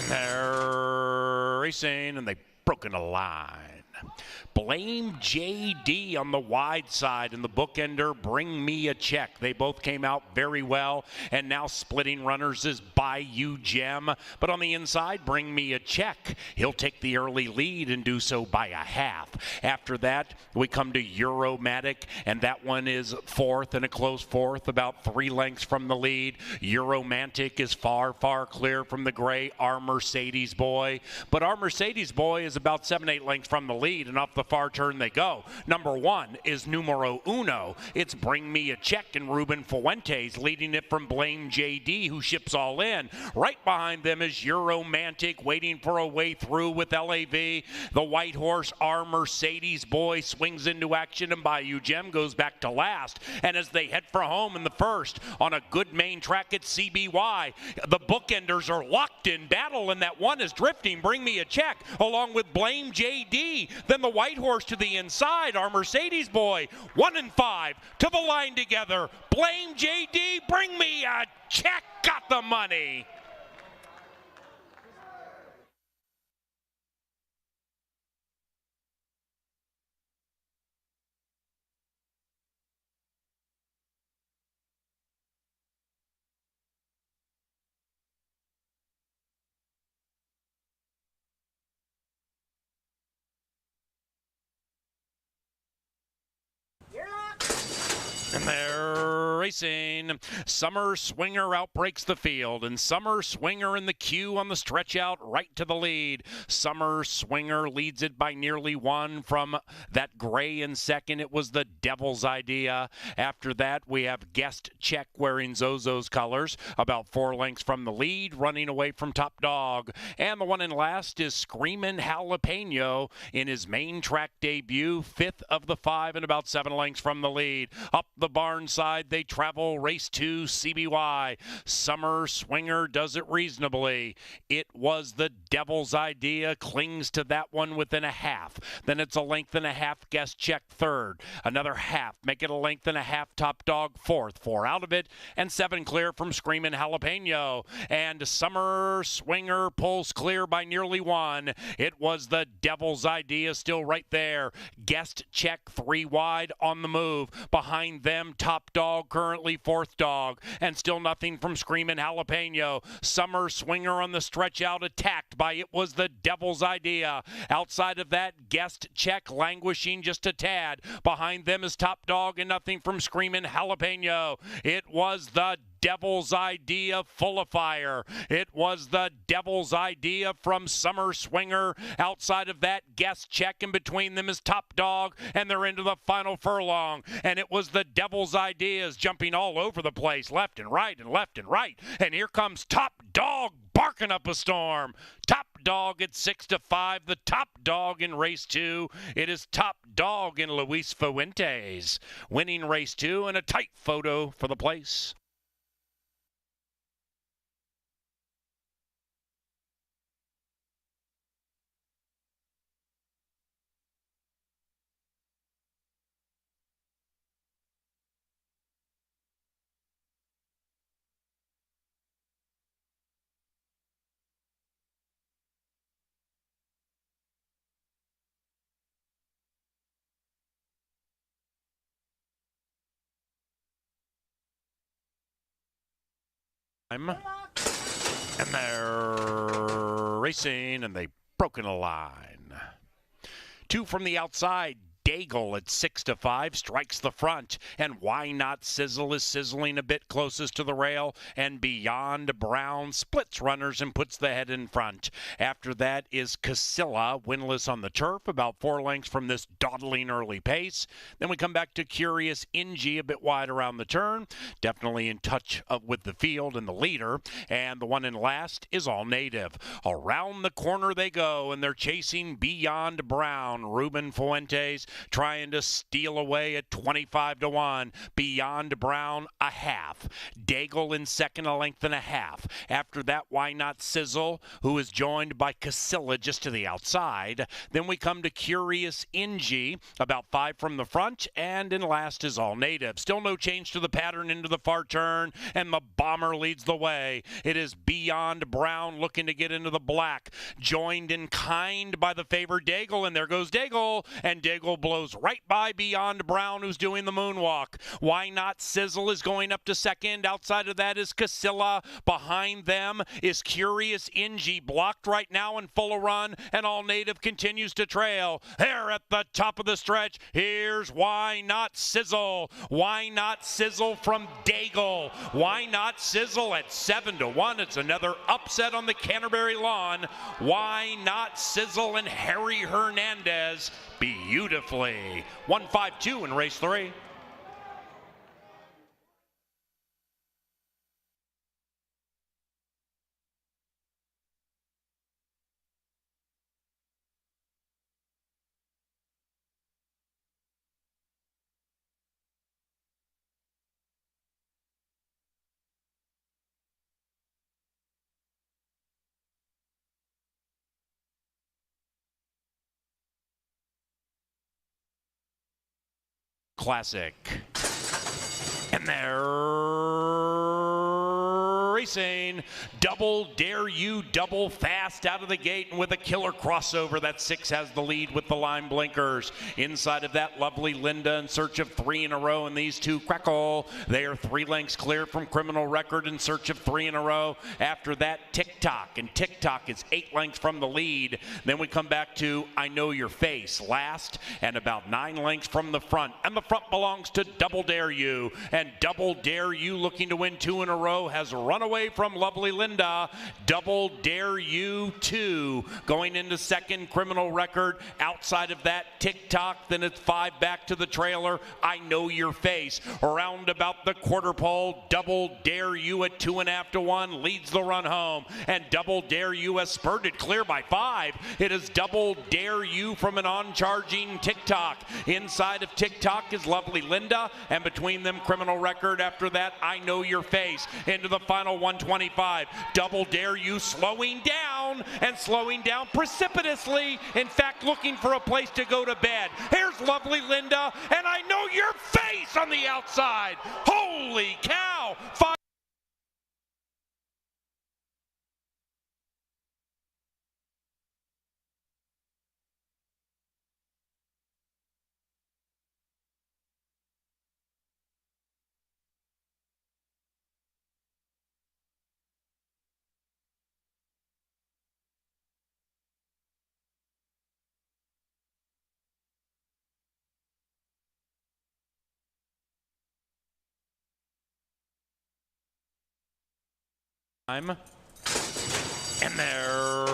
They're racing, and they've broken a line. Blame JD on the wide side, and the bookender Bring Me a Check. They both came out very well, and now splitting runners is Bayou Gem. But on the inside, Bring Me a Check. He'll take the early lead and do so by a half. After that, we come to Euromatic, and that one is fourth and a close fourth, about 3 lengths from the lead. Euromantic is far, far clear from the gray Our Mercedes Boy. But Our Mercedes Boy is about 7-8 lengths from the lead, and off the far turn they go. Number 1 is numero uno. It's Bring Me a Check, and Ruben Fuentes leading it from Blame JD, who ships all in. Right behind them is Euromantic, waiting for a way through with LAV. The white horse, Our Mercedes Boy, swings into action, and Bayou Gem goes back to last. And as they head for home in the first, on a good main track at CBY, the bookenders are locked in battle, and that one is drifting. Bring Me a Check, along with Blame JD. Then the white horse to the inside, Our Mercedes Boy, 1 and 5 to the line together. Blame JD, Bring Me a Check, got the money. And they're racing. Summer Swinger outbreaks the field, and Summer Swinger in the queue on the stretch out right to the lead. Summer Swinger leads it by nearly 1 from that gray in second. It was the Devil's Idea. After that, we have Guest Check wearing Zozo's colors, about 4 lengths from the lead, running away from Top Dog. And the one in last is Screamin' Jalapeno in his main track debut, 5th of the 5 and about 7 lengths from the lead. Up the barn side, they travel race 2 CBY. Summer Swinger does it reasonably. It was the Devil's Idea, clings to that one within a half. Then it's a length and a half, Guest Check third. Another half, make it a length and a half, Top Dog fourth. 4 out of it, and 7 clear from Screamin' Jalapeno. And Summer Swinger pulls clear by nearly 1. It was the Devil's Idea still right there. Guest Check 3 wide on the move. Behind them, Top Dog, currently 4th dog, and still nothing from Screamin' Jalapeno. Summer Swinger on the stretch out, attacked by It Was the Devil's Idea. Outside of that, Guest Check languishing just a tad. Behind them is Top Dog, and nothing from Screamin' Jalapeno. It was the Devil's Idea, full of fire. It was the Devil's Idea from Summer Swinger. Outside of that, Guest Check, and between them is Top Dog, and they're into the final furlong. And it was the Devil's Ideas jumping all over the place, left and right and left and right. And here comes Top Dog barking up a storm. Top Dog at 6 to 5, the top dog in race 2. It is Top Dog in Luis Fuentes, winning race 2, and a tight photo for the place. And they're racing, and they've broken a line. 2 from the outside. Daigle at 6 to 5 strikes the front, and Why Not Sizzle is sizzling a bit closest to the rail, and Beyond Brown splits runners and puts the head in front. After that is Casilla, winless on the turf, about 4 lengths from this dawdling early pace. Then we come back to Curious Ingy, a bit wide around the turn, definitely in touch with the field and the leader, and the one in last is All Native. Around the corner they go, and they're chasing Beyond Brown. Ruben Fuentes trying to steal away at 25-1. Beyond Brown, a half. Daigle in second, a length and a half. After that, Why Not Sizzle, who is joined by Casilla just to the outside. Then we come to Curious Ingy, about 5 from the front, and in last is All Native. Still no change to the pattern into the far turn, and the Bomber leads the way. It is Beyond Brown looking to get into the black, joined in kind by the favored Daigle, and there goes Daigle, and Daigle blows right by Beyond Brown, who's doing the moonwalk. Why Not Sizzle is going up to second. Outside of that is Casilla. Behind them is Curious Ingy, blocked right now and full of run, and All Native continues to trail. There at the top of the stretch, here's Why Not Sizzle. Why Not Sizzle from Daigle. Why Not Sizzle at 7-1. It's another upset on the Canterbury lawn. Why Not Sizzle and Harry Hernandez beautifully. 1-5-2 in race 3. Classic. And they're racing. Double Dare You, double fast out of the gate, and with a killer crossover. That 6 has the lead with the line blinkers. Inside of that, Lovely Linda in search of 3 in a row, and these two crackle. They are 3 lengths clear from Criminal Record in search of 3 in a row. After that, TikTok, and TikTok is 8 lengths from the lead. Then we come back to I Know Your Face last, and about 9 lengths from the front. And the front belongs to Double Dare You, and Double Dare You, looking to win 2 in a row, has run away from Lovely Linda. Double Dare You 2 going into second, Criminal Record. Outside of that, TikTok. Then it's 5 back to the trailer. I Know Your Face. Around about the quarter pole, Double Dare You at 2.5-1 leads the run home. And Double Dare You has spurted clear by 5. It is Double Dare You from an on-charging TikTok. Inside of TikTok is Lovely Linda, and between them, Criminal Record. After that, I Know Your Face. Into the final 125. Double Dare You slowing down, and slowing down precipitously. In fact, looking for a place to go to bed. Here's Lovely Linda, and I Know Your Face on the outside. Holy cow! And they're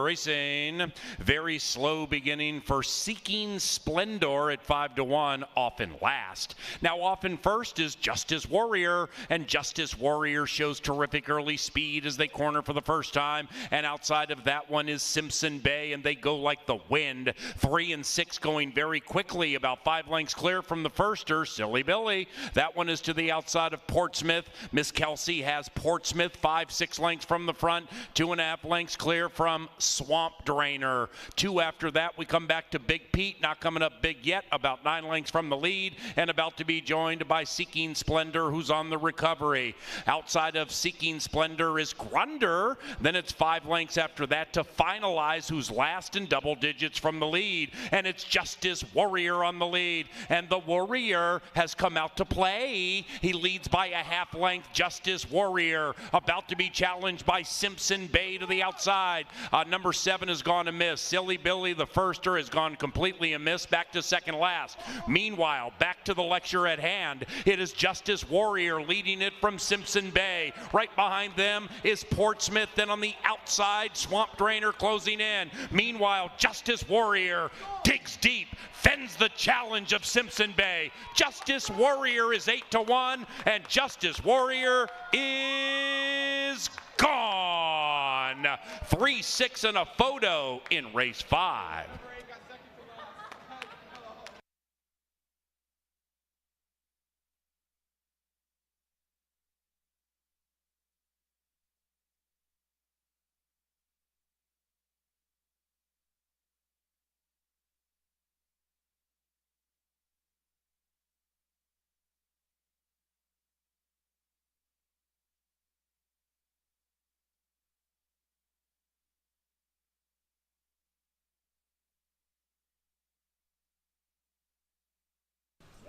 racing. Very slow beginning for Seeking Splendor at 5-1, off in last. Now off in first is Justice Warrior, and Justice Warrior shows terrific early speed as they corner for the first time. And outside of that one is Simpson Bay, and they go like the wind. 3 and 6 going very quickly, about 5 lengths clear from the firster, Silly Billy. That one is to the outside of Portsmouth. Miss Kelsey has Portsmouth 5-6 lengths from the front, 2.5 lengths clear from Swamp Drainer. 2 after that, we come back to Big Pete, not coming up big yet, about 9 lengths from the lead, and about to be joined by Seeking Splendor, who's on the recovery. Outside of Seeking Splendor is Grunder. Then it's 5 lengths after that to finalize who's last in double digits from the lead, and it's Justice Warrior on the lead, and the Warrior has come out to play. He leads by a half length. Justice Warrior about to be challenged by Simpson Bay to the outside. Number 7 has gone amiss. Silly Billy, the firster, has gone completely amiss, back to second last. Meanwhile, back to the lecture at hand. It is Justice Warrior leading it from Simpson Bay. Right behind them is Portsmouth. Then on the outside, Swamp Drainer closing in. Meanwhile, Justice Warrior digs deep, fends the challenge of Simpson Bay. Justice Warrior is 8-1, and Justice Warrior is gone. 3-6 and a photo in race 5.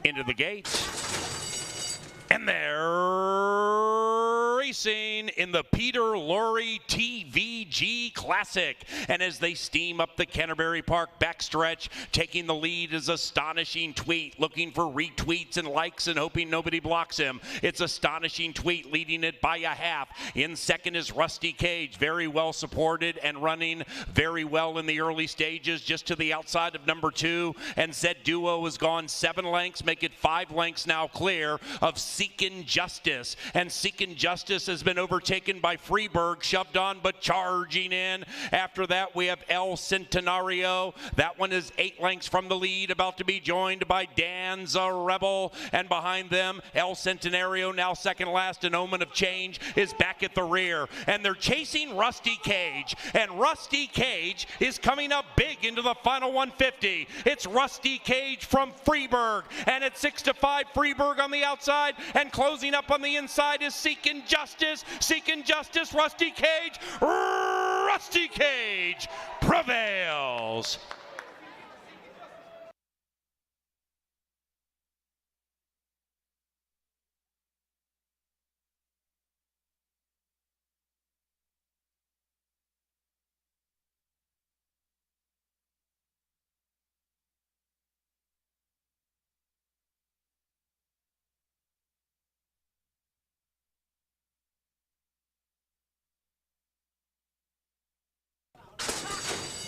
into the gate. And they're racing in the Peter Lorre TVG Classic. And as they steam up the Canterbury Park backstretch, taking the lead is Astonishing Tweet, looking for retweets and likes and hoping nobody blocks him. It's Astonishing Tweet leading it by a half. In second is Rusty Cage, very well supported and running very well in the early stages, just to the outside of number 2. And Zed Duo has gone 7 lengths, make it 5 lengths now clear of Seekin' Justice. And Seekin' Justice has been overtaken by Freeburg, shoved on but charging in. After that, we have El Centenario. That one is 8 lengths from the lead, about to be joined by Danza Rebel. And behind them, El Centenario, now second last, an Omen of Change, is back at the rear. And they're chasing Rusty Cage. And Rusty Cage is coming up big into the final 150. It's Rusty Cage from Freeburg. And at 6-5, Freeburg on the outside. And closing up on the inside is Seekin' Justice. Seekin' Justice, Rusty Cage. Rusty Cage prevails.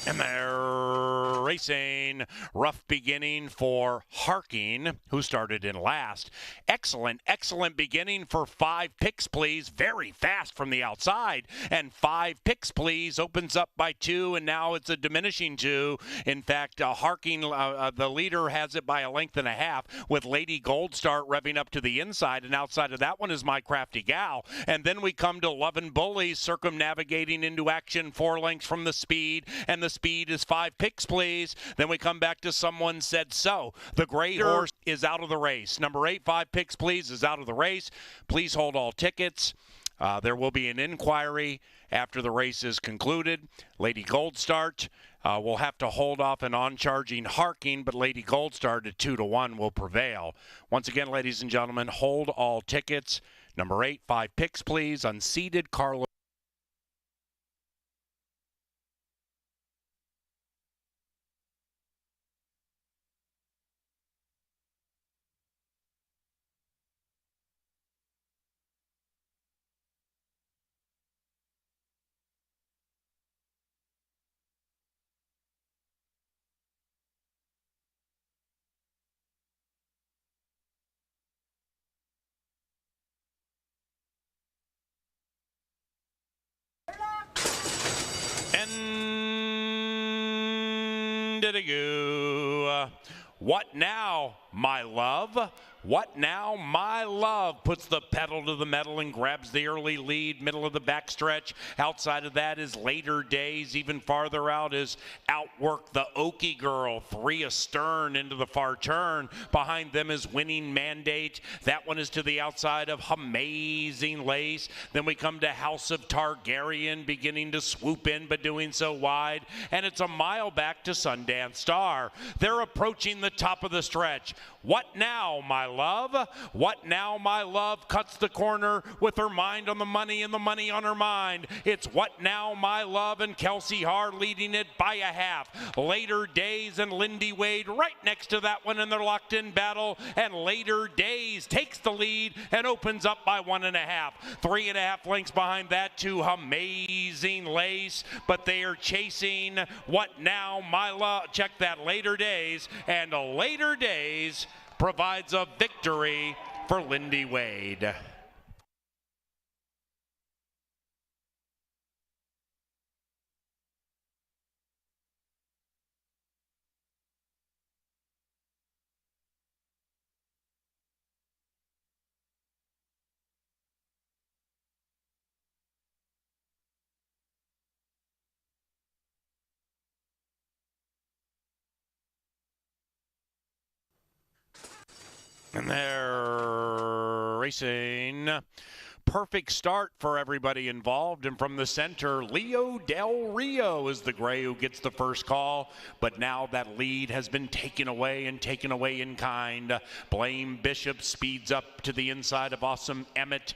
And they're racing. Rough beginning for Harking, who started in last. Excellent, excellent beginning for 5 Picks Please. Very fast from the outside. And 5 Picks Please opens up by 2, and now it's a diminishing 2. In fact, Harking, the leader, has it by a length and a half, with Lady Goldstart revving up to the inside. And outside of that one is My Crafty Gal. And then we come to Lovin' Bullies circumnavigating into action, 4 lengths from the speed. And the speed is 5 Picks Please. Then we come back to Someone Said So. The gray horse is out of the race. Number 8, 5 Picks Please, is out of the race. Please hold all tickets. There will be an inquiry after the race is concluded. Lady Goldstart will have to hold off an on-charging Harking, but Lady Goldstart at 2-1 will prevail. Once again, ladies and gentlemen, hold all tickets. Number 8, 5 Picks Please, unseated Carlos. And did it go? What now, my love? What now, my love? Puts the pedal to the metal and grabs the early lead, middle of the backstretch. Outside of that is Later Days. Even farther out is Outwork the Okie Girl. 3 astern into the far turn. Behind them is Winning Mandate. That one is to the outside of Amazing Lace. Then we come to House of Targaryen, beginning to swoop in, but doing so wide. And it's a mile back to Sundance Star. They're approaching the top of the stretch. What now, my love? What now, my love? Cuts the corner with her mind on the money and the money on her mind. It's What Now, My Love, and Kelsey Haar leading it by a half. Later Days and Lindy Wade right next to that one, and they're locked in battle. And Later Days takes the lead and opens up by 1.5. 3.5 lengths behind that to Amazing Lace, but they are chasing What Now, My Love. Check that, Later Days, and Later Days provides a victory for Lindy Wade. And they're racing. perfect start for everybody involved. And from the center, Leo Del Rio is the gray who gets the first call. But now that lead has been taken away and taken away in kind. Blame Bishop speeds up to the inside of Awesome Emmett.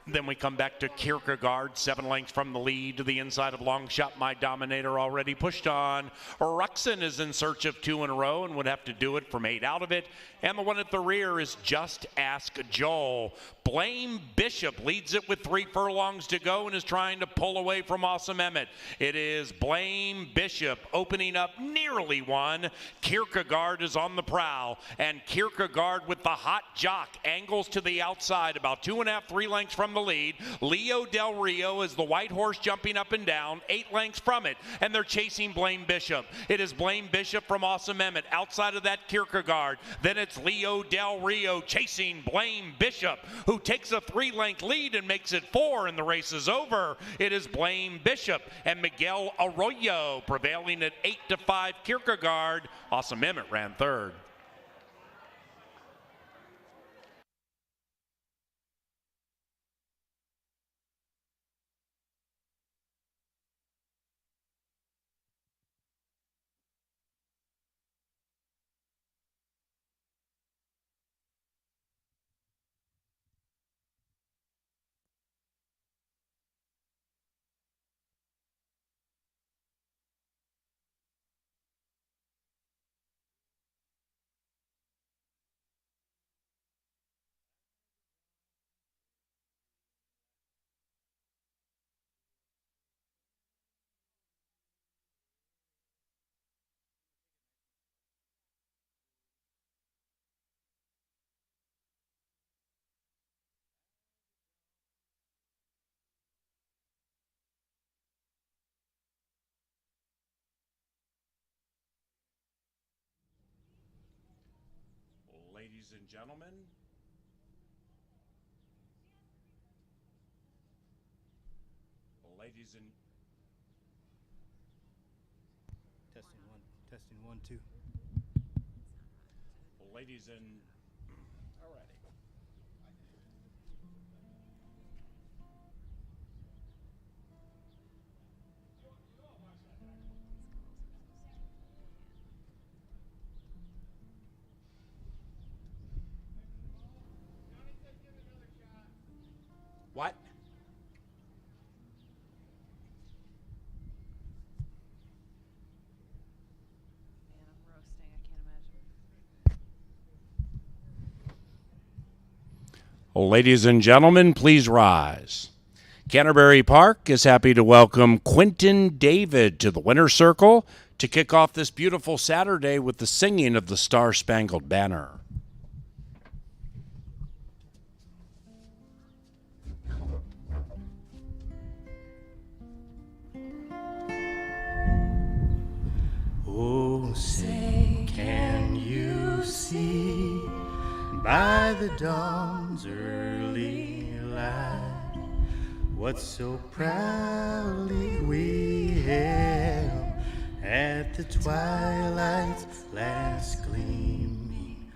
Then we come back to Kierkegaard, 7 lengths from the lead to the inside of Long Shot My Dominator, already pushed on. Ruxin is in search of 2 in a row and would have to do it from 8 out of it. And the one at the rear is Just Ask Joel. Blame Bishop leads it with 3 furlongs to go and is trying to pull away from Awesome Emmett. It is Blame Bishop opening up nearly 1. Kierkegaard is on the prowl, and Kierkegaard with the hot jock angles to the outside about 2.5, 3 lengths from the lead. Leo Del Rio is the white horse jumping up and down, 8 lengths from it, and they're chasing Blame Bishop. It is Blame Bishop from Awesome Emmett. Outside of that, Kierkegaard. Then it's Leo Del Rio chasing Blame Bishop, who takes a 3-length lead and makes it 4, and the race is over. It is Blame Bishop and Miguel Arroyo prevailing at 8-5 Kierkegaard. Awesome Emmett ran 3rd. Ladies and gentlemen, testing 1, 2. ladies and alrighty. What? Man, I'm roasting. I can't imagine. Ladies and gentlemen, please rise. Canterbury Park is happy to welcome Quentin David to the winner's circle to kick off this beautiful Saturday with the singing of the Star-Spangled Banner. Oh, say, can you see by the dawn's early light what so proudly we hailed at the twilight's last gleaming,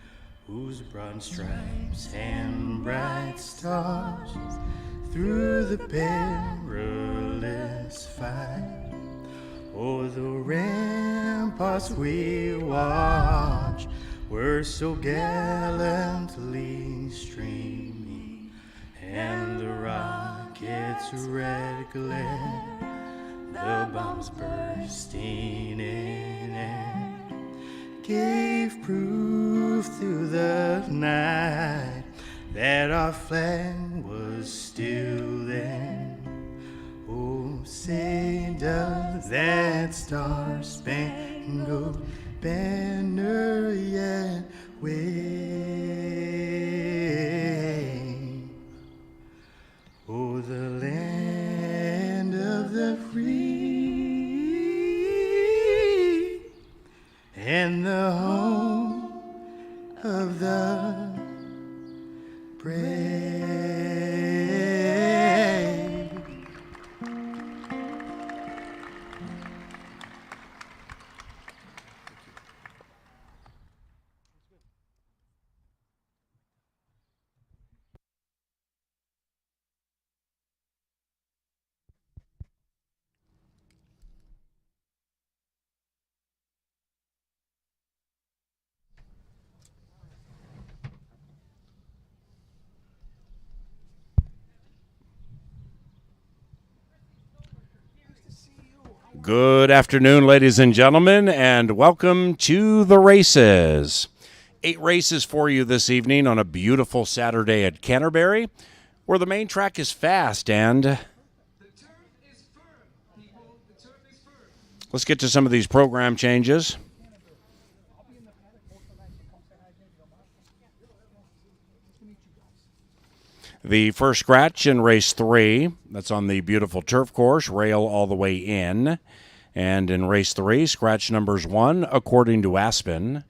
whose broad stripes and bright stars through the perilous fight o'er the ramparts we watched were so gallantly streaming, and the rocket's red glare, the bombs bursting in air, gave proof through the night that our flag was still there. Oh, say does that star-spangled banner yet wave? Oh, the land of the free and the home of the brave. Good afternoon, ladies and gentlemen, and welcome to the races. 8 races for you this evening on a beautiful Saturday at Canterbury, where the main track is fast and let's get to some of these program changes. The first scratch in race 3, that's on the beautiful turf course, rail all the way in. And in race 3, scratch numbers 1, according to Aspen,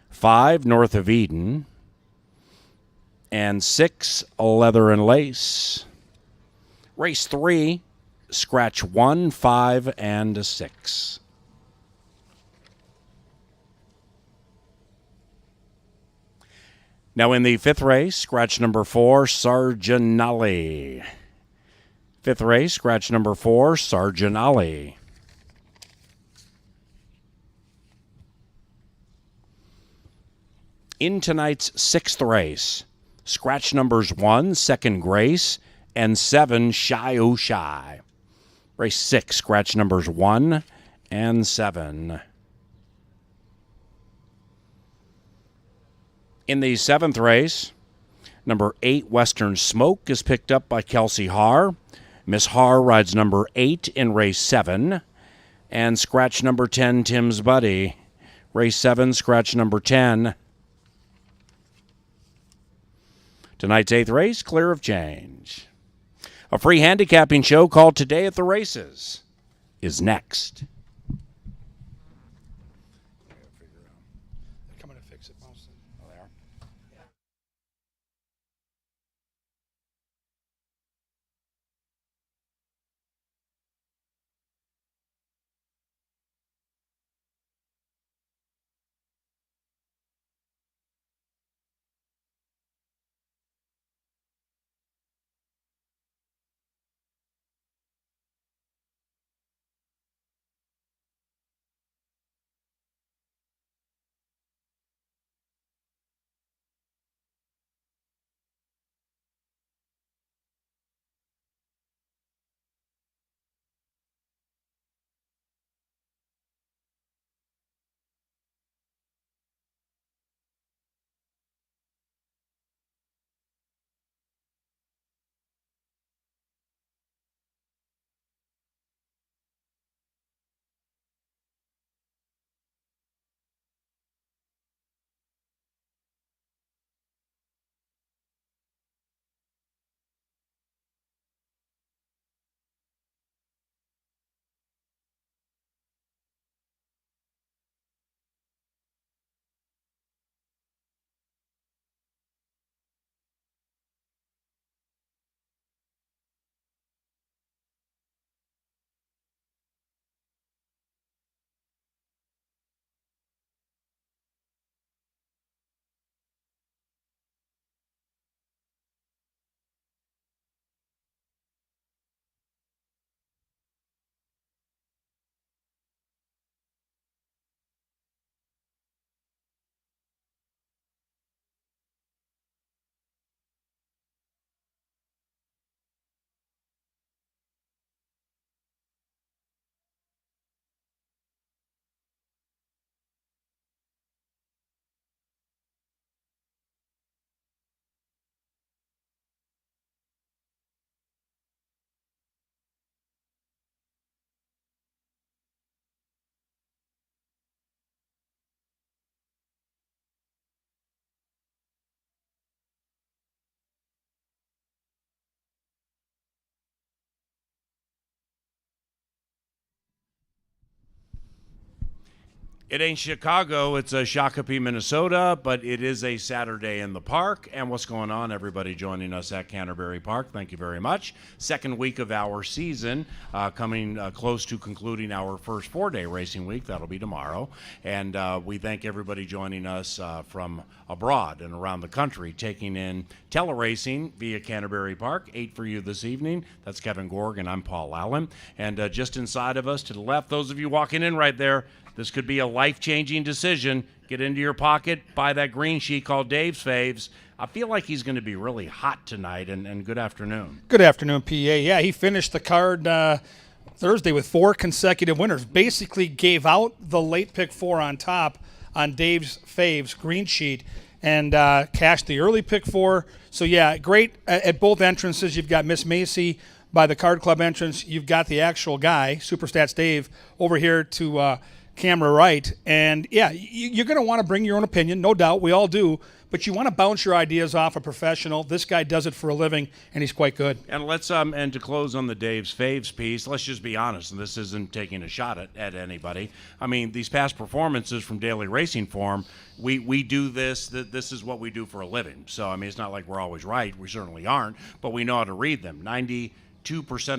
5, North of Eden, and 6, Leather and Lace. Race 3, scratch 1, 5, and 6. Now in the 5th race, scratch number 4, Sarginale. 5th race, scratch number 4, Sarginale. In tonight's 6th race, scratch numbers 1, Second Grace, and 7, Shy O Shy. Race 6, scratch numbers 1 and 7. In the 7th race, number 8, Western Smoke, is picked up by Kelsey Haar. Miss Haar rides number 8 in race 7. And scratch number 10, Tim's Buddy. Race 7, scratch number 10. Tonight's 8th race, clear of change. A free handicapping show called Today at the Races is next. Coming to fix it, Boston. Oh, they are? It ain't Chicago, it's Shakopee, Minnesota, but it is a Saturday in the park. And what's going on, everybody joining us at Canterbury Park? Thank you very much. Second week of our season, coming close to concluding our first 4-day racing week. That'll be tomorrow. And we thank everybody joining us from abroad and around the country, taking in teleracing via Canterbury Park. 8 for you this evening. That's Kevin Gorg, and I'm Paul Allen. And just inside of us to the left, those of you walking in right there, this could be a life-changing decision. Get into your pocket, buy that green sheet called Dave's Faves. I feel like he's going to be really hot tonight, and good afternoon. Good afternoon, PA. Yeah, he finished the card Thursday with 4 consecutive winners. Basically gave out the late pick 4 on top on Dave's Faves green sheet and cashed the early pick 4. So, yeah, great at both entrances. You've got Miss Macy by the Card Club entrance. You've got the actual guy, Superstats Dave, over here to camera right. And, yeah, you're going to want to bring your own opinion, no doubt. We all do. But you want to bounce your ideas off a professional. This guy does it for a living, and he's quite good. And let's and to close on the Dave's Faves piece, let's just be honest, and this isn't taking a shot at anybody. I mean, these past performances from Daily Racing Form, we do this. This is what we do for a living. So, I mean, it's not like we're always right. We certainly aren't, but we know how to read them. 92%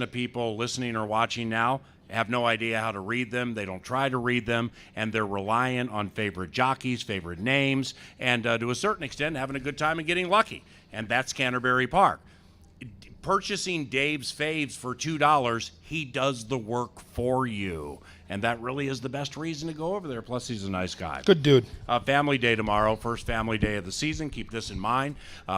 of people listening or watching now have no idea how to read them. They don't try to read them, and they're reliant on favorite jockeys, favorite names, and to a certain extent having a good time and getting lucky. And that's Canterbury Park. Purchasing Dave's Faves for $2, he does the work for you. And that really is the best reason to go over there. Plus, he's a nice guy. Good dude. Family day tomorrow, first family day of the season. Keep this in mind.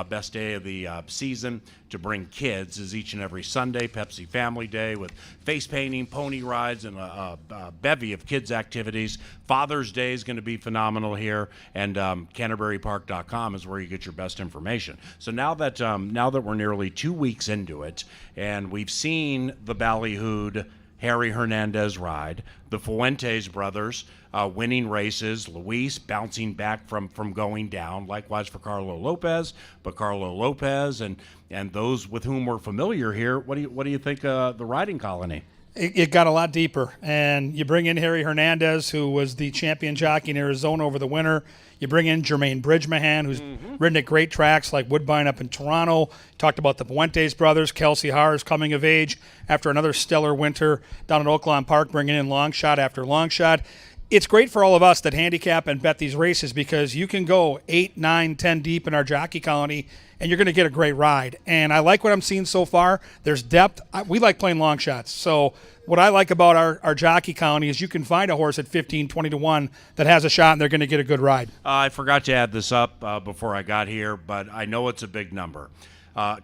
Best day of the season to bring kids is each and every Sunday. Pepsi Family Day with face painting, pony rides, and a bevy of kids' activities. Father's Day is going to be phenomenal here, and CanterburyPark.com is where you get your best information. So now that we're nearly 2 weeks into it, and we've seen the ballyhooed Harry Hernandez ride, the Fuentes brothers winning races, Luis bouncing back from going down, likewise for Carlo Lopez, but Carlo Lopez and those with whom we're familiar here, what do you think the riding colony? It got a lot deeper, and you bring in Harry Hernandez, who was the champion jockey in Arizona over the winter. You bring in Jermaine Bridgemahan, who's ridden at great tracks like Woodbine up in Toronto. Talked about the Fuentes brothers. Kelsey Haar's coming of age after another stellar winter down at Oaklawn Park, bringing in long shot after long shot. It's great for all of us that handicap and bet these races because you can go 8, 9, 10 deep in our jockey colony, and you're going to get a great ride. And I like what I'm seeing so far. There's depth. We like playing long shots. So what I like about our jockey colony is you can find a horse at 15, 20 to 1 that has a shot, and they're going to get a good ride. I forgot to add this up before I got here, but I know it's a big number.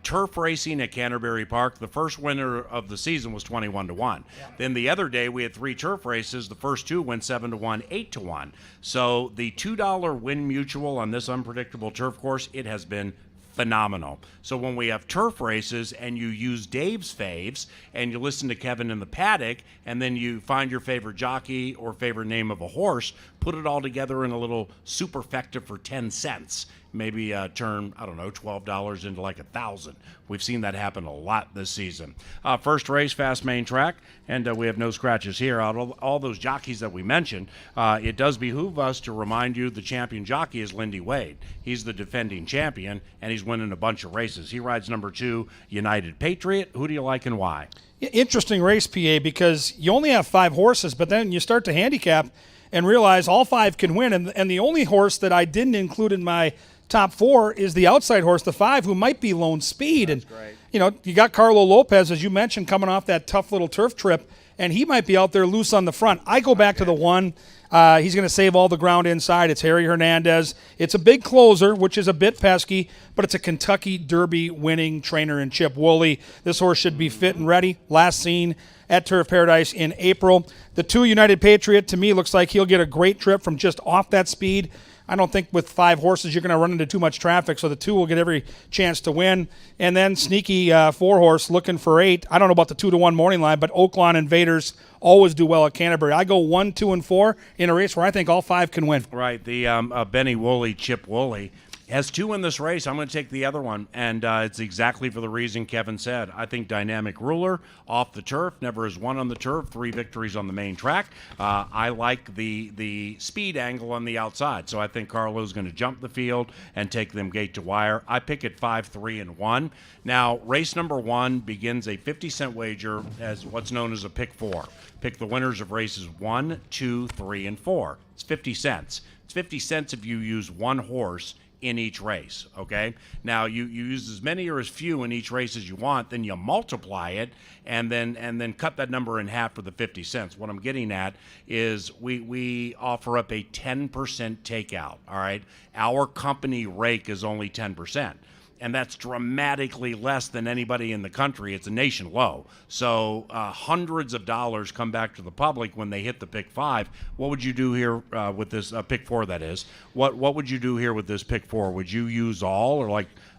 Turf racing at Canterbury Park, the first winner of the season was 21 to 1. Yeah. Then the other day we had 3 turf races. The first 2 went 7 to 1, 8 to 1. So the $2 win mutual on this unpredictable turf course, it has been phenomenal. So when we have turf races and you use Dave's Faves and you listen to Kevin in the paddock and then you find your favorite jockey or favorite name of a horse, put it all together in a little superfecta for 10 cents. Maybe turn, I don't know, $12 into like $1,000. We've seen that happen a lot this season. First race, fast main track, and we have no scratches here. Out of all those jockeys that we mentioned, it does behoove us to remind you the champion jockey is Lindy Wade. He's the defending champion, and he's winning a bunch of races. He rides number 2, United Patriot. Who do you like and why? Interesting race, PA, because you only have 5 horses, but then you start to handicap and realize all 5 can win. And the only horse that I didn't include in my top 4 is the outside horse, the 5, who might be Lone Speed. That's and great. You know, you got Carlo Lopez, as you mentioned, coming off that tough little turf trip, and he might be out there loose on the front. I go back to the 1. He's going to save all the ground inside. It's Harry Hernandez. It's a big closer, which is a bit pesky, but it's a Kentucky Derby winning trainer in Chip Woolley. This horse should be fit and ready. Last seen at Turf Paradise in April. The 2, United Patriot, to me looks like he'll get a great trip from just off that speed. I don't think with 5 horses you're going to run into too much traffic, so the 2 will get every chance to win. And then sneaky 4-horse looking for 8. I don't know about the 2 to 1 morning line, but Oaklawn Invaders always do well at Canterbury. I go 1, 2, and 4 in a race where I think all 5 can win. Right, the Benny Woolley, Chip Woolley, has 2 in this race. I'm going to take the other one, and it's exactly for the reason Kevin said. I think Dynamic Ruler off the turf, never has won on the turf, 3 victories on the main track. I like the speed angle on the outside, so I think Carlo's going to jump the field and take them gate to wire. I pick it 5, 3, and 1. Now, race number 1 begins a 50-cent wager as what's known as a pick 4. Pick the winners of races 1, 2, 3, and 4. It's 50 cents. It's 50 cents if you use 1 horse in each race, okay? Now, you use as many or as few in each race as you want, then you multiply it, and then cut that number in half for the 50 cents. What I'm getting at is we offer up a 10% takeout, all right? Our company rake is only 10%. and that's dramatically less than anybody in the country. It's a nation low. So hundreds of dollars come back to the public when they hit the pick 5. What would you do here with this pick 4? That is, what would you do here with this pick 4? Would you use all, or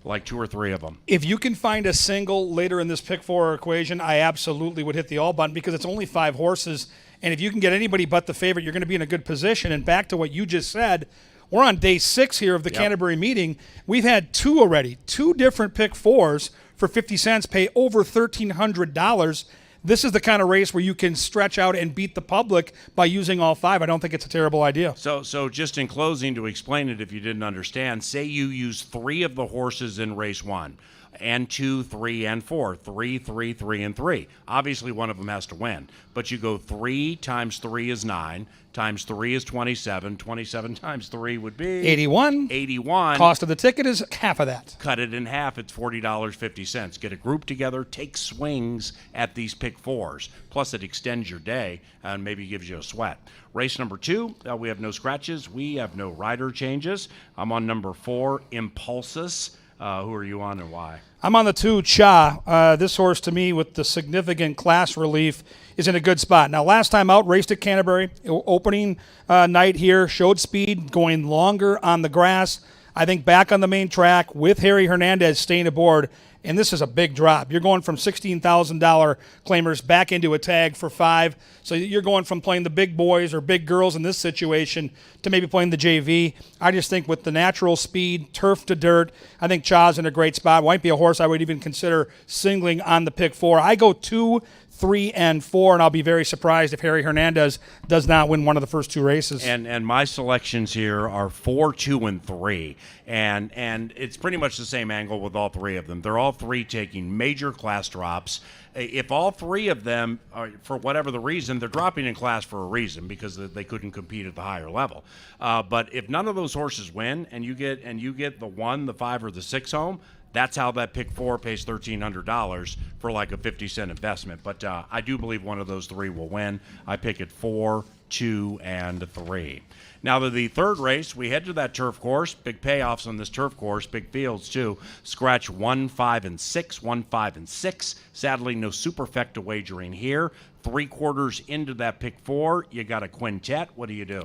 like 2 or 3 of them? If you can find a single later in this pick 4 equation, I absolutely would hit the all button because it's only 5 horses. And if you can get anybody but the favorite, you're going to be in a good position. And back to what you just said, we're on day 6 here of the Canterbury meeting. We've had 2 already, 2 different pick 4s for 50 cents, pay over $1,300. This is the kind of race where you can stretch out and beat the public by using all 5. I don't think it's a terrible idea. So just in closing, to explain it if you didn't understand, say you use 3 of the horses in race 1. And 2, 3, and 4. 3, 3, 3, and 3. Obviously, one of them has to win. But you go 3 times 3 is 9, times 3 is 27. 27 times 3 would be 81. 81. Cost of the ticket is half of that. Cut it in half, it's $40.50. Get a group together, take swings at these pick 4s. Plus, it extends your day and maybe gives you a sweat. Race number 2, we have no scratches. We have no rider changes. I'm on number 4, Impulsus. Who are you on and why? I'm on the 2, Cha. This horse, to me, with the significant class relief, is in a good spot. Now, last time out, raced at Canterbury, opening night here, showed speed, going longer on the grass. I think back on the main track with Harry Hernandez staying aboard, and this is a big drop. You're going from $16,000 claimers back into a tag for 5. So you're going from playing the big boys or big girls in this situation to maybe playing the JV. I just think with the natural speed, turf to dirt, I think Cha's in a great spot. Might be a horse I would even consider singling on the pick 4. I go 2, 3, and 4, and I'll be very surprised if Harry Hernandez does not win one of the first 2 races. And my selections here are 4, 2, and 3, and it's pretty much the same angle with all 3 of them. They're all 3 taking major class drops. If all 3 of them are, for whatever the reason, they're dropping in class for a reason because they couldn't compete at the higher level. But if none of those horses win, and you get the 1, the 5, or the 6 home, that's how that pick 4 pays $1,300 for like a 50-cent investment. But I do believe one of those 3 will win. I pick it 4, 2, and 3. Now, to the third race, we head to that turf course. Big payoffs on this turf course, big fields too. Scratch 1, 5, and 6, 1, 5, and 6. Sadly, no superfecta wagering here. 3/4 into that pick 4, you got a quintet. What do you do?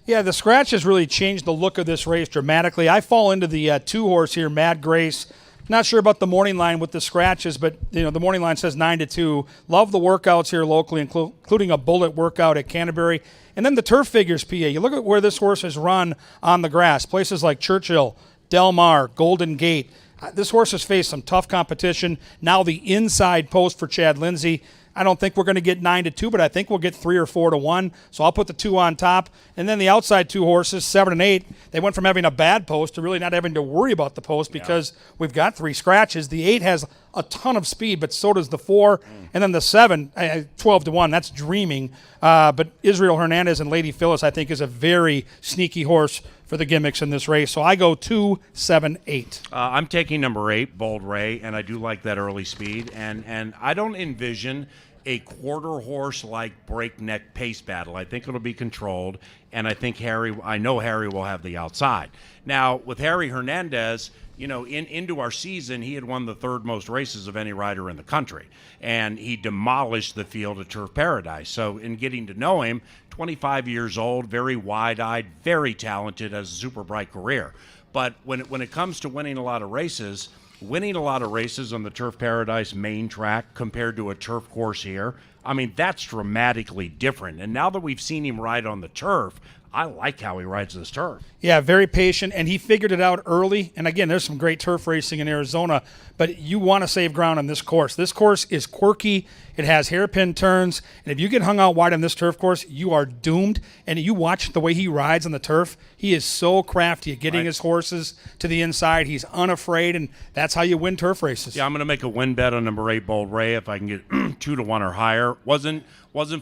Yeah, the scratch has really changed the look of this race dramatically. I fall into the 2 horse here, Mad Grace. Not sure about the morning line with the scratches, but the morning line says 9-2. Love the workouts here locally, including a bullet workout at Canterbury. And then the turf figures, PA. You look at where this horse has run on the grass. Places like Churchill, Del Mar, Golden Gate. This horse has faced some tough competition. Now the inside post for Chad Lindsay. I don't think we're going to get 9-2, but I think we'll get 3 or 4-1. So I'll put the 2 on top. And then the outside 2 horses, 7 and 8, they went from having a bad post to really not having to worry about the post because we've got 3 scratches. The 8 has a ton of speed, but so does the 4. And then the 7, 12-1, that's dreaming. But Israel Hernandez and Lady Phyllis, I think, is a very sneaky horse for the gimmicks in this race. So I go 2, 7, 8. I'm taking number 8, Bold Ray, and I do like that early speed. And I don't envision a quarter horse like breakneck pace battle. I think it'll be controlled, and I know Harry will have the outside. Now, with Harry Hernandez, into our season, he had won the 3rd most races of any rider in the country, and he demolished the field at Turf Paradise. So in getting to know him, 25 years old, very wide-eyed, very talented, has a super bright career. But when it comes to winning a lot of races on the Turf Paradise main track compared to a turf course here, I mean, that's dramatically different. And now that we've seen him ride on the turf, I like how he rides this turf. Yeah, very patient, and he figured it out early. And again, there's some great turf racing in Arizona, but you want to save ground on this course. This course is quirky. It has hairpin turns, and if you get hung out wide on this turf course, you are doomed. And you watch the way he rides on the turf. He is so crafty at getting his horses to the inside. He's unafraid, and that's how you win turf races. Yeah, I'm going to make a win bet on number 8, Bold Ray, if I can get 2-1 or higher. Wasn't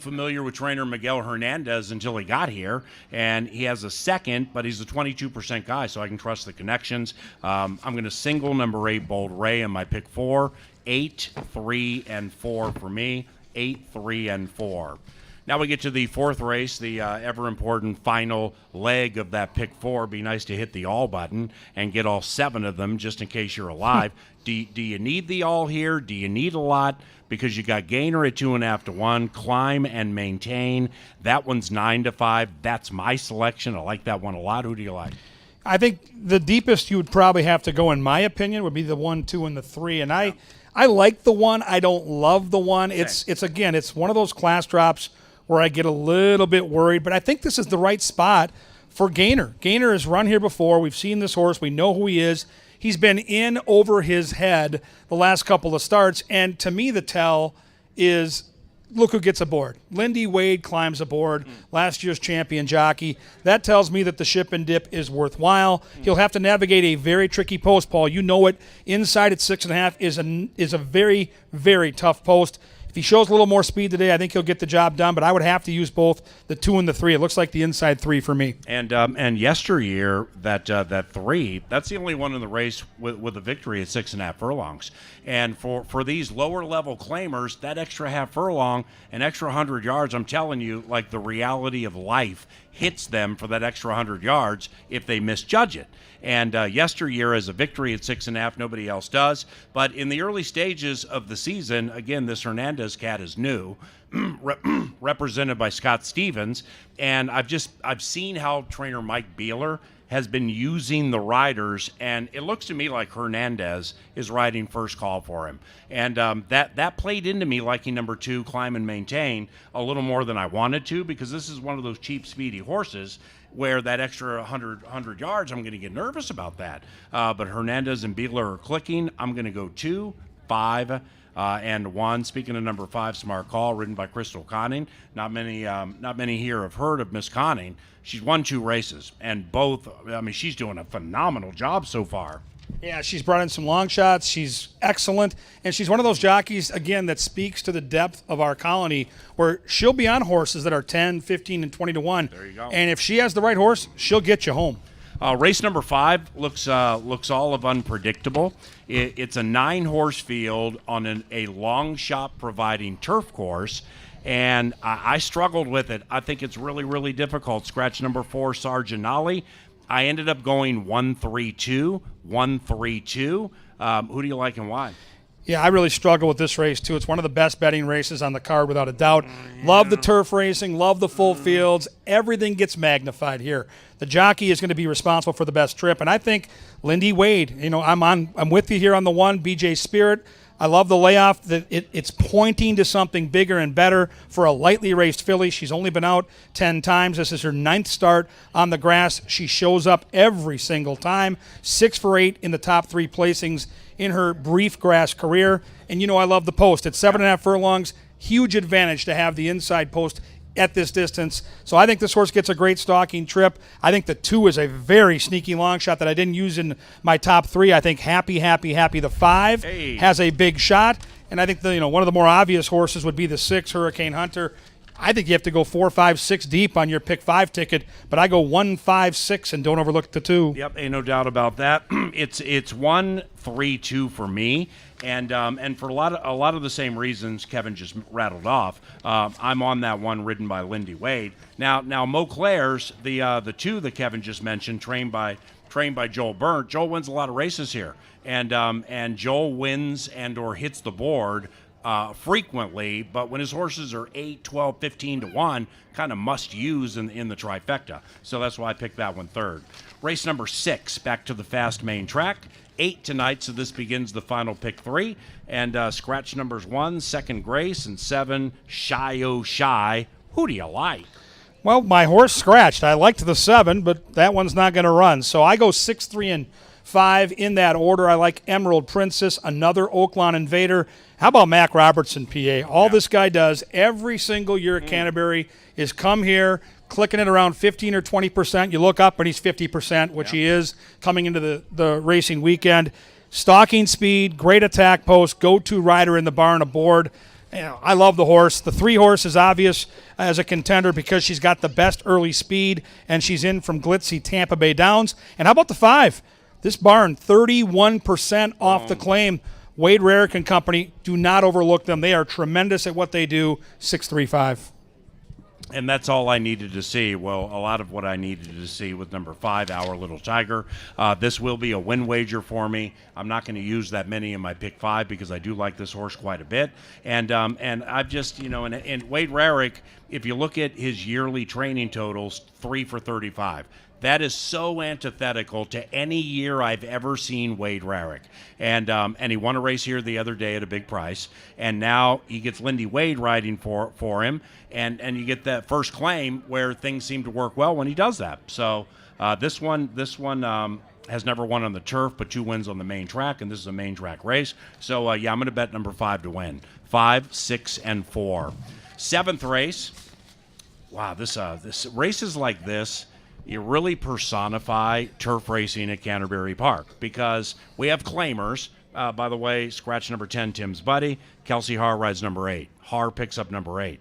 familiar with trainer Miguel Hernandez until he got here, and he has a 2nd, but he's a 22% guy, so I can trust the connections. I'm going to single number 8, Bold Ray, in my pick 4. 8, 3, and 4 for me. 8, 3, and 4. Now we get to the fourth race, the ever-important final leg of that pick four. Be nice to hit the all button and get all 7 of them just in case you're alive. Do you need the all here? Do you need a lot? Because you got Gainer at 2.5 to 1, Climb and Maintain. That one's 9 to 5. That's my selection. I like that one a lot. Who do you like? I think the deepest you would probably have to go, in my opinion, would be the 1, 2, and the 3. And I like the 1. I don't love the 1. It's again, it's one of those class drops where I get a little bit worried. But I think this is the right spot for Gainer. Gainer has run here before. We've seen this horse. We know who he is. He's been in over his head the last couple of starts. And to me, the tell is, look who gets aboard. Lindy Wade climbs aboard, last year's champion jockey. That tells me that the ship and dip is worthwhile. He'll have to navigate a very tricky post, Paul. You know it. Inside at 6.5 is a very, very tough post. If he shows a little more speed today, I think he'll get the job done, but I would have to use both the 2 and the 3. It looks like the inside 3 for me. And yesteryear, that 3, that's the only one in the race with a victory at 6.5 furlongs. And for these lower level claimers, that extra half furlong, an extra 100 yards, I'm telling you, like the reality of life hits them for that extra 100 yards if they misjudge it. And yesteryear, as a victory at 6.5, nobody else does. But in the early stages of the season, again, this Hernandez cat is new, represented by Scott Stevens. And I've seen how trainer Mike Beeler has been using the riders, and it looks to me like Hernandez is riding first call for him. And that played into me liking number 2, Climb and Maintain, a little more than I wanted to, because this is one of those cheap, speedy horses where that extra 100 yards, I'm going to get nervous about that. But Hernandez and Beeler are clicking. I'm going to go 2, 5, and 1. Speaking of number 5, Smart Call, ridden by Crystal Conning. Not many here have heard of Miss Conning. She's won 2 races, and both, I mean, she's doing a phenomenal job so far. Yeah, she's brought in some long shots. She's excellent. And she's one of those jockeys, again, that speaks to the depth of our colony, where she'll be on horses that are 10, 15, and 20 to 1. There you go. And if she has the right horse, she'll get you home. Race number 5 looks all of unpredictable. It's a 9-horse field on a long shot providing turf course. And I struggled with it. I think it's really, really difficult. Scratch number 4, Sarginali. I ended up going 1-3-2, 1-3-2. Who do you like and why? Yeah, I really struggle with this race, too. It's one of the best betting races on the card, without a doubt. Love the turf racing, love the full fields. Everything gets magnified here. The jockey is going to be responsible for the best trip. And I think Lindy Wade, I'm with you here on the 1, BJ Spirit. I love the layoff. That it's pointing to something bigger and better for a lightly raced filly. She's only been out 10 times. This is her 9th start on the grass. She shows up every single time. 6 for 8 in the top 3 placings in her brief grass career. And I love the post. It's 7.5 furlongs. Huge advantage to have the inside post at this distance. So I think this horse gets a great stalking trip. I think the 2 is a very sneaky long shot that I didn't use in my top 3. I think Happy the 5 has a big shot. And I think one of the more obvious horses would be the 6, Hurricane Hunter. I think you have to go 4, 5, 6 deep on your pick 5 ticket, but I go 1, 5, 6 and don't overlook the 2. Yep, ain't no doubt about that. It's 1, 3, 2 for me. And for a lot of the same reasons Kevin just rattled off, I'm on that one ridden by Lindy Wade. Now Mauclair's the 2 that Kevin just mentioned, trained by Joel Byrne. Joel wins a lot of races here, and Joel wins and or hits the board frequently, but when his horses are 8, 12, 15 to 1, kind of must use in the trifecta. So that's why I picked that one 3rd. Race number 6, back to the fast main track. 8 tonight, so this begins the final pick 3. And scratch numbers 1, Second Grace, and 7, Shy Oh Shy. Who do you like? Well, my horse scratched. I liked the 7, but that one's not going to run. So I go 6, 3, and 5 in that order. I like Emerald Princess, another Oaklawn Invader. How about Mac Robertson, PA? All this guy does every single year at Canterbury is come here, clicking it around 15 or 20%. You look up and he's 50%, which he is coming into the racing weekend. Stalking speed, great attack post, go-to rider in the barn aboard. I love the horse. The 3 horse is obvious as a contender because she's got the best early speed, and she's in from glitzy Tampa Bay Downs. And how about the 5? This barn, 31% off the claim. Wade Rarick and company, do not overlook them. They are tremendous at what they do. 6-3-5. And that's all I needed to see. Well, a lot of what I needed to see with number 5, Our Little Tiger. This will be a win wager for me. I'm not going to use that many in my pick 5 because I do like this horse quite a bit. And I've just, and Wade Rarick, if you look at his yearly training totals, 3 for 35. That is so antithetical to any year I've ever seen Wade Rarick. And he won a race here the other day at a big price. And now he gets Lindy Wade riding for him. And you get that first claim where things seem to work well when he does that. So this one has never won on the turf, but 2 wins on the main track, and this is a main track race. So, I'm going to bet number 5 to win. 5, 6, and 4. 7th race. Wow, this races like this, you really personify turf racing at Canterbury Park because we have claimers. By the way, scratch number 10, Tim's buddy. Kelsey Haar rides number 8. Haar picks up number 8.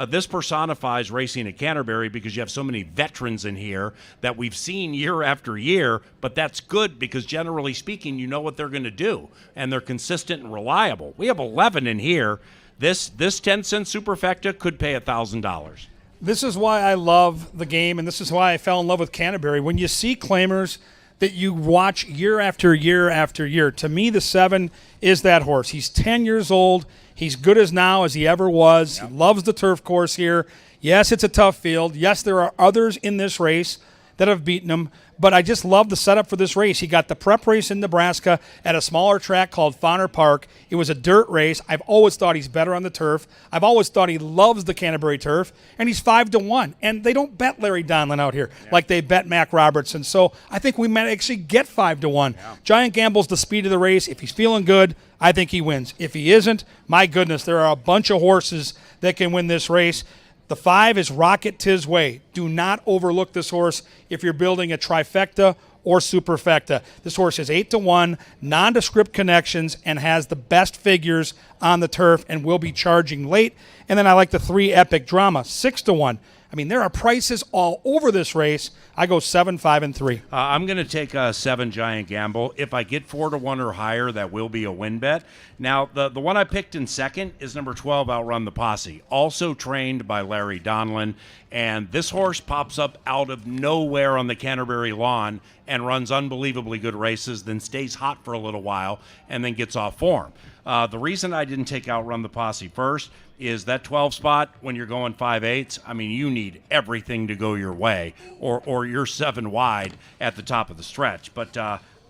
This personifies racing at Canterbury because you have so many veterans in here that we've seen year after year, but that's good because generally speaking, you know what they're going to do, and they're consistent and reliable. We have 11 in here. This 10-cent superfecta could pay $1,000. This is why I love the game, and this is why I fell in love with Canterbury. When you see claimers that you watch year after year after year, to me, the 7 is that horse. He's 10 years old. He's good as now as he ever was. Yep. He loves the turf course here. Yes, it's a tough field. Yes, there are others in this race that have beaten him, but I just love the setup for this race. He got the prep race in Nebraska at a smaller track called Canterbury Park. It was a dirt race. I've always thought he's better on the turf. I've always thought he loves the Canterbury turf, and he's 5 to 1. And they don't bet Larry Donlin out here like they bet Mac Robertson. So I think we might actually get 5 to 1. Yeah. Giant Gamble's the speed of the race. If he's feeling good, I think he wins. If he isn't, my goodness, there are a bunch of horses that can win this race. The 5 is Rocket Tis Way. Do not overlook this horse if you're building a trifecta or superfecta. This horse is 8 to 1, nondescript connections, and has the best figures on the turf and will be charging late. And then I like the 3 Epic Drama, 6 to 1. I mean, there are prices all over this race. I go 7, 5, and 3. I'm going to take a 7 Giant Gamble. If I get 4 to 1 or higher, that will be a win bet. Now, the one I picked in second is number 12, Outrun the Posse, also trained by Larry Donlin. And this horse pops up out of nowhere on the Canterbury lawn and runs unbelievably good races, then stays hot for a little while, and then gets off form. The reason I didn't take Outrun the Posse first is that 12 spot when you're going 5/8. I mean, you need everything to go your way, or you're 7 wide at the top of the stretch. But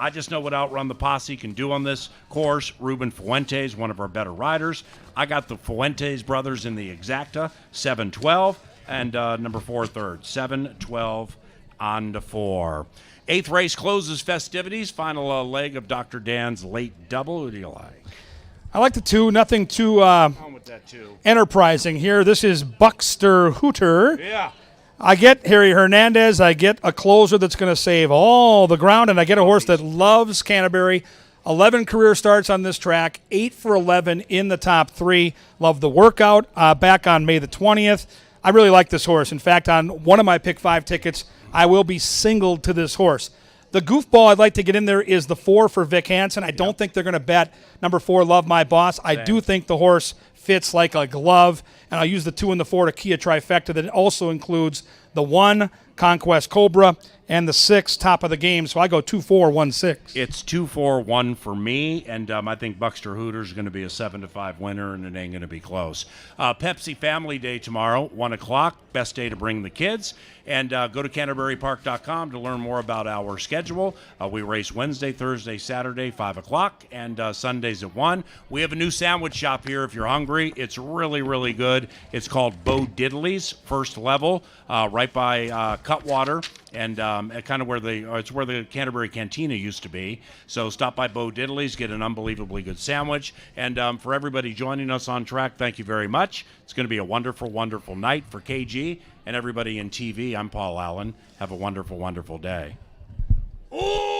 I just know what Outrun the Posse can do on this course. Ruben Fuentes, one of our better riders. I got the Fuentes brothers in the exacta, 7-12, and number 4 third, 7-12 on to 4. 8th race closes festivities. Final leg of Dr. Dan's late double. Who do you like? I like the 2. Nothing too enterprising here. This is Buckster Hooter. Yeah. I get Harry Hernandez. I get a closer that's going to save all the ground, and I get a horse that loves Canterbury. 11 career starts on this track, 8 for 11 in the top 3. Love the workout back on May the 20th. I really like this horse. In fact, on one of my pick 5 tickets, I will be singled to this horse. The goofball I'd like to get in there is the 4 for Vic Hansen. I don't think they're going to bet number 4, Love My Boss. I do think the horse fits like a glove, and I'll use the 2 and the 4 to key a trifecta that also includes the 1, Conquest Cobra, and the 6, Top of the Game. So I go 2-4-1-6. It's 2-4-1 for me, and I think Buckster Hooter's going to be a 7-5 winner, and it ain't going to be close. Pepsi Family Day tomorrow, 1 o'clock. Best day to bring the kids. And go to CanterburyPark.com to learn more about our schedule. We race Wednesday, Thursday, Saturday, 5 o'clock, and Sundays at 1. We have a new sandwich shop here if you're hungry. It's really, really good. It's called Bo Diddley's, first level, right by Cutwater. And kind of it's where the Canterbury Cantina used to be. So stop by Bo Diddley's, get an unbelievably good sandwich. And for everybody joining us on track, thank you very much. It's going to be a wonderful, wonderful night for KG and everybody in TV. I'm Paul Allen. Have a wonderful, wonderful day. Ooh!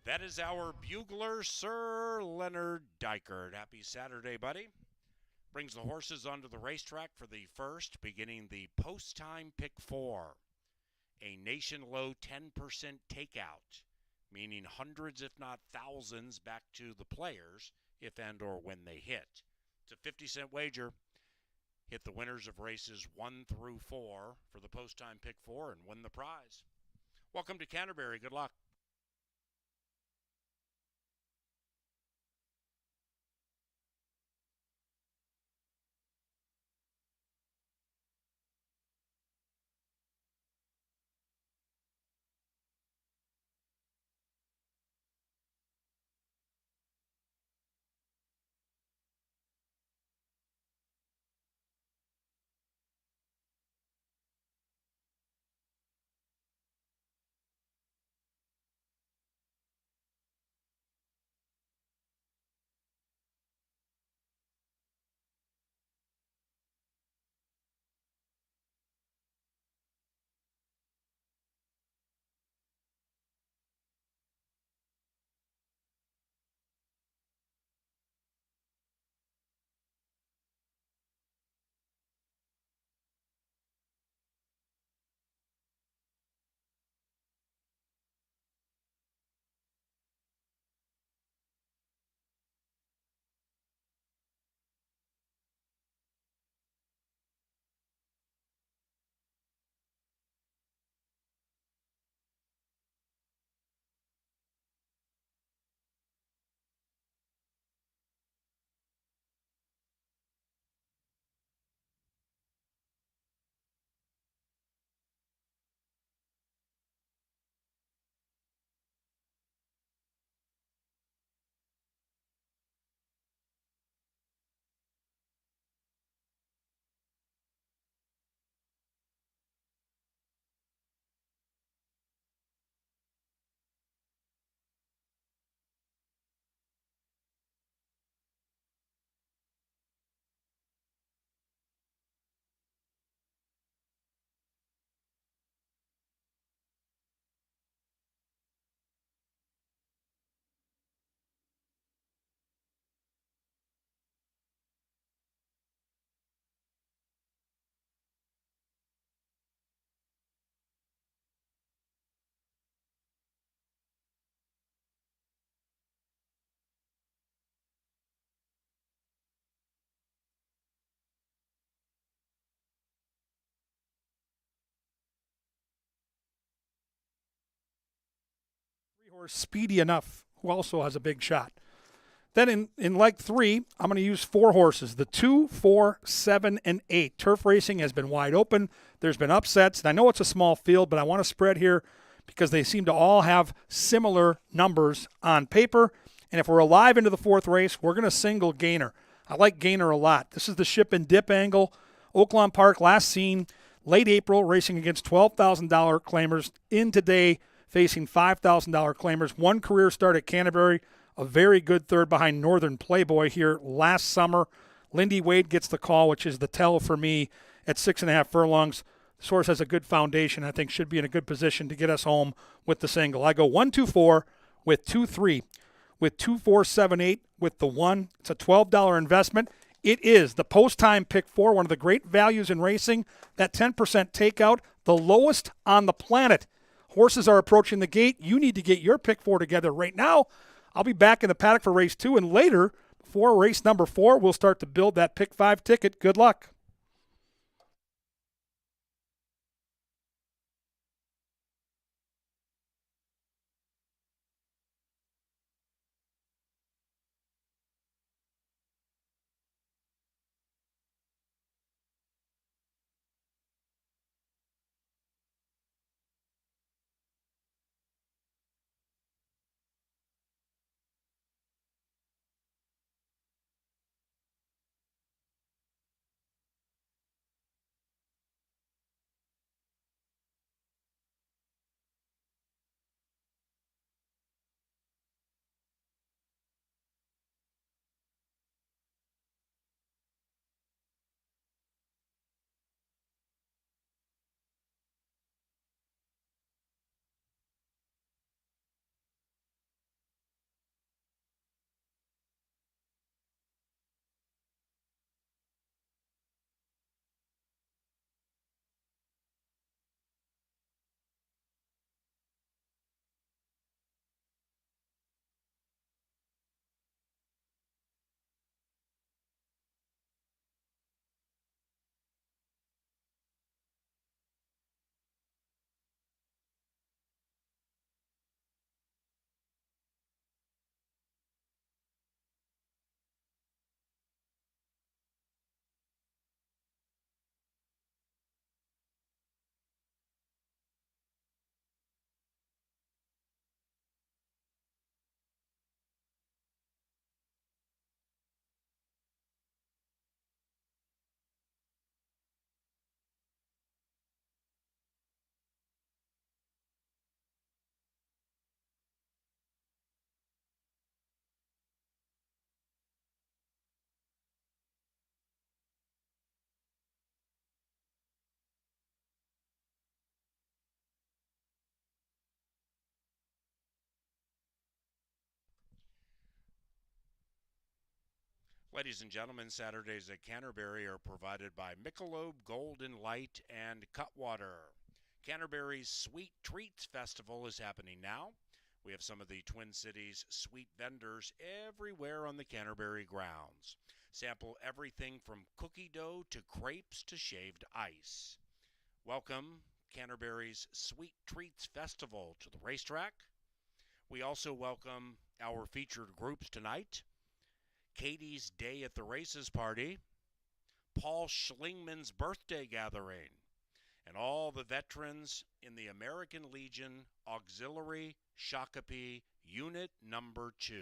That is our bugler, Sir Leonard Dykert. Happy Saturday, buddy. Brings the horses onto the racetrack for the first, beginning the post-time pick 4. A nation-low 10% takeout, meaning hundreds if not thousands back to the players if and or when they hit. It's a 50-cent wager. Hit the winners of races 1 through 4 for the post-time pick 4 and win the prize. Welcome to Canterbury. Good luck. Horse Speedy Enough, who also has a big shot. Then in leg 3, I'm going to use 4 horses, the 2, 4, 7, and 8. Turf racing has been wide open. There's been upsets, and I know it's a small field, but I want to spread here because they seem to all have similar numbers on paper. And if we're alive into the 4th race, we're going to single Gainer. I like Gainer a lot. This is the ship and dip angle. Oaklawn Park, last seen late April, racing against $12,000 claimers. In today, facing $5,000 claimers. 1 career start at Canterbury. A very good third behind Northern Playboy here last summer. Lindy Wade gets the call, which is the tell for me at 6.5 furlongs. This horse has a good foundation. I think should be in a good position to get us home with the single. I go 1-2-4 with 2-3, with 2-4-7-8 with the 1. It's a $12 investment. It is the post-time pick 4, one of the great values in racing. That 10% takeout, the lowest on the planet. Horses are approaching the gate. You need to get your pick 4 together right now. I'll be back in the paddock for race 2, and later, before race number 4, we'll start to build that pick 5 ticket. Good luck. Ladies and gentlemen, Saturdays at Canterbury are provided by Michelob Golden Light and Cutwater. Canterbury's Sweet Treats Festival is happening now. We have some of the Twin Cities sweet vendors everywhere on the Canterbury grounds. Sample everything from cookie dough to crepes to shaved ice. Welcome Canterbury's Sweet Treats Festival to the racetrack. We also welcome our featured groups tonight. Katie's Day at the Races Party, Paul Schlingman's birthday gathering, and all the veterans in the American Legion Auxiliary Shakopee Unit Number 2.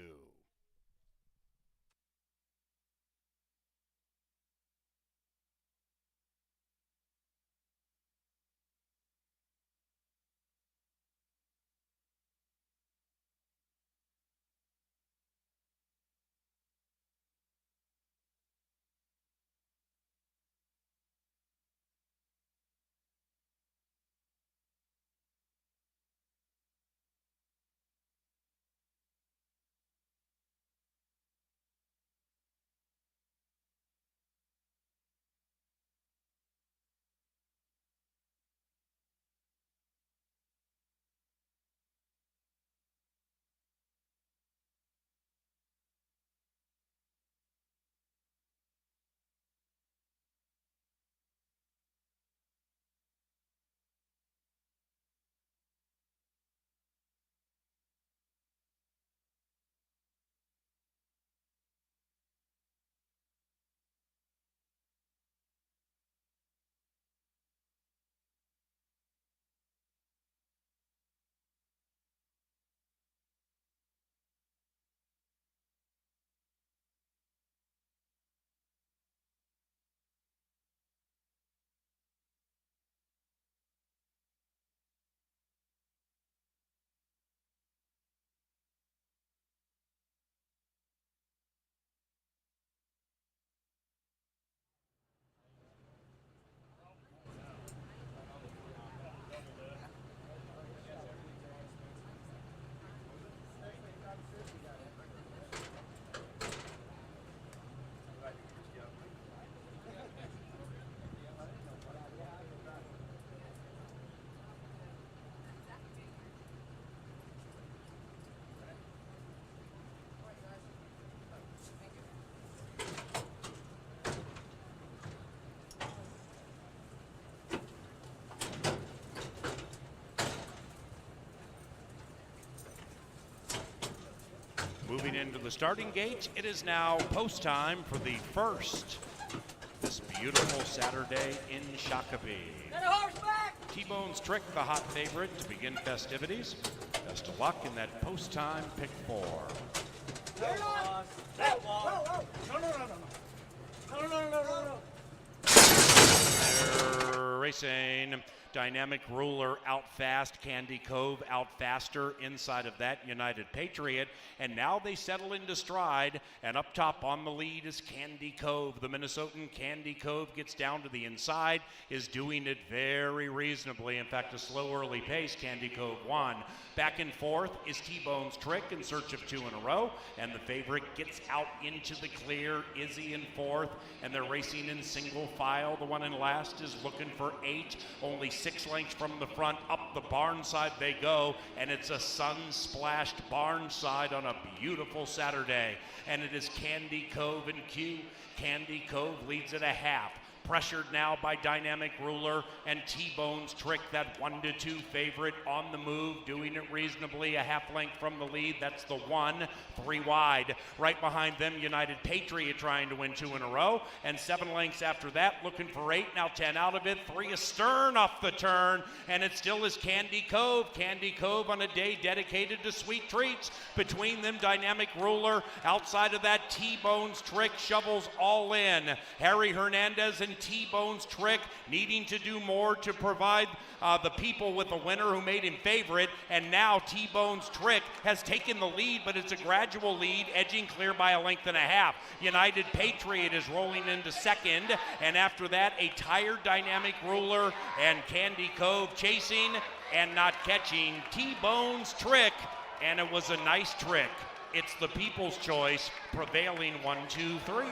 Moving into the starting gate, it is now post time for the first this beautiful Saturday in Shakopee. T-Bone's Trick, the hot favorite to begin festivities. Best of luck in that post time pick 4. They're racing. Dynamic Ruler out fast, Candy Cove out faster, inside of that United Patriot, and now they settle into stride, and up top on the lead is Candy Cove. The Minnesotan Candy Cove gets down to the inside, is doing it very reasonably. In fact, a slow early pace, Candy Cove won. Back and forth is T-Bone's Trick in search of 2 in a row, and the favorite gets out into the clear, Izzy in 4th, and they're racing in single file. The one in last is looking for 8, only 6 lengths from the front. Up the barn side they go, and it's a sun-splashed barn side on a beautiful Saturday. And it is Candy Cove and Q. Candy Cove leads at a half. Pressured now by Dynamic Ruler and T-Bone's Trick, that 1-2 favorite on the move, doing it reasonably, a half length from the lead. That's the 1, 3 wide. Right behind them, United Patriot trying to win 2 in a row, and 7 lengths after that, looking for 8, now 10 out of it. 3 astern off the turn, and it still is Candy Cove. Candy Cove on a day dedicated to sweet treats. Between them, Dynamic Ruler. Outside of that, T-Bone's Trick shovels all in. Harry Hernandez and T-Bone's Trick needing to do more to provide the people with a winner who made him favorite, and now T-Bone's Trick has taken the lead, but it's a gradual lead, edging clear by a length and a half. United Patriot is rolling into second, and after that, a tired Dynamic Ruler and Candy Cove chasing and not catching T-Bone's Trick, and it was a nice trick. It's the People's Choice prevailing 1, 2, 3.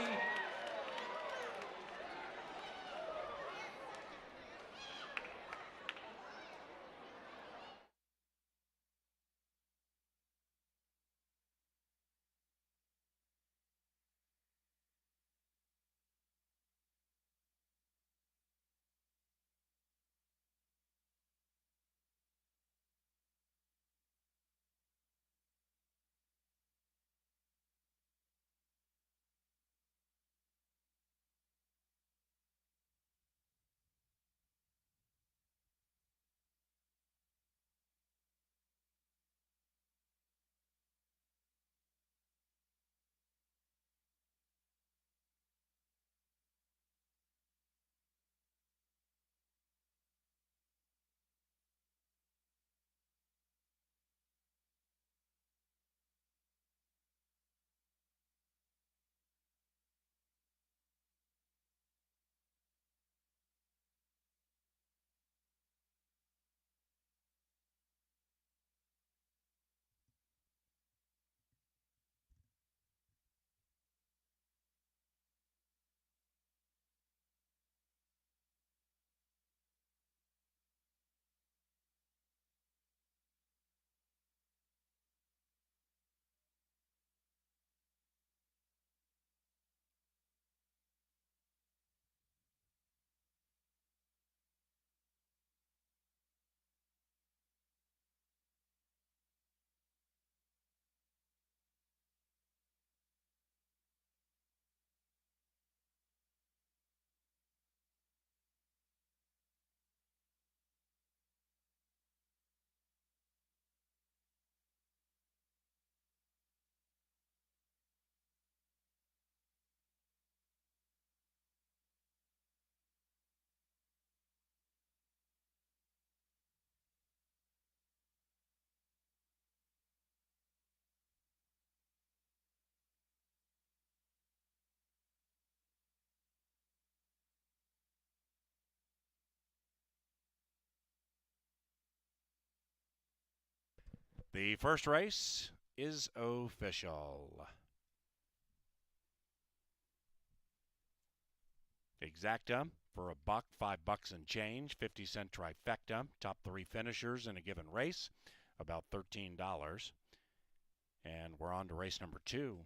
The first race is official. Exacta for $1, $5 and change, 50-cent trifecta. Top 3 finishers in a given race, about $13. And we're on to race number 2.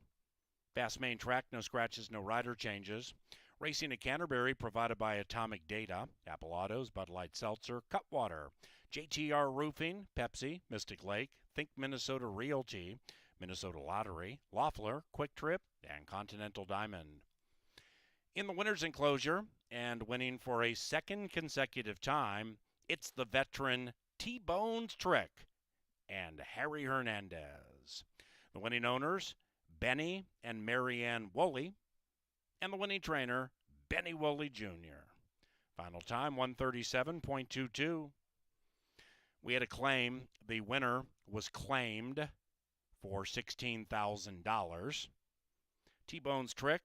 Fast main track, no scratches, no rider changes. Racing at Canterbury provided by Atomic Data, Apple Autos, Bud Light Seltzer, Cutwater, JTR Roofing, Pepsi, Mystic Lake, Think Minnesota Realty, Minnesota Lottery, Loeffler, Quick Trip, and Continental Diamond. In the winner's enclosure, and winning for a second consecutive time, it's the veteran T-Bones Trick and Harry Hernandez. The winning owners, Benny and Marianne Woolley, and the winning trainer, Benny Woolley Jr. Final time, 137.22. We had a claim. The winner was claimed for $16,000. T-Bones Trick,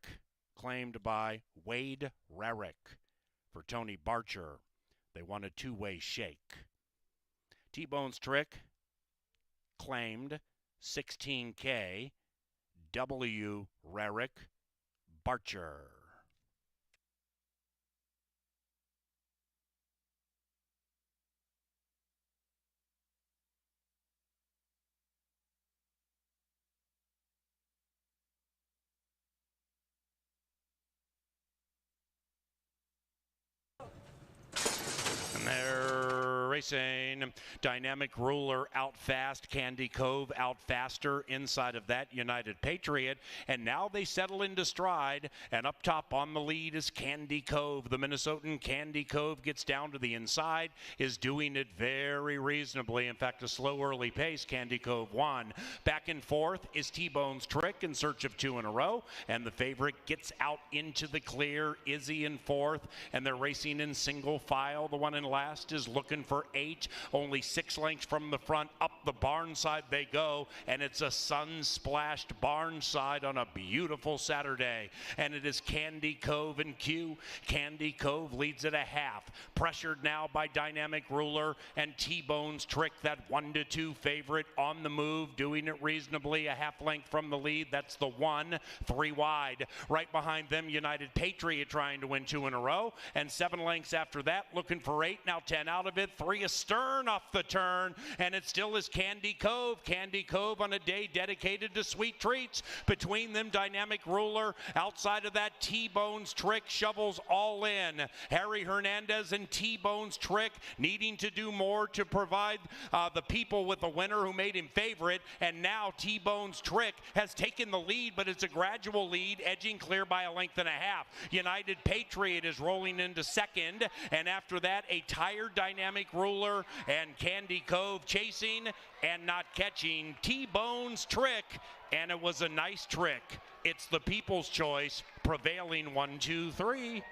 claimed by Wade Rarick for Tony Barcher. They won a 2-way shake. T-Bones Trick, claimed $16K. W. Rarick Barcher. And they're racing. Dynamic Ruler out fast. Candy Cove out faster inside of that United Patriot. And now they settle into stride. And up top on the lead is Candy Cove. The Minnesotan Candy Cove gets down to the inside, is doing it very reasonably. In fact, a slow early pace. Candy Cove won. Back and forth is T-Bones Trick in search of 2 in a row. And the favorite gets out into the clear. Izzy in fourth. And they're racing in single file. The one in last is looking for 8. Only 6 lengths from the front. Up the barn side they go, and it's a sun-splashed barn side on a beautiful Saturday. And it is Candy Cove and Q. Candy Cove leads at a half. Pressured now by Dynamic Ruler and T-Bone's Trick, that 1-2 favorite on the move, doing it reasonably, a half length from the lead. That's the 1, 3 wide. Right behind them, United Patriot trying to win 2 in a row, and 7 lengths after that, looking for 8, now 10 out of it, 3 astern off the turn, and it still is Candy Cove. Candy Cove on a day dedicated to sweet treats. Between them, Dynamic Ruler. Outside of that, T-Bone's Trick shovels all in. Harry Hernandez and T-Bone's Trick needing to do more to provide the people with a winner who made him favorite, and now T-Bone's Trick has taken the lead, but it's a gradual lead, edging clear by a length and a half. United Patriot is rolling into second, and after that, a tired Dynamic Ruler and Candy Cove chasing and not catching T-Bone's Trick, and it was a nice trick. It's the People's Choice prevailing 1, 2, 3.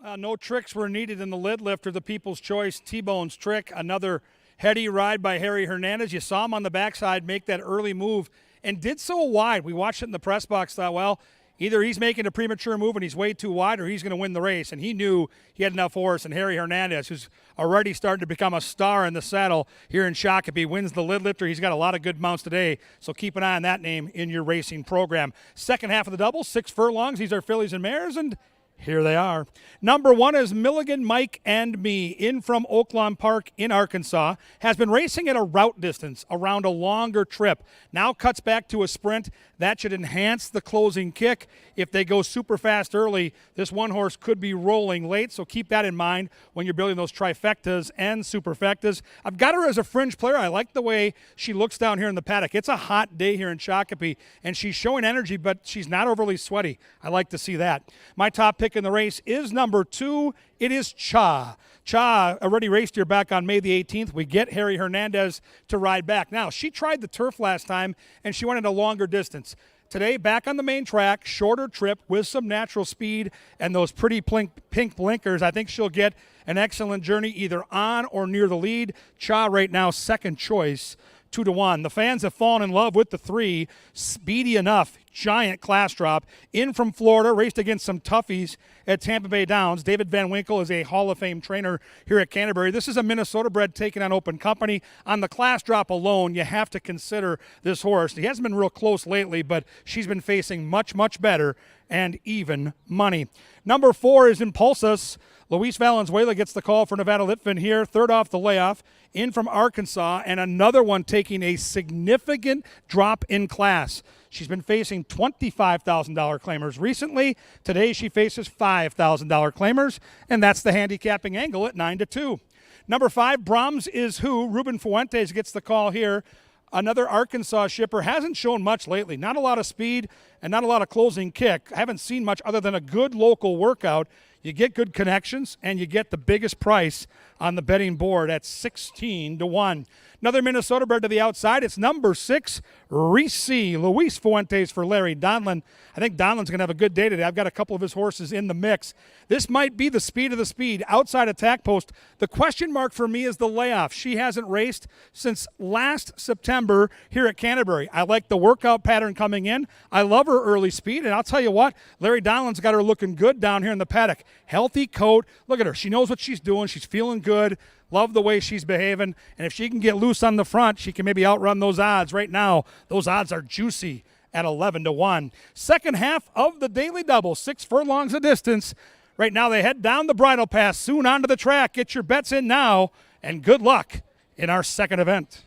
No tricks were needed in the lid lifter, the People's Choice T-Bone's trick. Another heady ride by Harry Hernandez. You saw him on the backside make that early move and did so wide. We watched it in the press box, thought, well, either he's making a premature move and he's way too wide, or he's going to win the race. And he knew he had enough horse. And Harry Hernandez, who's already starting to become a star in the saddle here in Shakopee, wins the lid lifter. He's got a lot of good mounts today, so keep an eye on that name in your racing program. Second half of the double, 6 furlongs. These are fillies and mares, and here they are. Number 1 is Milligan, Mike, and Me, in from Oaklawn Park in Arkansas. Has been racing at a route distance around a longer trip. Now cuts back to a sprint. That should enhance the closing kick. If they go super fast early, this one horse could be rolling late, so keep that in mind when you're building those trifectas and superfectas. I've got her as a fringe player. I like the way she looks down here in the paddock. It's a hot day here in Shakopee, and she's showing energy, but she's not overly sweaty. I like to see that. My top pick in the race is number 2. It is Cha. Cha already raced here back on May the 18th. We get Harry Hernandez to ride back. Now, she tried the turf last time, and she went at a longer distance. Today, back on the main track, shorter trip with some natural speed and those pretty pink blinkers. I think she'll get an excellent journey either on or near the lead. Cha right now, second choice, 2-1. The fans have fallen in love with the 3. Speedy enough, giant class drop. In from Florida, raced against some toughies at Tampa Bay Downs. David Van Winkle is a Hall of Fame trainer here at Canterbury. This is a Minnesota bred taking on open company. On the class drop alone, you have to consider this horse. He hasn't been real close lately, but she's been facing much, much better and even money. Number 4 is Impulsus. Luis Valenzuela gets the call for Nevada Litfin here, third off the layoff, in from Arkansas, and another one taking a significant drop in class. She's been facing $25,000 claimers recently. Today she faces $5,000 claimers, and that's the handicapping angle at 9-2. Number 5, Brahms Is Who. Ruben Fuentes gets the call here. Another Arkansas shipper, hasn't shown much lately. Not a lot of speed and not a lot of closing kick. I haven't seen much other than a good local workout. You get good connections, and you get the biggest price on the betting board at 16-1. Another Minnesota bred to the outside. It's number 6, Reese. Luis Fuentes for Larry Donlin. I think Donlin's going to have a good day today. I've got a couple of his horses in the mix. This might be the speed of the speed. Outside attack post. The question mark for me is the layoff. She hasn't raced since last September here at Canterbury. I like the workout pattern coming in. I love her early speed, and I'll tell you what, Larry Donlin's got her looking good down here in the paddock. Healthy coat. Look at her. She knows what she's doing. She's feeling good. Love the way she's behaving. And if she can get loose on the front, she can maybe outrun those odds. Right now, those odds are juicy at 11-1. Second half of the daily double, 6 furlongs of distance. Right now, they head down the bridle pass, soon onto the track. Get your bets in now, and good luck in our second event.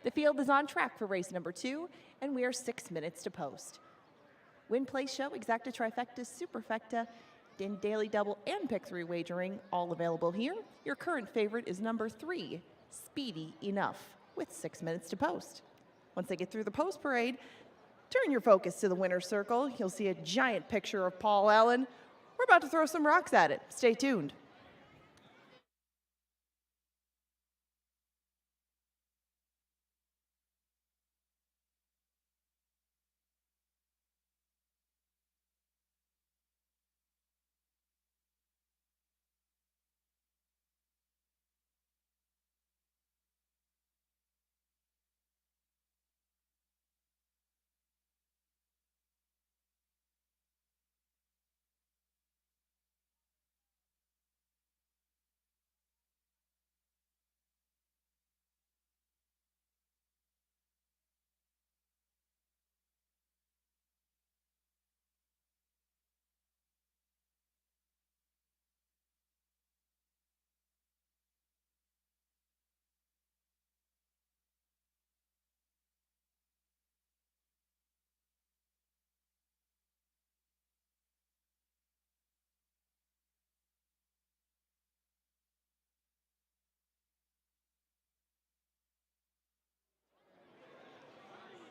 The field is on track for race number 2, and we are 6 minutes to post. Win, place, show, exacta, trifecta, superfecta, in daily double and pick 3 wagering, all available here. Your current favorite is number 3, Speedy Enough, with 6 minutes to post. Once they get through the post parade, turn your focus to the winner's circle. You'll see a giant picture of Paul Allen. We're about to throw some rocks at it. Stay tuned.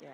Yeah.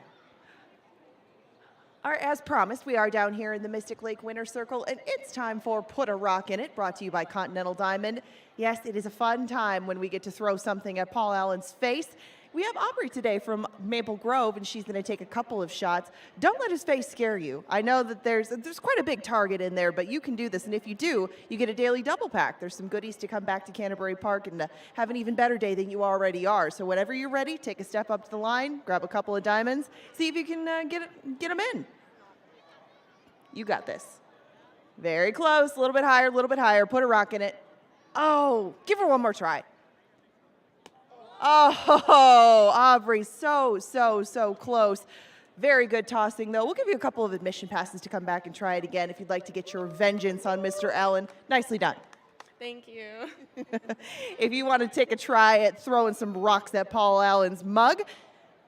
All right, as promised, we are down here in the Mystic Lake Winner's Circle, and it's time for Put a Rock in It, brought to you by Continental Diamond. Yes, it is a fun time when we get to throw something at Paul Allen's face. We have Aubrey today from Maple Grove, and she's going to take a couple of shots. Don't let his face scare you. I know that there's quite a big target in there, but you can do this, and if you do, you get a daily double pack. There's some goodies to come back to Canterbury Park and have an even better day than you already are. So whenever you're ready, take a step up to the line, grab a couple of diamonds, see if you can get them in. You got this. Very close, a little bit higher, put a rock in it. Oh, give her one more try. Oh, Aubrey, so close. Very good tossing, though. We'll give you a couple of admission passes to come back and try it again if you'd like to get your vengeance on Mr. Allen. Nicely done. Thank you. If you want to take a try at throwing some rocks at Paul Allen's mug,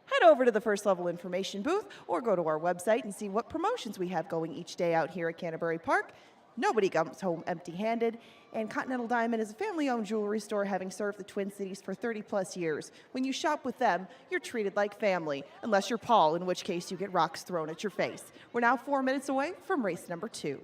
head over to the first level information booth or go to our website and see what promotions we have going each day out here at Canterbury Park. Nobody comes home empty-handed, and Continental Diamond is a family-owned jewelry store having served the Twin Cities for 30-plus years. When you shop with them, you're treated like family, unless you're Paul, in which case you get rocks thrown at your face. We're now 4 minutes away from race number 2.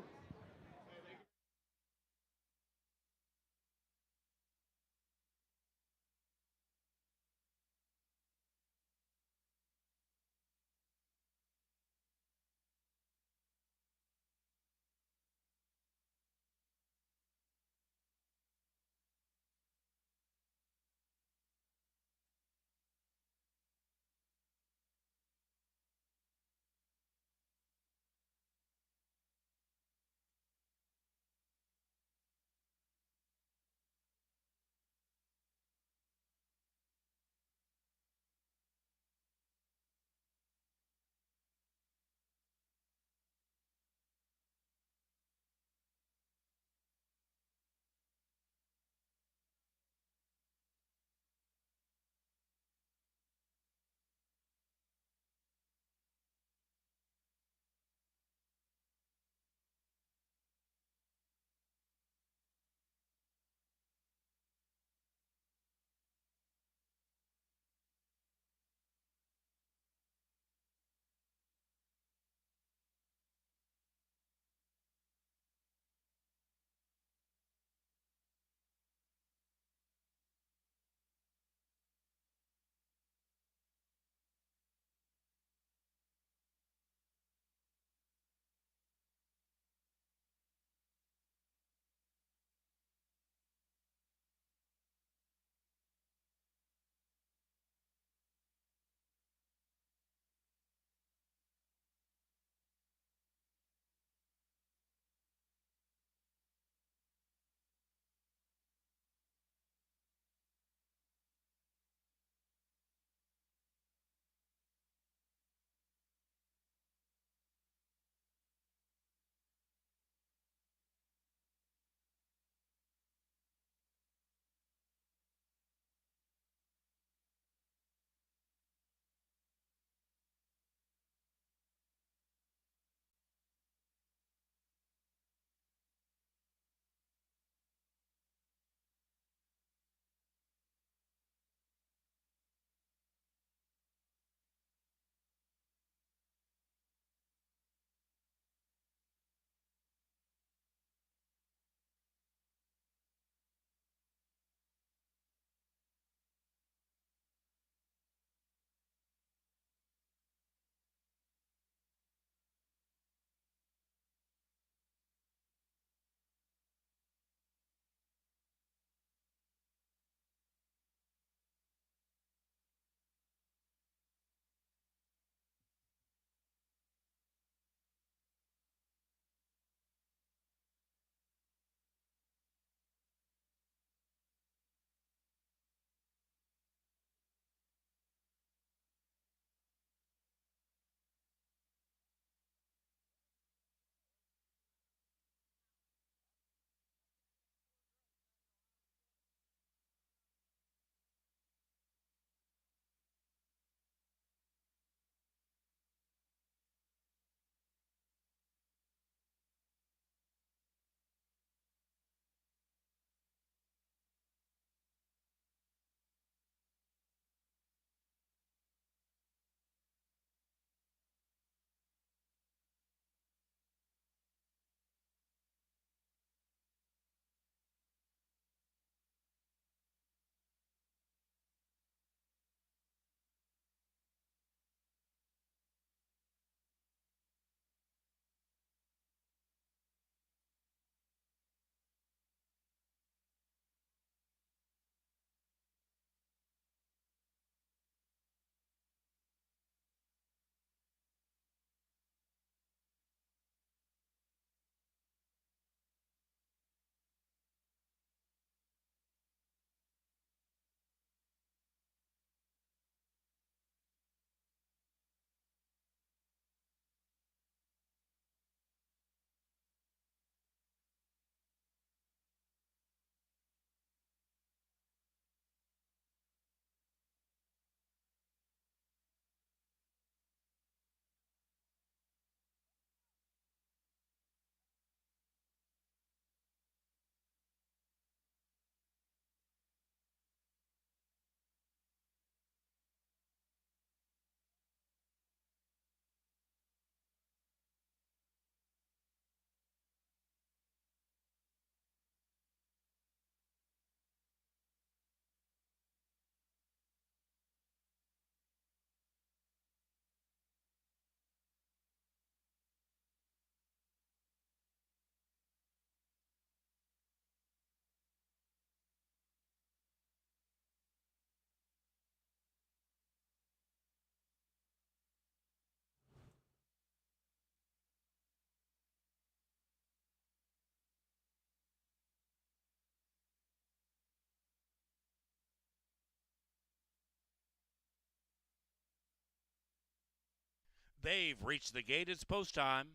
They've reached the gate. It's post time.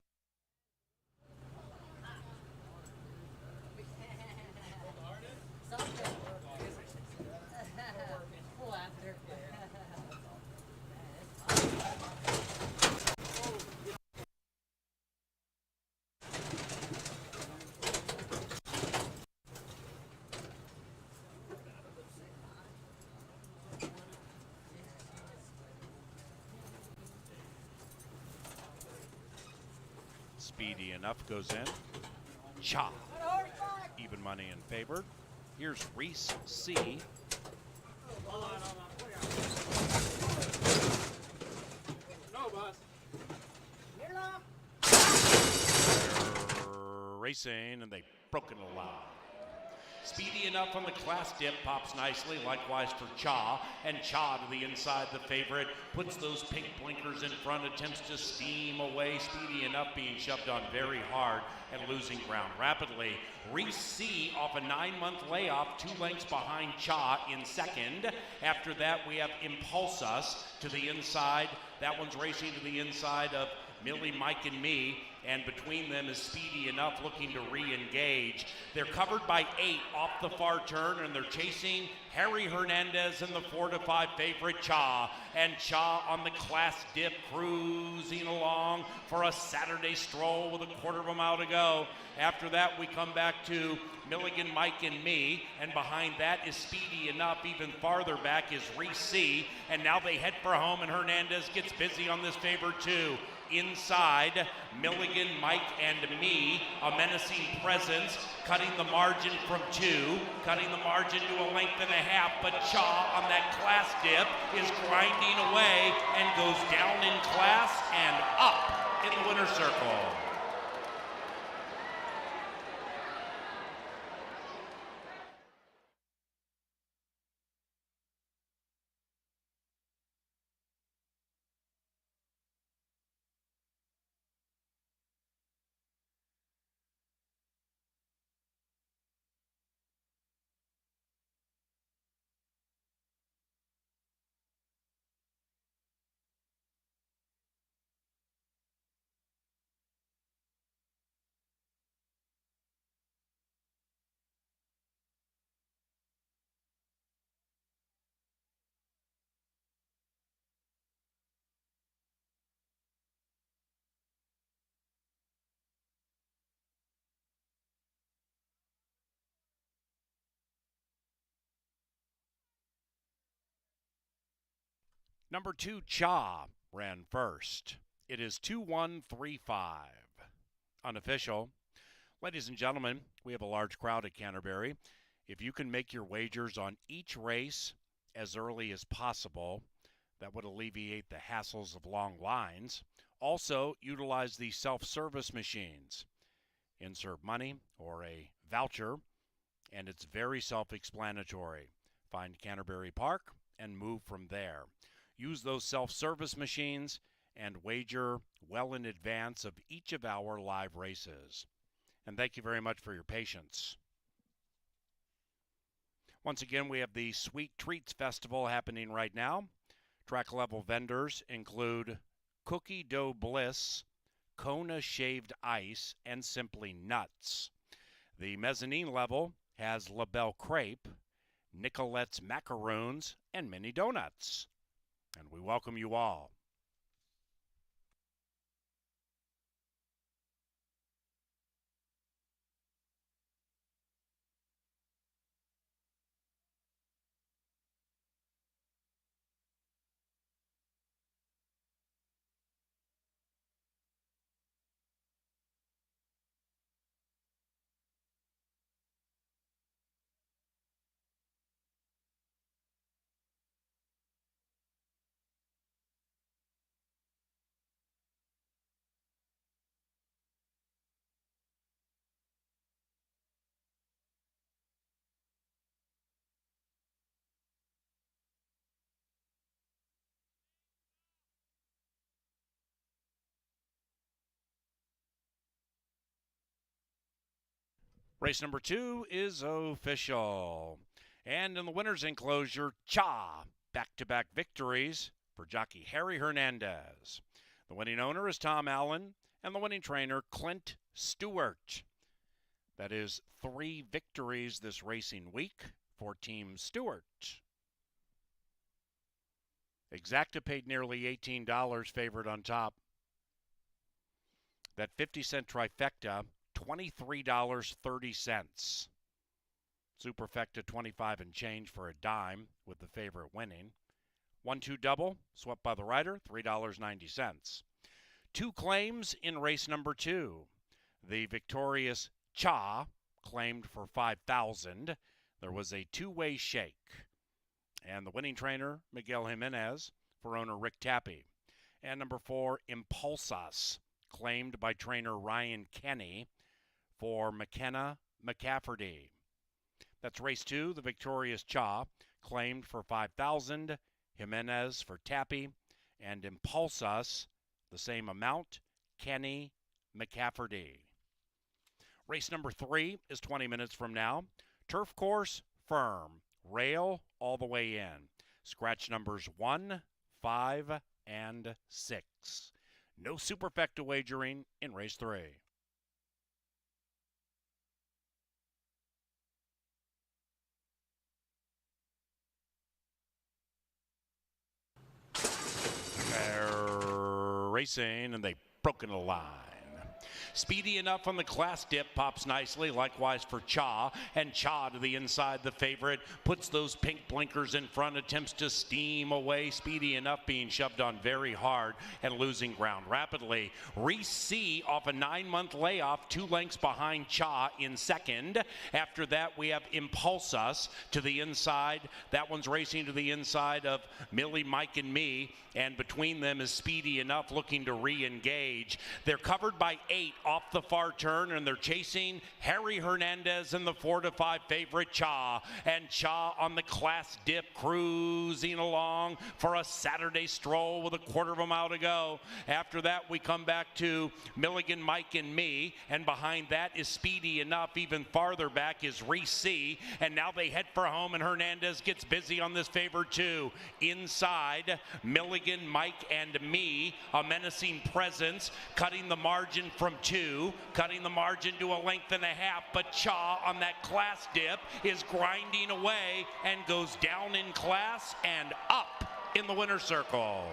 Speedy enough goes in. Cha. Even money in favor. Here's Reese C. They're racing, and they've broken a lot. Speedy enough on the class dip, pops nicely, likewise for Cha, and Cha to the inside, the favorite, puts those pink blinkers in front, attempts to steam away. Speedy enough being shoved on very hard and losing ground rapidly. Reese C off a 9-month layoff, 2 lengths behind Cha in second. After that, we have Impulse Us to the inside. That one's racing to the inside of Millie, Mike, and me, and between them is Speedy enough looking to re-engage. They're covered by 8 off the far turn, and they're chasing Harry Hernandez and the 4-5 favorite Cha. And Cha on the class dip, cruising along for a Saturday stroll with a quarter of a mile to go. After that, we come back to Milligan, Mike, and me, and behind that is Speedy enough. Even farther back is Reese C, and now they head for home, and Hernandez gets busy on this favorite too. Inside, Milligan, Mike, and me, a menacing presence, cutting the margin from 2, cutting the margin to a length and a half, but Cha on that class dip is grinding away and goes down in class and up in the winner's circle. Number 2, Cha, ran first. It is 2-1-3-5. Unofficial. Ladies and gentlemen, we have a large crowd at Canterbury. If you can make your wagers on each race as early as possible, that would alleviate the hassles of long lines. Also, utilize the self-service machines. Insert money or a voucher, and it's very self-explanatory. Find Canterbury Park and move from there. Use those self-service machines and wager well in advance of each of our live races. And thank you very much for your patience. Once again, we have the Sweet Treats Festival happening right now. Track level vendors include Cookie Dough Bliss, Kona Shaved Ice, and Simply Nuts. The mezzanine level has La Belle Crepe, Nicolette's Macaroons, and Mini Donuts. And we welcome you all. Race number 2 is official. And in the winner's enclosure, Cha, back-to-back victories for jockey Harry Hernandez. The winning owner is Tom Allen, and the winning trainer, Clint Stewart. That is 3 victories this racing week for Team Stewart. Exacta paid nearly $18, favored on top. That 50-cent trifecta, $23.30. Superfecta 25 and change for a dime, with the favorite winning. 1-2 double, swept by the rider, $3.90. 2 claims in race number 2. The victorious Cha claimed for $5,000. There was a 2-way shake. And the winning trainer, Miguel Jimenez, for owner Rick Tappy. And number 4, Impulsas, claimed by trainer Ryan Kenny for McKenna McCafferty. That's race 2, the victorious Cha, claimed for $5,000, Jimenez for Tappy, and Impulsas, the same amount, Kenny McCafferty. Race number 3 is 20 minutes from now. Turf course, firm. Rail all the way in. Scratch numbers 1, 5, and 6. No superfecta wagering in race 3. They're racing, and they've broken the line. Speedy enough on the class dip, pops nicely, likewise for Cha, and Cha to the inside, the favorite, puts those pink blinkers in front, attempts to steam away, speedy enough, being shoved on very hard and losing ground rapidly. Reese C off a 9-month layoff, 2 lengths behind Cha in second. After that, we have Impulsas to the inside. That one's racing to the inside of Millie, Mike, and me, and between them is Speedy Enough looking to re-engage. They're covered by 8 off the far turn, and they're chasing Harry Hernandez and the 4-5 favorite Cha. And Cha on the class dip, cruising along for a Saturday stroll with a quarter of a mile to go. After that, we come back to Milligan, Mike, and me, and behind that is Speedy Enough. Even farther back is Reese C, and now they head for home, and Hernandez gets busy on this favorite too. Inside, Milligan, Mike, and me, a menacing presence, cutting the margin from 2, cutting the margin to a length and a half, but Cha on that class dip is grinding away and goes down in class and up in the winner's circle.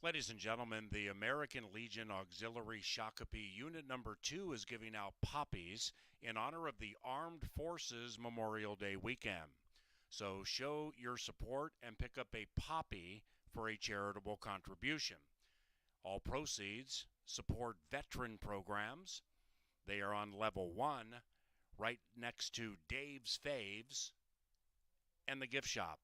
Ladies and gentlemen, the American Legion Auxiliary Shakopee Unit Number 2 is giving out poppies in honor of the Armed Forces Memorial Day weekend. So show your support and pick up a poppy for a charitable contribution. All proceeds support veteran programs. They are on level 1, right next to Dave's Faves and the gift shop.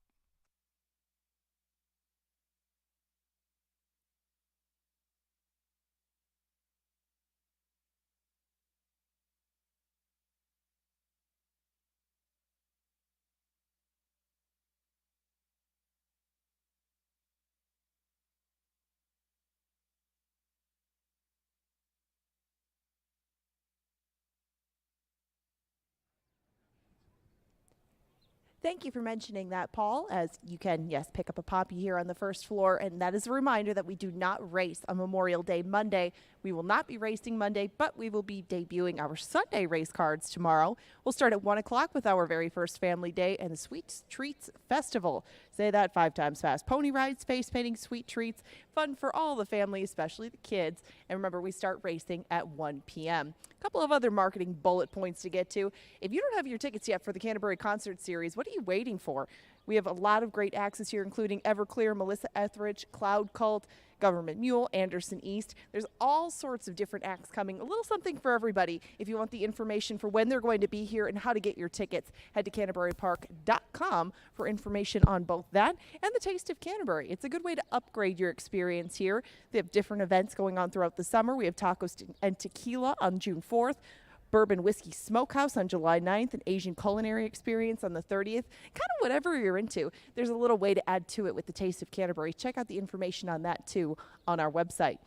Thank you for mentioning that, Paul, as you can, yes, pick up a poppy here on the first floor. And that is a reminder that we do not race on Memorial Day Monday. We will not be racing Monday, but we will be debuting our Sunday race cards tomorrow. We'll start at 1 o'clock with our very first family day and the Sweet Treats Festival. Say that 5 times fast. Pony rides, face painting, sweet treats, fun for all the family, especially the kids. And remember, we start racing at 1 p.m. A couple of other marketing bullet points to get to. If you don't have your tickets yet for the Canterbury Concert Series, what are you waiting for? We have a lot of great acts this year, including Everclear, Melissa Etheridge, Cloud Cult, Government Mule, Anderson East. There's all sorts of different acts coming, a little something for everybody. If you want the information for when they're going to be here and how to get your tickets, head to CanterburyPark.com for information on both that and the Taste of Canterbury. It's a good way to upgrade your experience here. They have different events going on throughout the summer. We have tacos and tequila on June 4th. Bourbon Whiskey Smokehouse on July 9th, an Asian culinary experience on the 30th. Kind of whatever you're into. There's a little way to add to it with the Taste of Canterbury. Check out the information on that, too, on our website.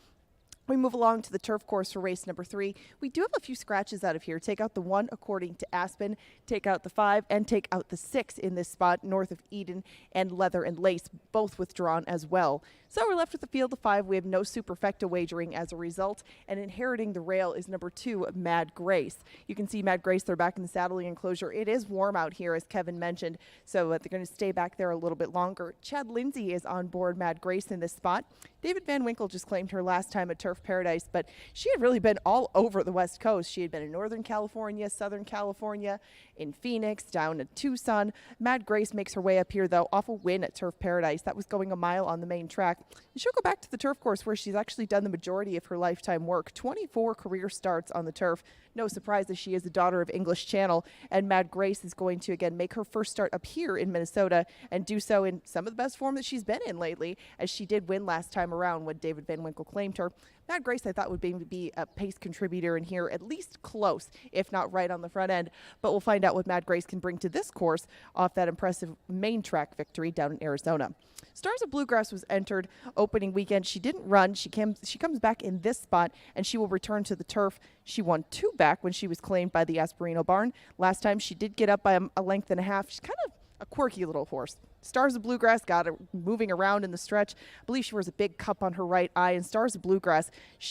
We move along to the turf course for race number 3. We do have a few scratches out of here. Take out the 1 according to Aspen, take out the 5, and take out the 6 in this spot north of Eden, and Leather and Lace, both withdrawn as well. So we're left with the field of 5. We have no superfecta wagering as a result, and inheriting the rail is number 2, Mad Grace. You can see Mad Grace, they're back in the saddling enclosure. It is warm out here, as Kevin mentioned, so they're going to stay back there a little bit longer. Chad Lindsay is on board Mad Grace in this spot. David Van Winkle just claimed her last time at Turf Paradise, but she had really been all over the West Coast. She had been in Northern California, Southern California, in Phoenix, down at Tucson. Mad Grace makes her way up here, though, off a win at Turf Paradise. That was going a mile on the main track. And she'll go back to the turf course where she's actually done the majority of her lifetime work. 24 career starts on the turf. No surprise that she is a daughter of English Channel, and Mad Grace is going to, again, make her first start up here in Minnesota and do so in some of the best form that she's been in lately, as she did win last time around when David Van Winkle claimed her. Mad Grace, I thought, would be a pace contributor in here, at least close, if not right on the front end. But we'll find out what Mad Grace can bring to this course off that impressive main track victory down in Arizona. Stars of Bluegrass was entered opening weekend. She didn't run. She comes back in this spot, and she will return to the turf. She won 2 back when she was claimed by the Asperino barn. Last time she did get up by a length and a half. She's kind of a quirky little horse. Stars of Bluegrass got her moving around in the stretch. I believe she wears a big cup on her right eye, and Stars of Bluegrass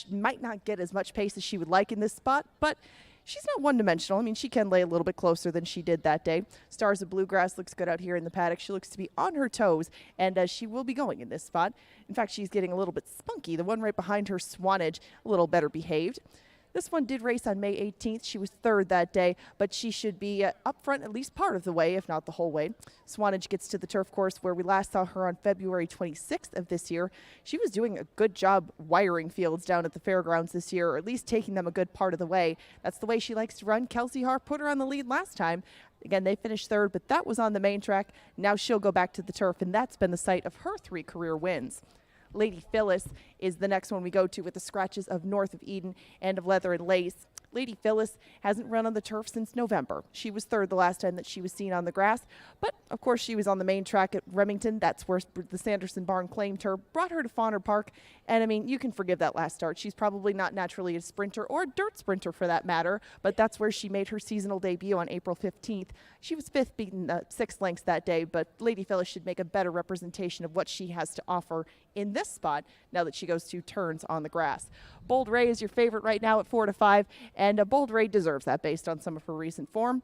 might not get as much pace as she would like in this spot, but she's not one-dimensional. I mean, she can lay a little bit closer than she did that day. Stars of Bluegrass looks good out here in the paddock. She looks to be on her toes, and she will be going in this spot. In fact, she's getting a little bit spunky. The one right behind her, Swanage, a little better behaved. This one did race on May 18th. She was 3rd that day, but she should be up front at least part of the way, if not the whole way. Swanage gets to the turf course where we last saw her on February 26th of this year. She was doing a good job wiring fields down at the fairgrounds this year, or at least taking them a good part of the way. That's the way she likes to run. Kelsey Harp put her on the lead last time. Again, they finished 3rd, but that was on the main track. Now she'll go back to the turf, and that's been the site of her 3 career wins. Lady Phyllis is the next one we go to with the scratches of North of Eden and of Leather and Lace. Lady Phyllis hasn't run on the turf since November. She was 3rd the last time that she was seen on the grass, but of course she was on the main track at Remington. That's where the Sanderson barn claimed her, brought her to Fauner Park, and I mean, you can forgive that last start. She's probably not naturally a sprinter or a dirt sprinter for that matter, but that's where she made her seasonal debut on April 15th. She was 5th, beaten 6 lengths that day, but Lady Phyllis should make a better representation of what she has to offer in this spot now that she goes 2 turns on the grass. Bold Ray is your favorite right now at 4 to 5, and Bold Ray deserves that based on some of her recent form.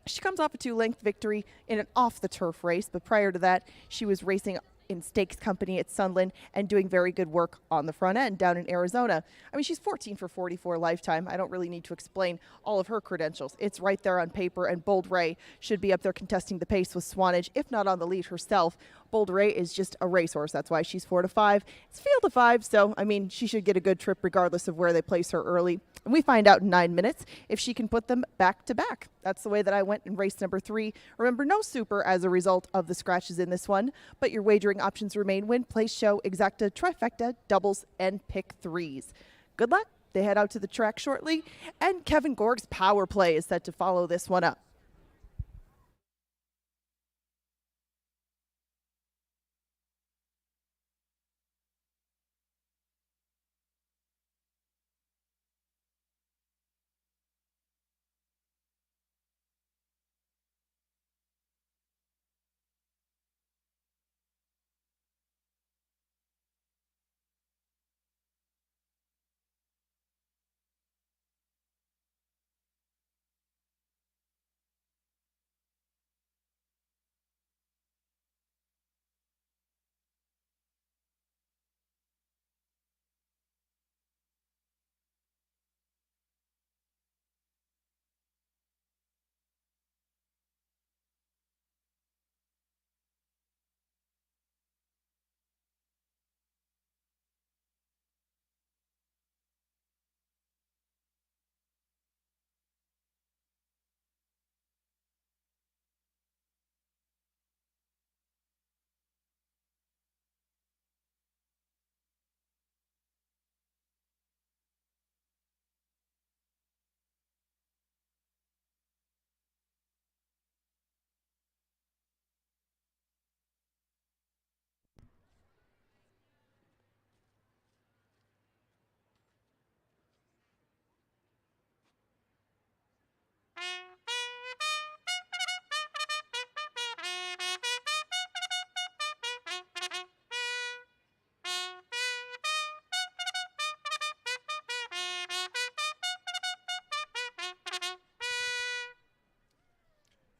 She comes off a 2-length victory in an off-the-turf race, but prior to that, she was racing in stakes company at Sunland and doing very good work on the front end down in Arizona. I mean, she's 14 for 44 lifetime. I don't really need to explain all of her credentials. It's right there on paper, and Bold Ray should be up there contesting the pace with Swanage, if not on the lead herself. Bold Ray is just a racehorse. That's why she's 4 to 5. It's field of 5, so, I mean, she should get a good trip regardless of where they place her early. And we find out in 9 minutes if she can put them back to back. That's the way that I went in race number 3. Remember, no super as a result of the scratches in this one, but your wagering options remain win, place, show, exacta, trifecta, doubles, and pick 3s. Good luck. They head out to the track shortly, and Kevin Gorg's power play is set to follow this one up.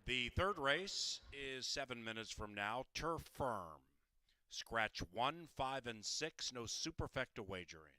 The third race is 7 minutes from now. Turf Firm. Scratch 1, 5, and 6. No superfecta wagering.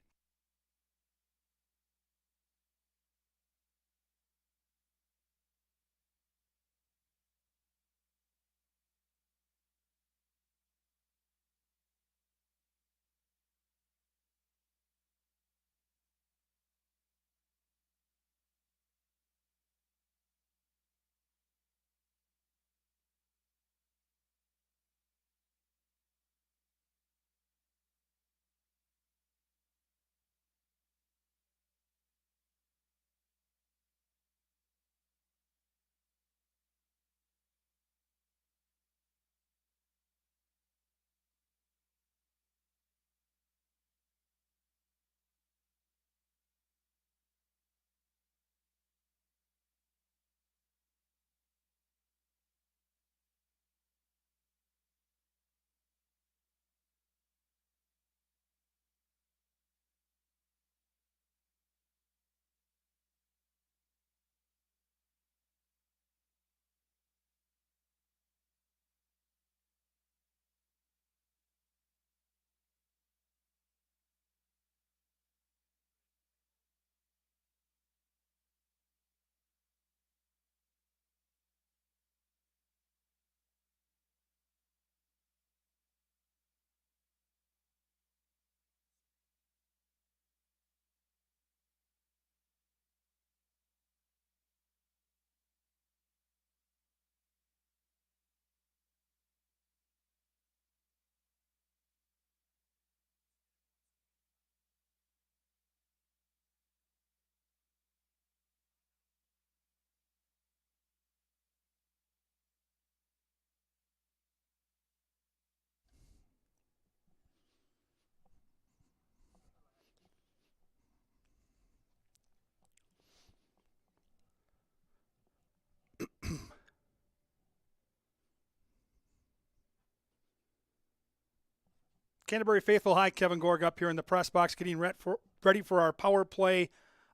Canterbury Faithful High, Kevin Gorg up here in the press box getting ready for our power play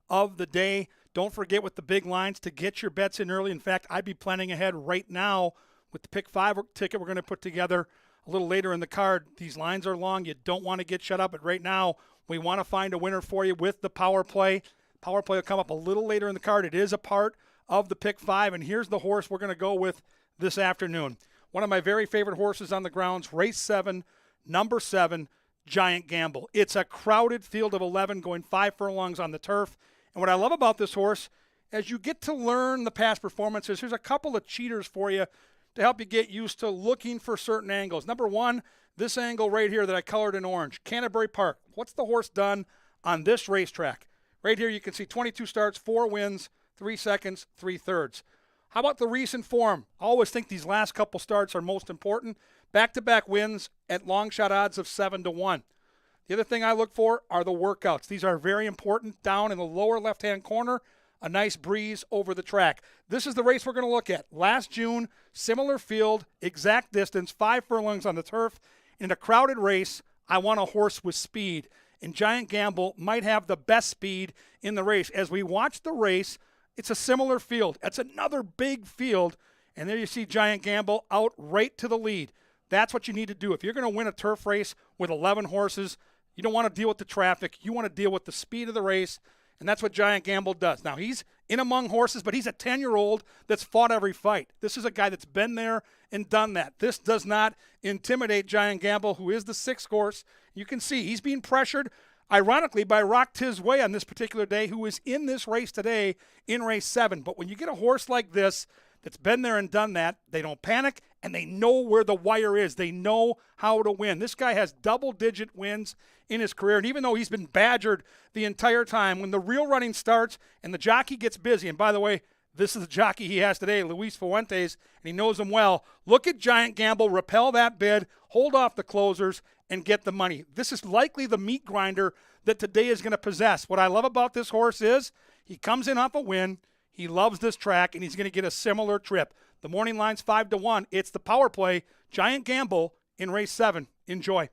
of the day. Don't forget with the big lines to get your bets in early. In fact, I'd be planning ahead right now with the Pick 5 ticket we're going to put together a little later in the card. These lines are long. You don't want to get shut up. But right now, we want to find a winner for you with the power play. Power play will come up a little later in the card. It is a part of the pick 5. And here's the horse we're going to go with this afternoon. One of my very favorite horses on the grounds, race 7, number 7, Giant Gamble. It's a crowded field of 11 going 5 furlongs on the turf. And what I love about this horse, as you get to learn the past performances, here's a couple of cheaters for you to help you get used to looking for certain angles. Number 1, this angle right here that I colored in orange, Canterbury Park. What's the horse done on this racetrack? Right here you can see 22 starts, 4 wins, 3 seconds, 3/3. How about the recent form? I always think these last couple starts are most important. Back-to-back wins at long shot odds of 7-1. The other thing I look for are the workouts. These are very important. Down in the lower left-hand corner, a nice breeze over the track. This is the race we're going to look at. Last June, similar field, exact distance, 5 furlongs on the turf. In a crowded race, I want a horse with speed. And Giant Gamble might have the best speed in the race. As we watch the race, it's a similar field. It's another big field. And there you see Giant Gamble out right to the lead. That's what you need to do. If you're going to win a turf race with 11 horses, you don't want to deal with the traffic. You want to deal with the speed of the race, and that's what Giant Gamble does. Now, he's in among horses, but he's a 10-year-old that's fought every fight. This is a guy that's been there and done that. This does not intimidate Giant Gamble, who is the 6th horse. You can see he's being pressured, ironically, by Rock Tis Way on this particular day, who is in this race today in race 7. But when you get a horse like this that's been there and done that, they don't panic, and they know where the wire is. They know how to win. This guy has double-digit wins in his career, and even though he's been badgered the entire time, when the real running starts and the jockey gets busy, and by the way, this is the jockey he has today, Luis Fuentes, and he knows him well. Look at Giant Gamble, repel that bid, hold off the closers, and get the money. This is likely the meat grinder that today is going to possess. What I love about this horse is he comes in off a win, he loves this track, and he's going to get a similar trip. The morning line's 5-1. It's the power play, Giant Gamble in race 7. Enjoy.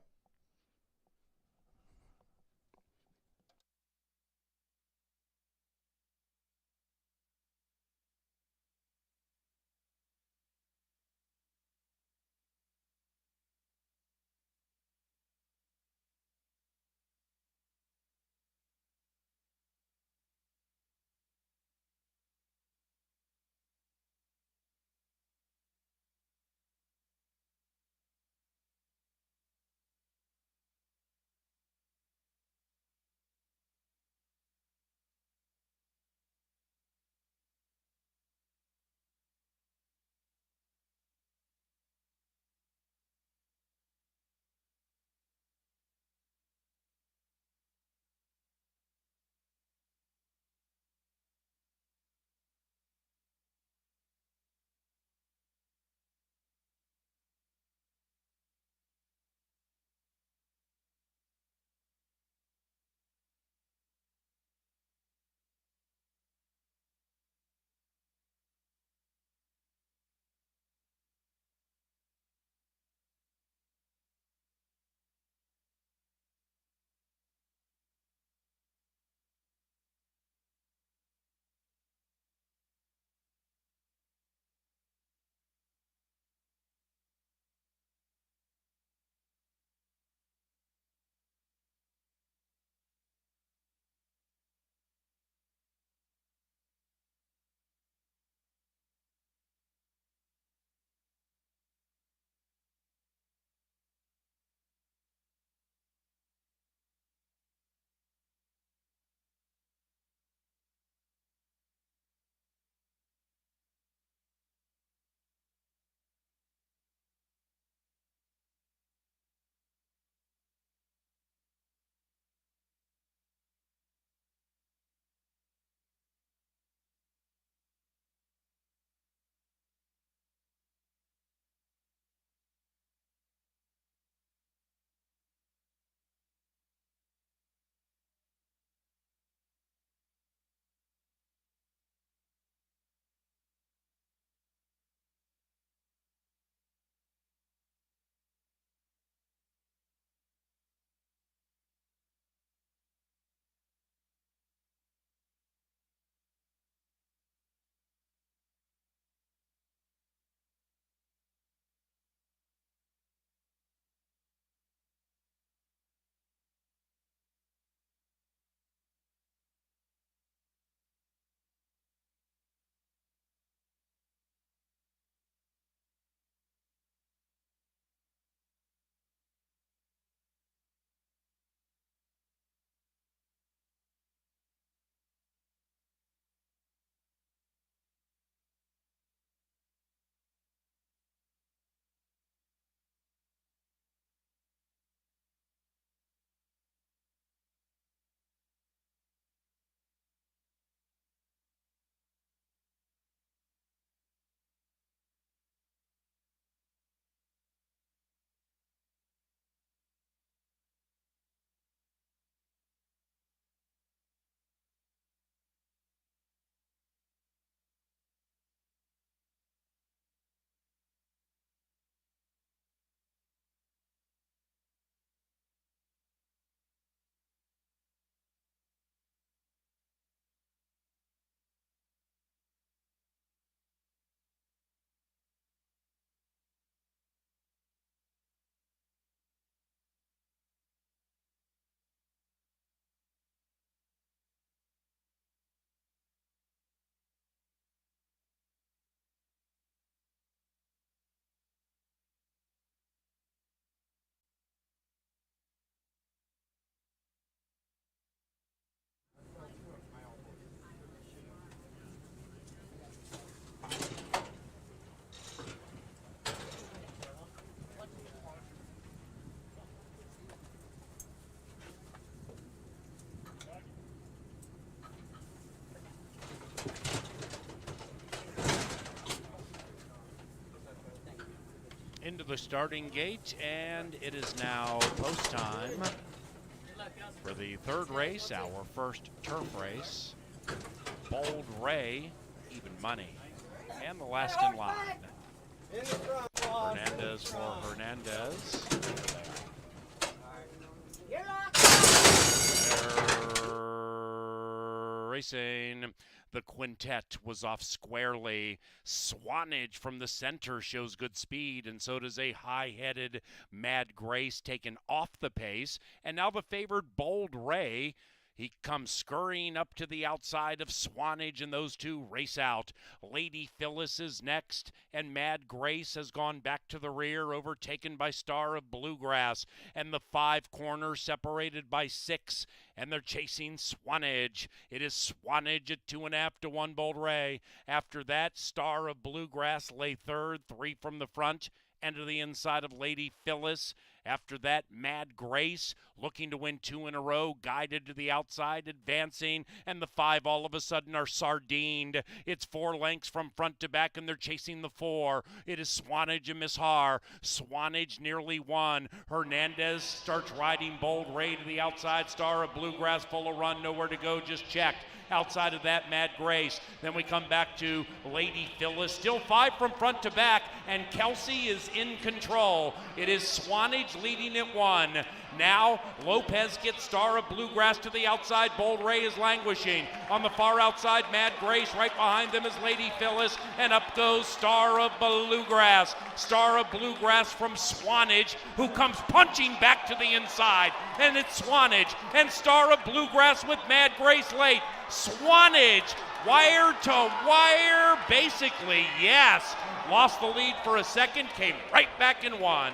the starting gate, and it is now post time for the third race, our first turf race. Bold Ray, even money, and the last in line. Hernandez for Hernandez. They're racing. The quintet was off squarely. Swanage from the center shows good speed, and so does a high-headed Mad Grace taken off the pace. And now the favored Bold Ray. He comes scurrying up to the outside of Swanage, and those two race out. Lady Phyllis is next, and Mad Grace has gone back to the rear, overtaken by Star of Bluegrass. And the 5 corners separated by 6, and they're chasing Swanage. It is Swanage at 2.5 to 1 Bold Ray. After that, Star of Bluegrass lay third, 3 from the front and to the inside of Lady Phyllis. After that, Mad Grace, looking to win 2 in a row, guided to the outside, advancing, and the 5 all of a sudden are sardined. It's 4 lengths from front to back, and they're chasing the 4. It is Swanage and Miss Har. Swanage nearly won. Hernandez starts riding Bold Ray to the outside. Star of Bluegrass full of run, nowhere to go, just checked. Outside of that, Mad Grace. Then we come back to Lady Phyllis. Still 5 from front to back, and Kelsey is in control. It is Swanage leading at 1. Now, Lopez gets Star of Bluegrass to the outside. Bold Ray is languishing. On the far outside, Mad Grace. Right behind them is Lady Phyllis. And up goes Star of Bluegrass. Star of Bluegrass from Swanage, who comes punching back to the inside. And it's Swanage and Star of Bluegrass with Mad Grace late. Swanage, wire to wire, basically, yes. Lost the lead for a second, came right back and won.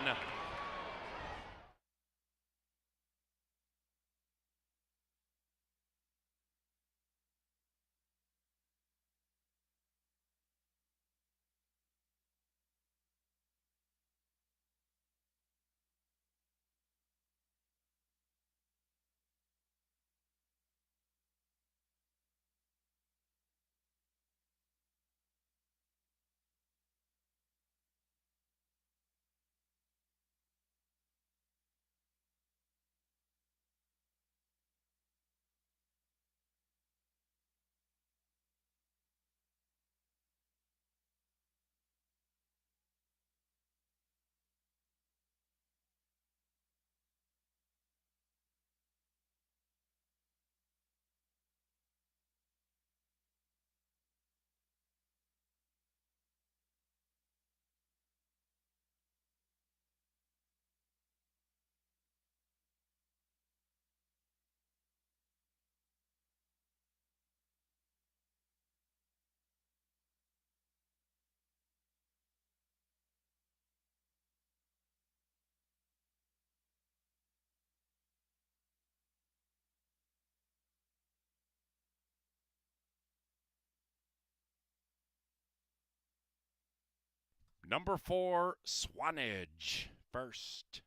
Number 4, Swanage, first,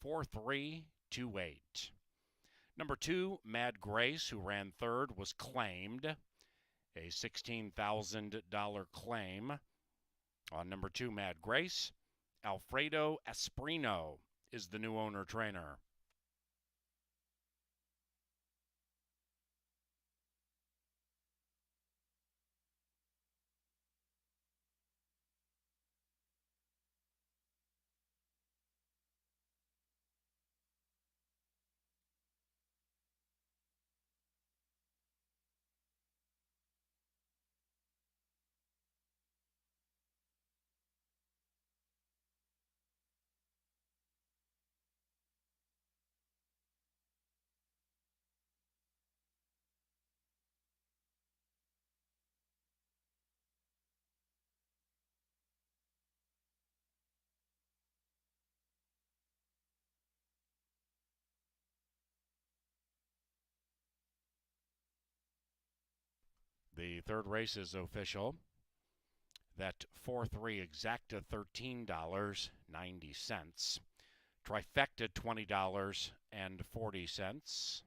4-3-2-8. Number 2, Mad Grace, who ran third, was claimed, a $16,000 claim. On number 2, Mad Grace, Alfredo Esprino is the new owner-trainer. The third race is official. That 4-3 exacta $13.90. Trifecta $20.40.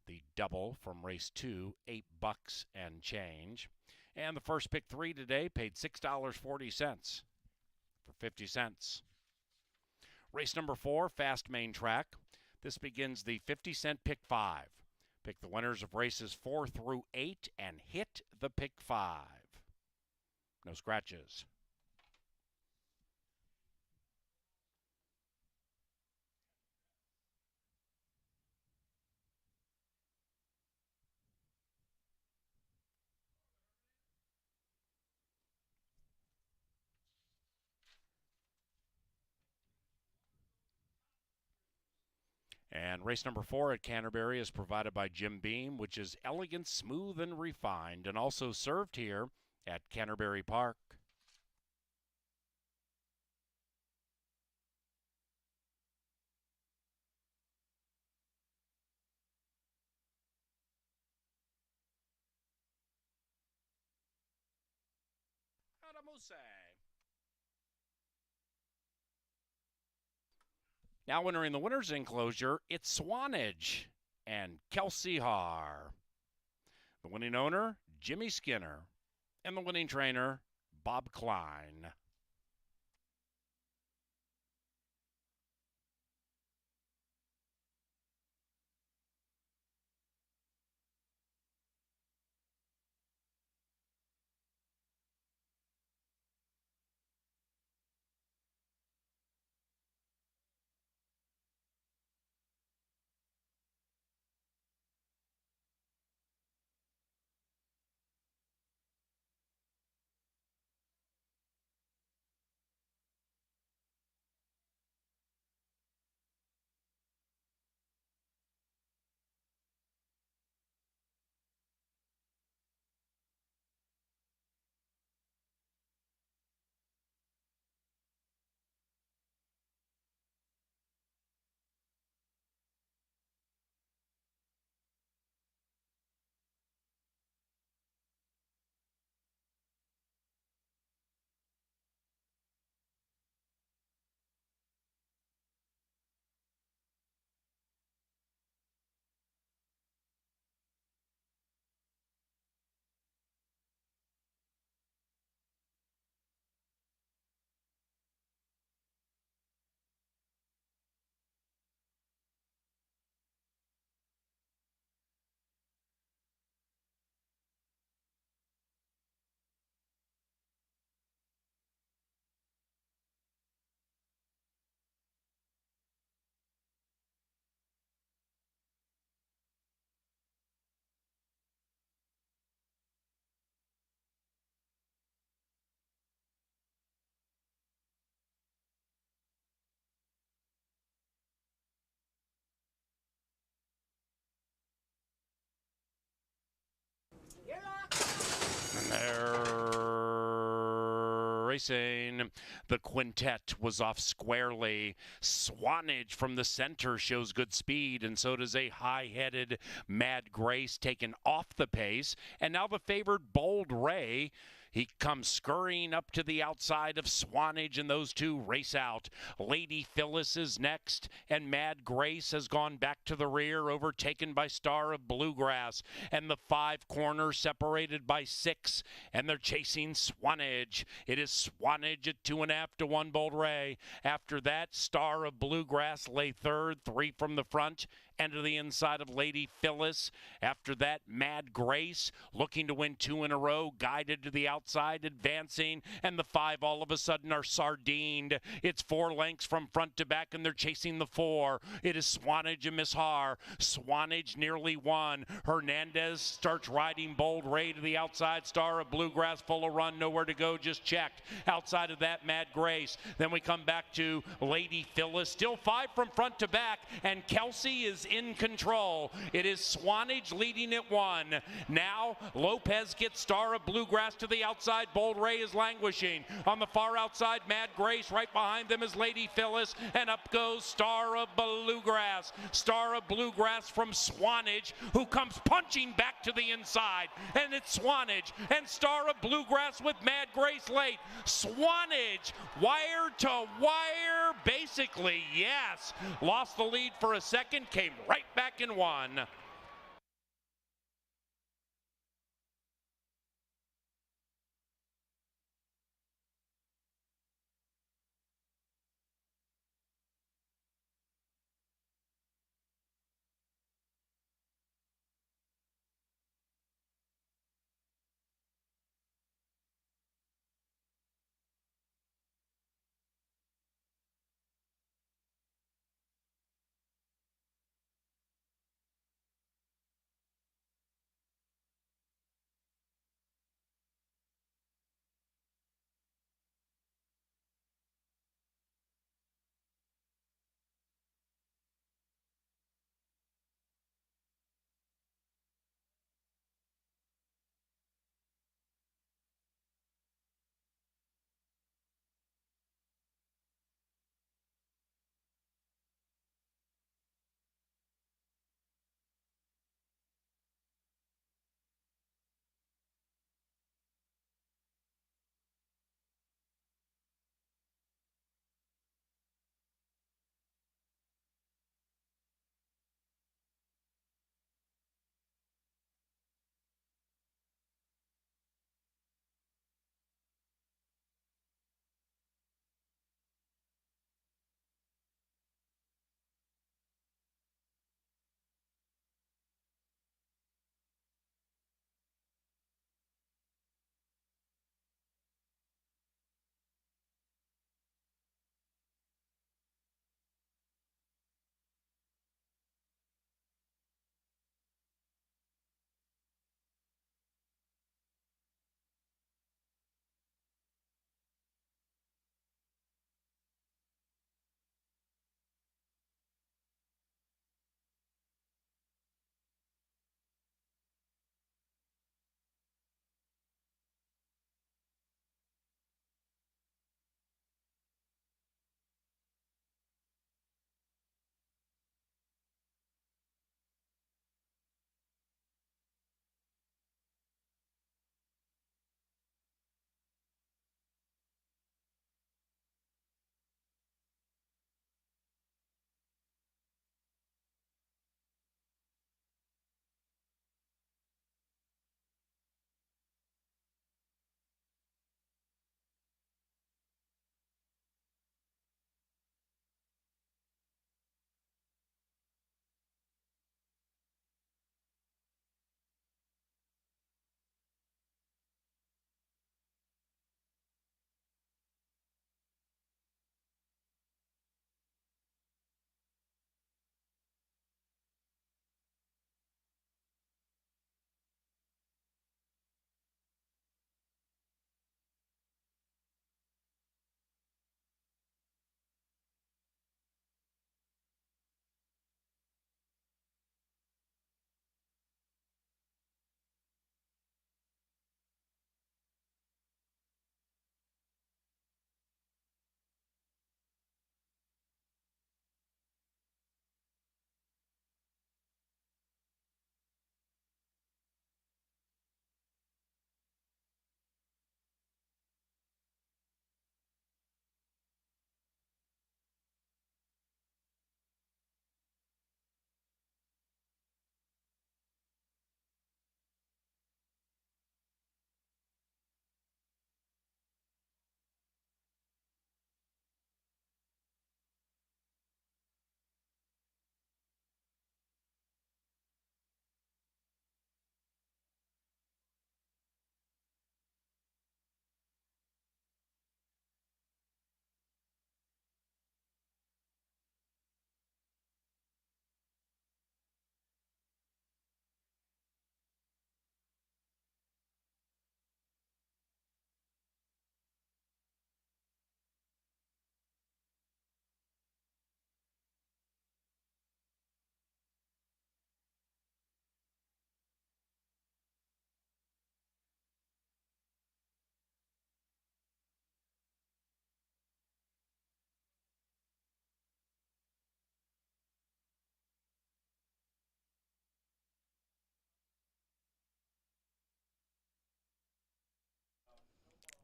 The double from race 2, $8 and change. And the first pick 3 today paid $6.40. for 50 cents. Race number 4, fast main track. This begins the 50-cent pick 5. Pick the winners of races 4 through 8 and hit the pick 5. No scratches. And race number 4 at Canterbury is provided by Jim Beam, which is elegant, smooth, and refined, and also served here at Canterbury Park. Now entering the winner's enclosure, it's Swanage and Kelsey Haar. The winning owner, Jimmy Skinner, and the winning trainer, Bob Klein. And they're racing. The quintet was off squarely. Swanage from the center shows good speed, and so does a high-headed Mad Grace taken off the pace. And now the favored Bold Ray. He comes scurrying up to the outside of Swanage, and those two race out. Lady Phyllis is next, and Mad Grace has gone back to the rear, overtaken by Star of Bluegrass. And the 5 corners separated by 6, and they're chasing Swanage. It is Swanage at 2.5 to 1 Bold Ray. After that, Star of Bluegrass lay third, 3 from the front and to the inside of Lady Phyllis. After that, Mad Grace looking to win 2 in a row, guided to the outside, advancing, and the 5 all of a sudden are sardined. It's 4 lengths from front to back, and they're chasing the 4. It is Swanage and Miss Haar. Swanage nearly won. Hernandez starts riding Bold Ray to the outside. Star of Bluegrass full of run, nowhere to go, just checked. Outside of that, Mad Grace. Then we come back to Lady Phyllis, still 5 from front to back, and Kelsey is in control. It is Swanage leading at 1. Now Lopez gets Star of Bluegrass to the outside. Bold Ray is languishing. On the far outside, Mad Grace. Right behind them is Lady Phyllis, and up goes Star of Bluegrass. Star of Bluegrass from Swanage, who comes punching back to the inside. And it's Swanage and Star of Bluegrass with Mad Grace late. Swanage, wire to wire, basically, yes. Lost the lead for a second, came right back and won.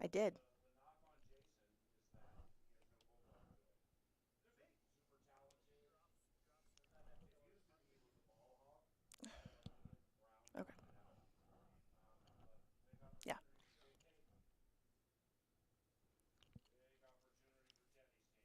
I did. Okay. Yeah.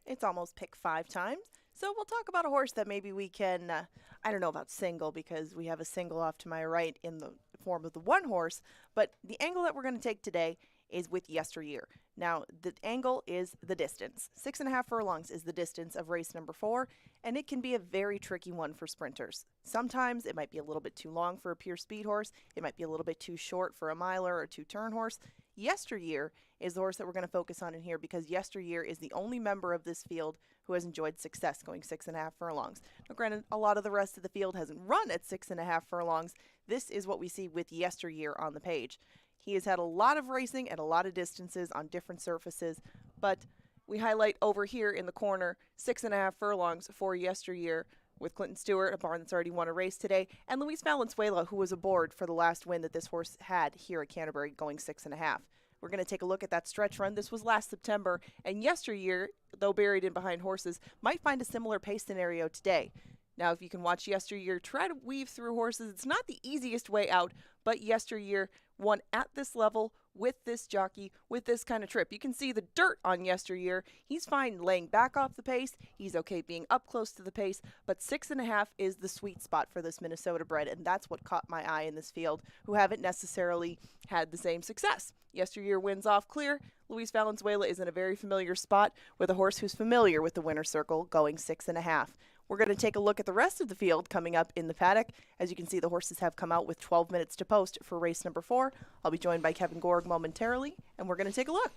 It's almost pick 5 times. So we'll talk about a horse that maybe we can, I don't know about single because we have a single off to my right in the form of the one horse, but the angle that we're going to take today is with yesteryear. Now, the angle is the distance. 6.5 furlongs is the distance of race number 4, and it can be a very tricky one for sprinters. Sometimes it might be a little bit too long for a pure speed horse. It might be a little bit too short for a miler or two-turn horse. Yesteryear is the horse that we're going to focus on in here because yesteryear is the only member of this field who has enjoyed success going 6.5 furlongs. Now, granted, a lot of the rest of the field hasn't run at 6.5 furlongs. This is what we see with yesteryear on the page. He has had a lot of racing at a lot of distances on different surfaces, but we highlight over here in the corner 6.5 furlongs for yesteryear with Clinton Stewart, a barn that's already won a race today, and Luis Valenzuela, who was aboard for the last win that this horse had here at Canterbury going 6.5. We're going to take a look at that stretch run. This was last September, and yesteryear, though buried in behind horses, might find a similar pace scenario today. Now, if you can watch yesteryear try to weave through horses, it's not the easiest way out, but yesteryear won at this level with this jockey, with this kind of trip. You can see the dirt on yesteryear. He's fine laying back off the pace. He's okay being up close to the pace, but 6.5 is the sweet spot for this Minnesota bred, and that's what caught my eye in this field, who haven't necessarily had the same success. Yesteryear wins off clear. Luis Valenzuela is in a very familiar spot with a horse who's familiar with the winner's circle going 6.5. We're going to take a look at the rest of the field coming up in the paddock. As you can see, the horses have come out with 12 minutes to post for race number 4. I'll be joined by Kevin Gorg momentarily, and we're going to take a look.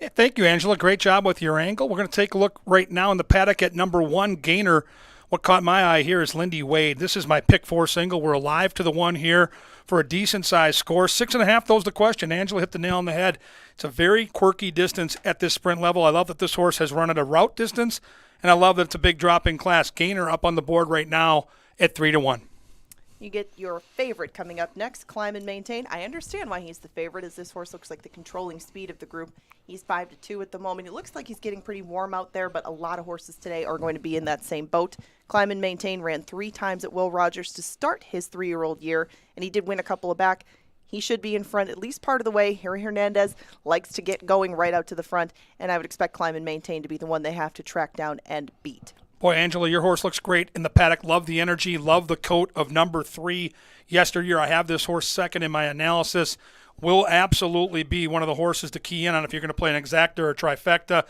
Yeah, thank you, Angela. Great job with your angle. We're going to take a look right now in the paddock at number 1, Gainer. What caught my eye here is Lindy Wade. This is my pick 4 single. We're alive to the one here for a decent-sized score. 6.5, those the question. Angela hit the nail on the head. It's a very quirky distance at this sprint level. I love that this horse has run at a route distance, and I love that it's a big drop in class. Gainer up on the board right now at 3-1. You get your favorite coming up next, Climb and Maintain. I understand why he's the favorite, as this horse looks like the controlling speed of the group. He's 5-2 at the moment. It looks like he's getting pretty warm out there, but a lot of horses today are going to be in that same boat. Climb and Maintain ran 3 times at Will Rogers to start his 3-year-old year, and he did win a couple of back. He should be in front at least part of the way. Harry Hernandez likes to get going right out to the front, and I would expect Climb and Maintain to be the one they have to track down and beat. Boy, Angela, your horse looks great in the paddock. Love the energy. Love the coat of number 3. Yesteryear, I have this horse second in my analysis. Will absolutely be one of the horses to key in on if you're going to play an exacta or a trifecta.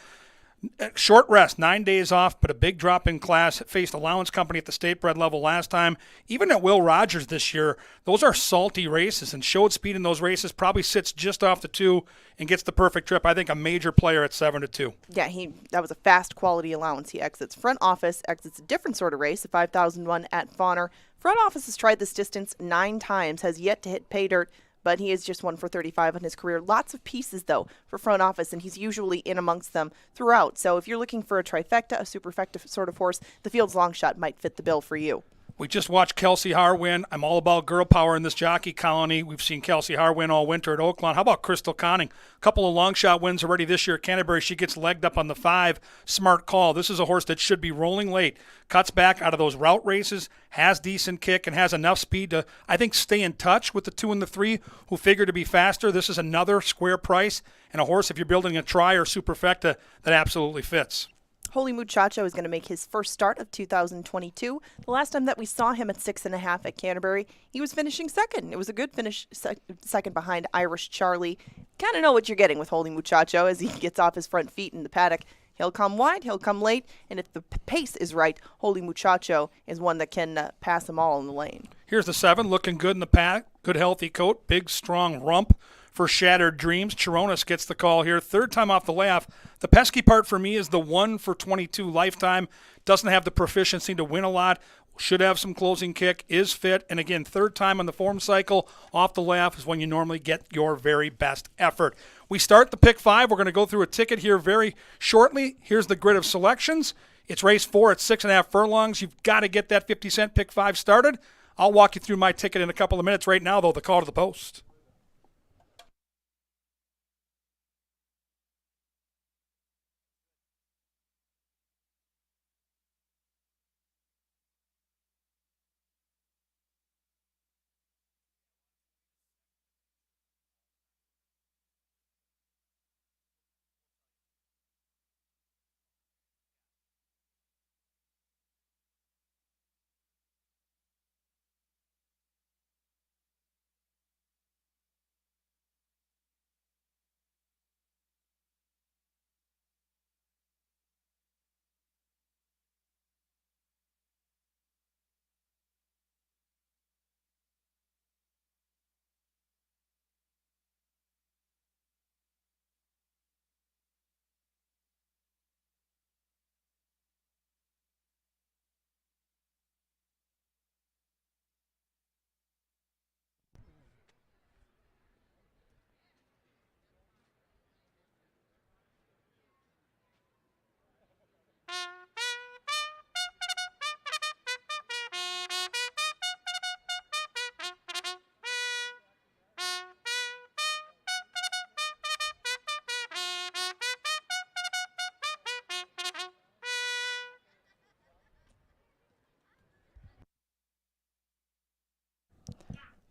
Short rest, 9 days off, but a big drop in class. Faced Allowance Company at the state bred level last time. Even at Will Rogers this year, those are salty races, and showed speed in those races. Probably sits just off the 2 and gets the perfect trip. I think a major player at 7-2. Yeah, that was a fast quality allowance. He exits front office, exits a different sort of race, a 5,001 at Fauner. Front office has tried this distance 9 times, has yet to hit pay dirt, but he is just 1 for 35 in his career. Lots of pieces, though, for front office, and he's usually in amongst them throughout. So if you're looking for a trifecta, a superfecta sort of horse, the field's long shot might fit the bill for you. We just watched Kelsey Har win. I'm all about girl power in this jockey colony. We've seen Kelsey Har win all winter at Oaklawn. How about Crystal Conning? A couple of long shot wins already this year at Canterbury. She gets legged up on the 5. Smart call. This is a horse that should be rolling late. Cuts back out of those route races, has decent kick, and has enough speed to, I think, stay in touch with the 2 and the 3 who figure to be faster. This is another square price and a horse, if you're building a tri or superfecta, that absolutely fits. Holy Muchacho is going to make his first start of 2022. The last time that we saw him at 6.5 at Canterbury, he was finishing second. It was a good finish, second behind Irish Charlie. Kind of know what you're getting with Holy Muchacho as he gets off his front feet in the paddock. He'll come wide, he'll come late, and if the pace is right, Holy Muchacho is one that can pass them all in the lane. Here's the 7, looking good in the paddock. Good healthy coat, big strong rump for Shattered Dreams. Chironis gets the call here. 3rd time off the layoff. The pesky part for me is the 1 for 22 lifetime. Doesn't have the proficiency to win a lot. Should have some closing kick. Is fit. And again, 3rd time on the form cycle off the layoff is when you normally get your very best effort. We start the pick 5. We're going to go through a ticket here very shortly. Here's the grid of selections. It's race 4 at 6.5 furlongs. You've got to get that 50-cent pick 5 started. I'll walk you through my ticket in a couple of minutes. Right now, though, the call to the post.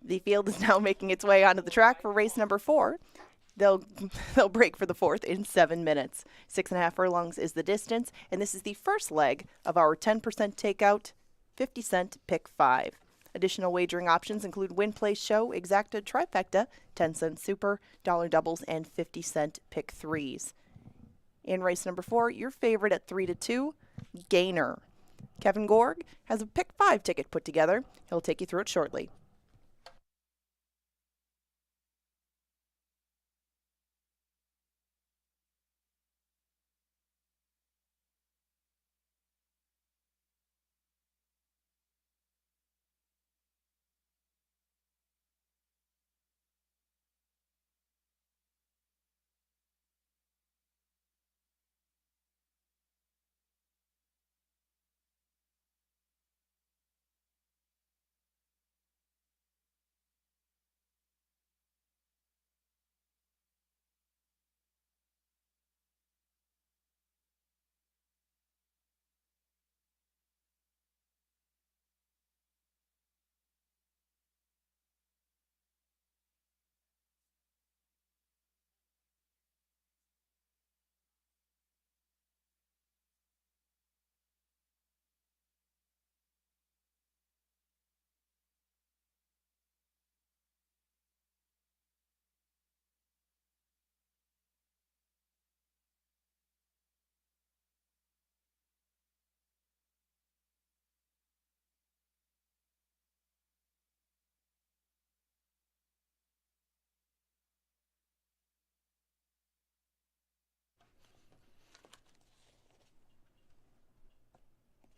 The field is now making its way onto the track for race number 4. They'll break for the 4th in 7 minutes. 6.5 furlongs is the distance, and this is the first leg of our 10% takeout, 50-cent pick 5. Additional wagering options include win, place, show, exacta, trifecta, 10-cent super, dollar doubles, and 50-cent pick 3s. In race number 4, your favorite at 3-2, Gainer. Kevin Gorg has a pick 5 ticket put together. He'll take you through it shortly.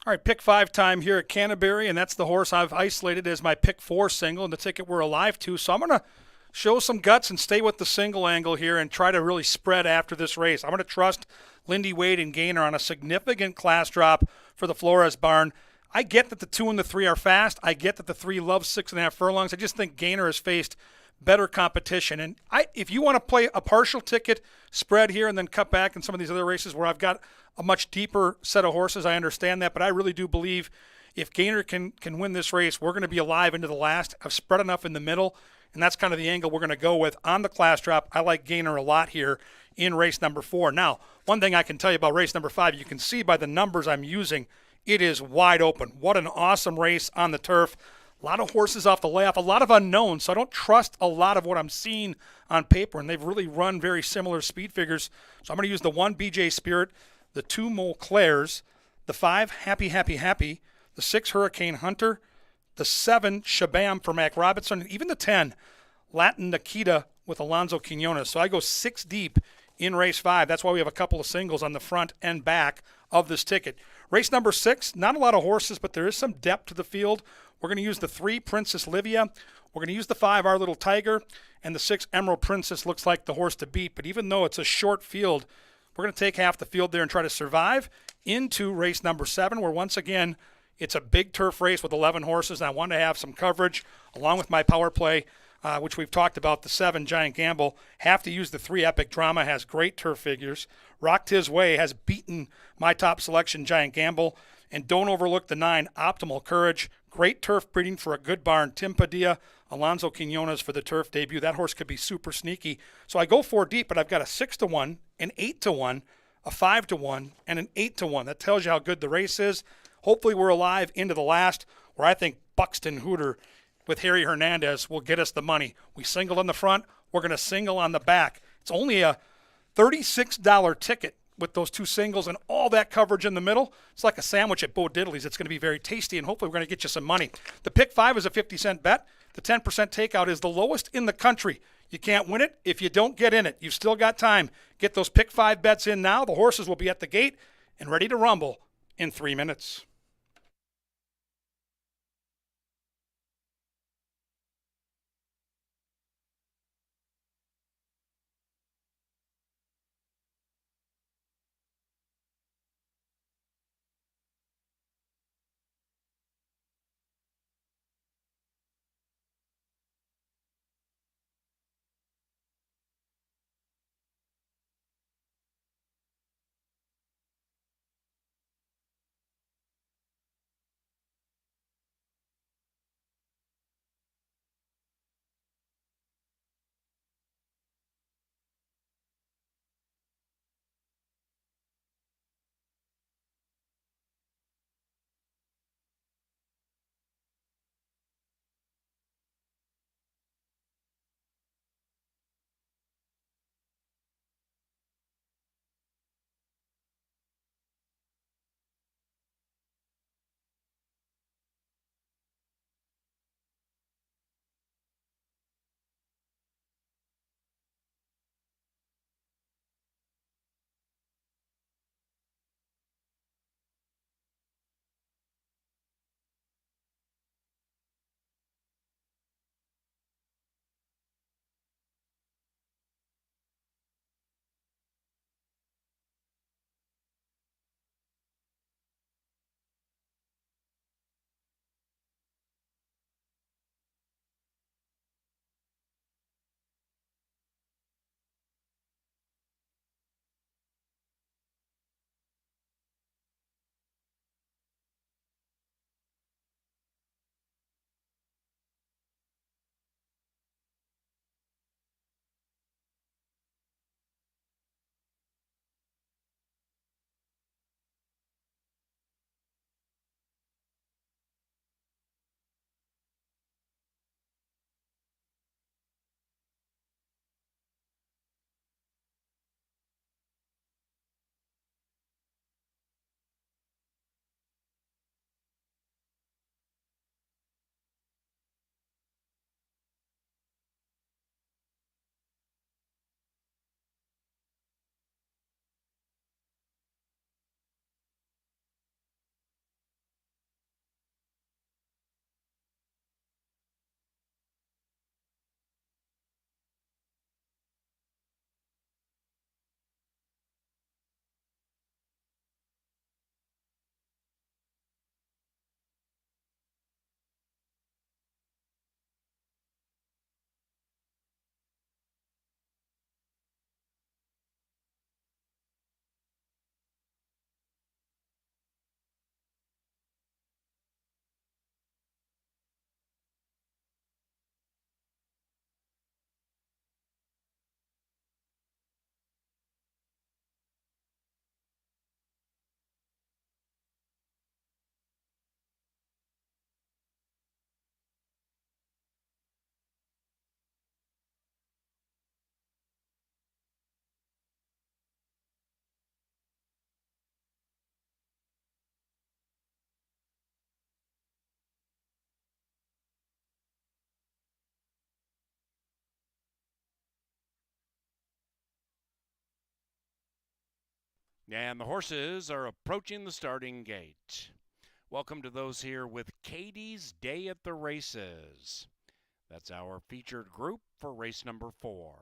All right, pick 5 time here at Canterbury, and that's the horse I've isolated as my pick 4 single and the ticket we're alive to. So I'm going to show some guts and stay with the single angle here and try to really spread after this race. I'm going to trust Lindy Wade and Gainer on a significant class drop for the Flores barn. I get that the 2 and the 3 are fast. I get that the 3 loves 6.5 furlongs. I just think Gainer has faced better competition. And if you want to play a partial ticket spread here and then cut back in some of these other races where I've got a much deeper set of horses, I understand that. But I really do believe if Gainer can win this race, we're going to be alive into the last. I've spread enough in the middle, and that's kind of the angle we're going to go with on the class drop. I like Gainer a lot here in race number 4. Now, one thing I can tell you about race number 5, you can see by the numbers I'm using, it is wide open. What an awesome race on the turf. A lot of horses off the layoff, a lot of unknowns, so I don't trust a lot of what I'm seeing on paper, and they've really run very similar speed figures. So I'm going to use the 1 BJ Spirit, the 2 Montclairs, the 5 Happy Happy Happy, the 6 Hurricane Hunter, the 7 Shabam for Mac Robinson, and even the 10 Latin Nikita with Alonzo Quinones. So I go 6 deep in race 5. That's why we have a couple of singles on the front and back of this ticket. Race number 6, not a lot of horses, but there is some depth to the field. We're going to use the 3 Princess Livia. We're going to use the 5 Our Little Tiger, and the 6 Emerald Princess looks like the horse to beat. But even though it's a short field, we're going to take half the field there and try to survive into race number 7, where once again, it's a big turf race with 11 horses, and I want to have some coverage along with my power play, which we've talked about, the 7 Giant Gamble. Have to use the 3 Epic Drama, has great turf figures. Rocked His Way has beaten my top selection, Giant Gamble. And don't overlook the 9 Optimal Courage. Great turf breeding for a good barn. Tim Padilla, Alonzo Quinones for the turf debut. That horse could be super sneaky. So I go 4 deep, but I've got a 6-1, an 8-1, a 5-1, and an 8-1. That tells you how good the race is. Hopefully we're alive into the last, where I think Buxton Hooter with Harry Hernandez will get us the money. We single on the front. We're going to single on the back. It's only a $36 ticket with those 2 singles and all that coverage in the middle. It's like a sandwich at Bo Diddley's. It's going to be very tasty, and hopefully we're going to get you some money. The pick 5 is a 50-cent bet. The 10% takeout is the lowest in the country. You can't win it if you don't get in it. You've still got time. Get those pick 5 bets in now. The horses will be at the gate and ready to rumble in 3 minutes. And the horses are approaching the starting gate. Welcome to those here with Katie's Day at the Races. That's our featured group for race number 4.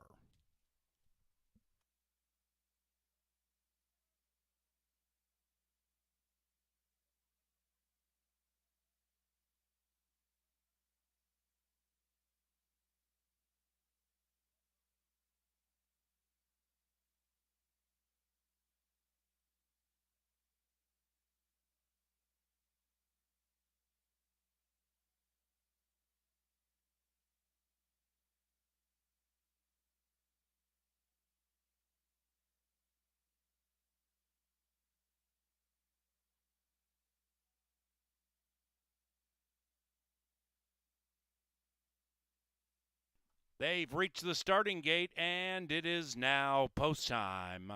They've reached the starting gate, and it is now post time.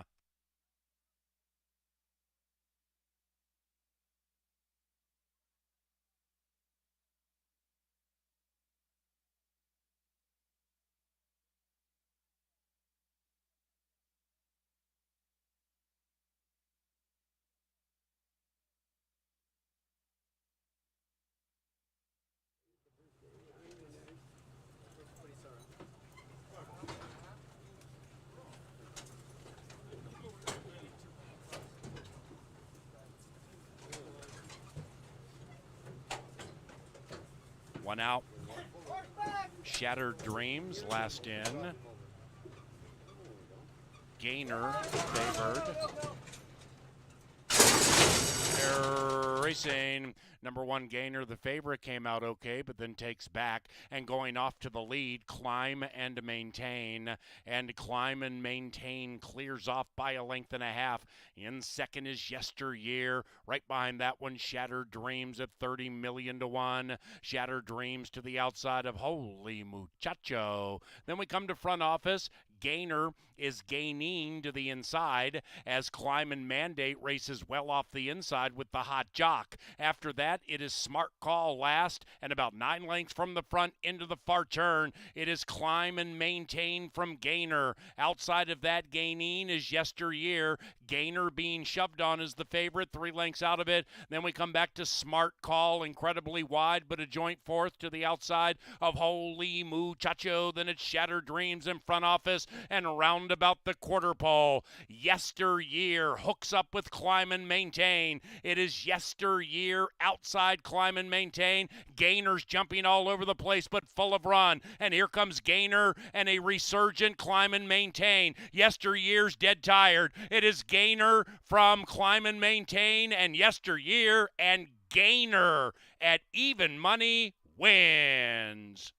One out. Shattered Dreams last in. Gainer favored. They're racing. Number 1 Gainer, the favorite, came out okay, but then takes back and going off to the lead. Climb and Maintain. And Climb and Maintain clears off by a length and a half. In second is Yesteryear. Right behind that one, Shattered Dreams at 30 million to 1. Shattered Dreams to the outside of Holy Muchacho. Then we come to front office. Gainer is gaining to the inside as Climb and Mandate races well off the inside with the Hot Jock. After that, it is Smart Call last, and about 9 lengths from the front into the far turn, it is Climb and Maintain from Gainer. Outside of that, gaining is Yesteryear. Gainer being shoved on as the favorite, 3 lengths out of it. Then we come back to Smart Call, incredibly wide, but a joint fourth to the outside of Holy Muchacho. Then it's Shattered Dreams in front office, and round about the quarter pole, Yesteryear hooks up with Climb and Maintain. It is Yesteryear outside Climb and Maintain. Gainer's jumping all over the place, but full of run. And here comes Gainer and a resurgent Climb and Maintain. Yesteryear's dead tired. It is Gainer from Climb and Maintain, and Yesteryear and Gainer at even money wins.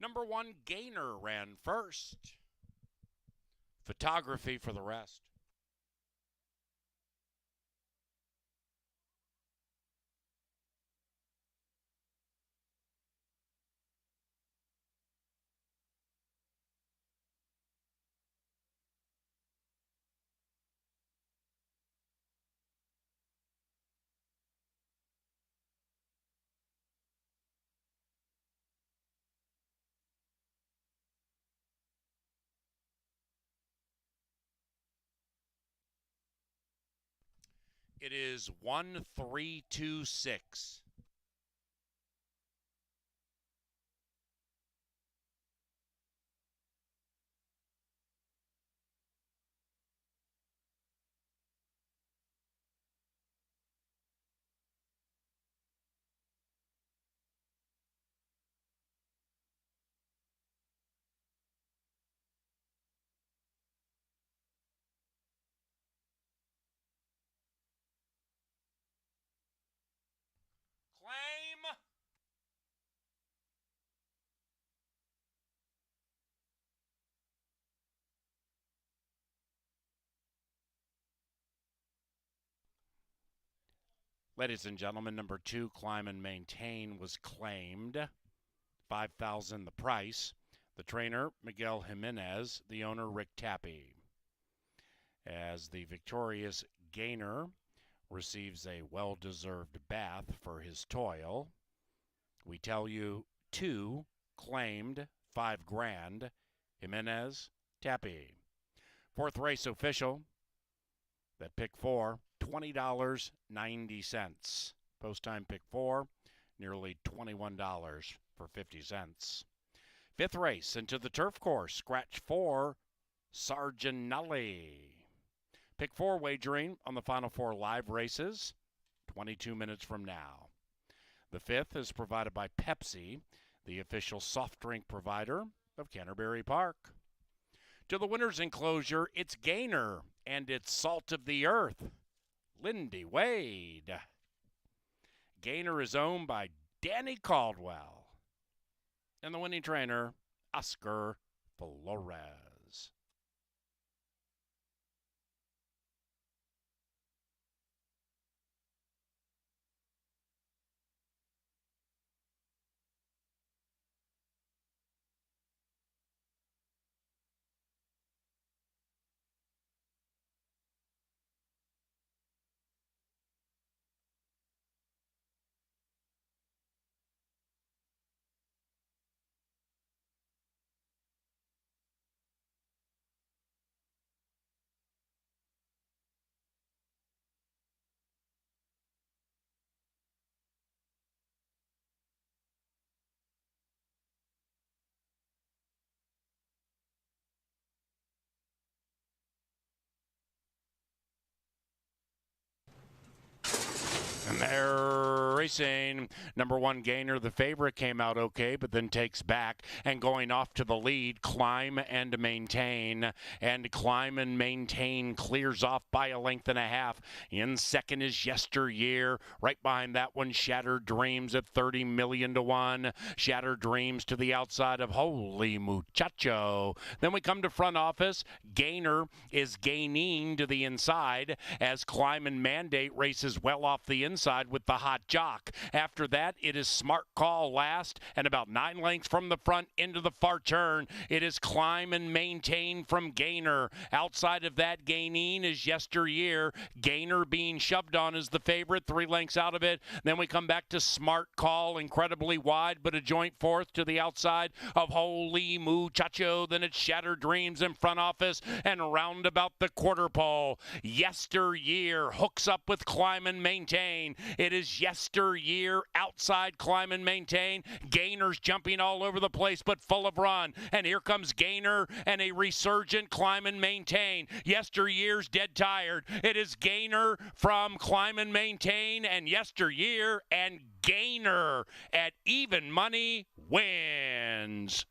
Number 1 Gainer ran first. Photography for the rest. It is 1-3-2-6. Ladies and gentlemen, number 2, Climb and Maintain, was claimed. $5,000 the price. The trainer, Miguel Jimenez. The owner, Rick Tappy. As the victorious Gainer receives a well-deserved bath for his toil, we tell you 2 claimed, $5,000. Jimenez, Tappy. 4th race official. That pick 4, $20.90. Post time pick 4, nearly $21 for 50 cents. 5th race into the turf course. Scratch 4, Sarginelli. Pick 4 wagering on the final 4 live races, 22 minutes from now. The 5th is provided by Pepsi, the official soft drink provider of Canterbury Park. To the winner's enclosure, it's Gainer and it's Salt of the Earth, Lindy Wade. Gainer is owned by Danny Caldwell. And the winning trainer, Oscar Flores. And they're racing. Number 1, Gainer, the favorite, came out okay, but then takes back. And going off to the lead, Climb and Maintain. And Climb and Maintain clears off by a length and a half. In second is Yesteryear. Right behind that one, Shattered Dreams at 30 million to 1. Shattered Dreams to the outside of Holy Muchacho. Then we come to front office. Gainer is gaining to the inside as Climb and Mandate races well off the inside with the hot jock. After that, it is Smart Call last, and about 9 lengths from the front into the far turn, it is Climb and Maintain from Gainer. Outside of that, gaining is Yesteryear. Gainer being shoved on as the favorite, 3 lengths out of it. Then we come back to Smart Call, incredibly wide, but a joint 4th to the outside of Holy Muchacho. Then it's Shattered Dreams in front office, and round about the quarter pole, Yesteryear hooks up with Climb and Maintain. It is Yesteryear outside Climb and Maintain. Gainer's jumping all over the place, but full of run. And here comes Gainer and a resurgent Climb and Maintain. Yesteryear's dead tired. It is Gainer from Climb and Maintain, and Yesteryear and Gainer at even money wins.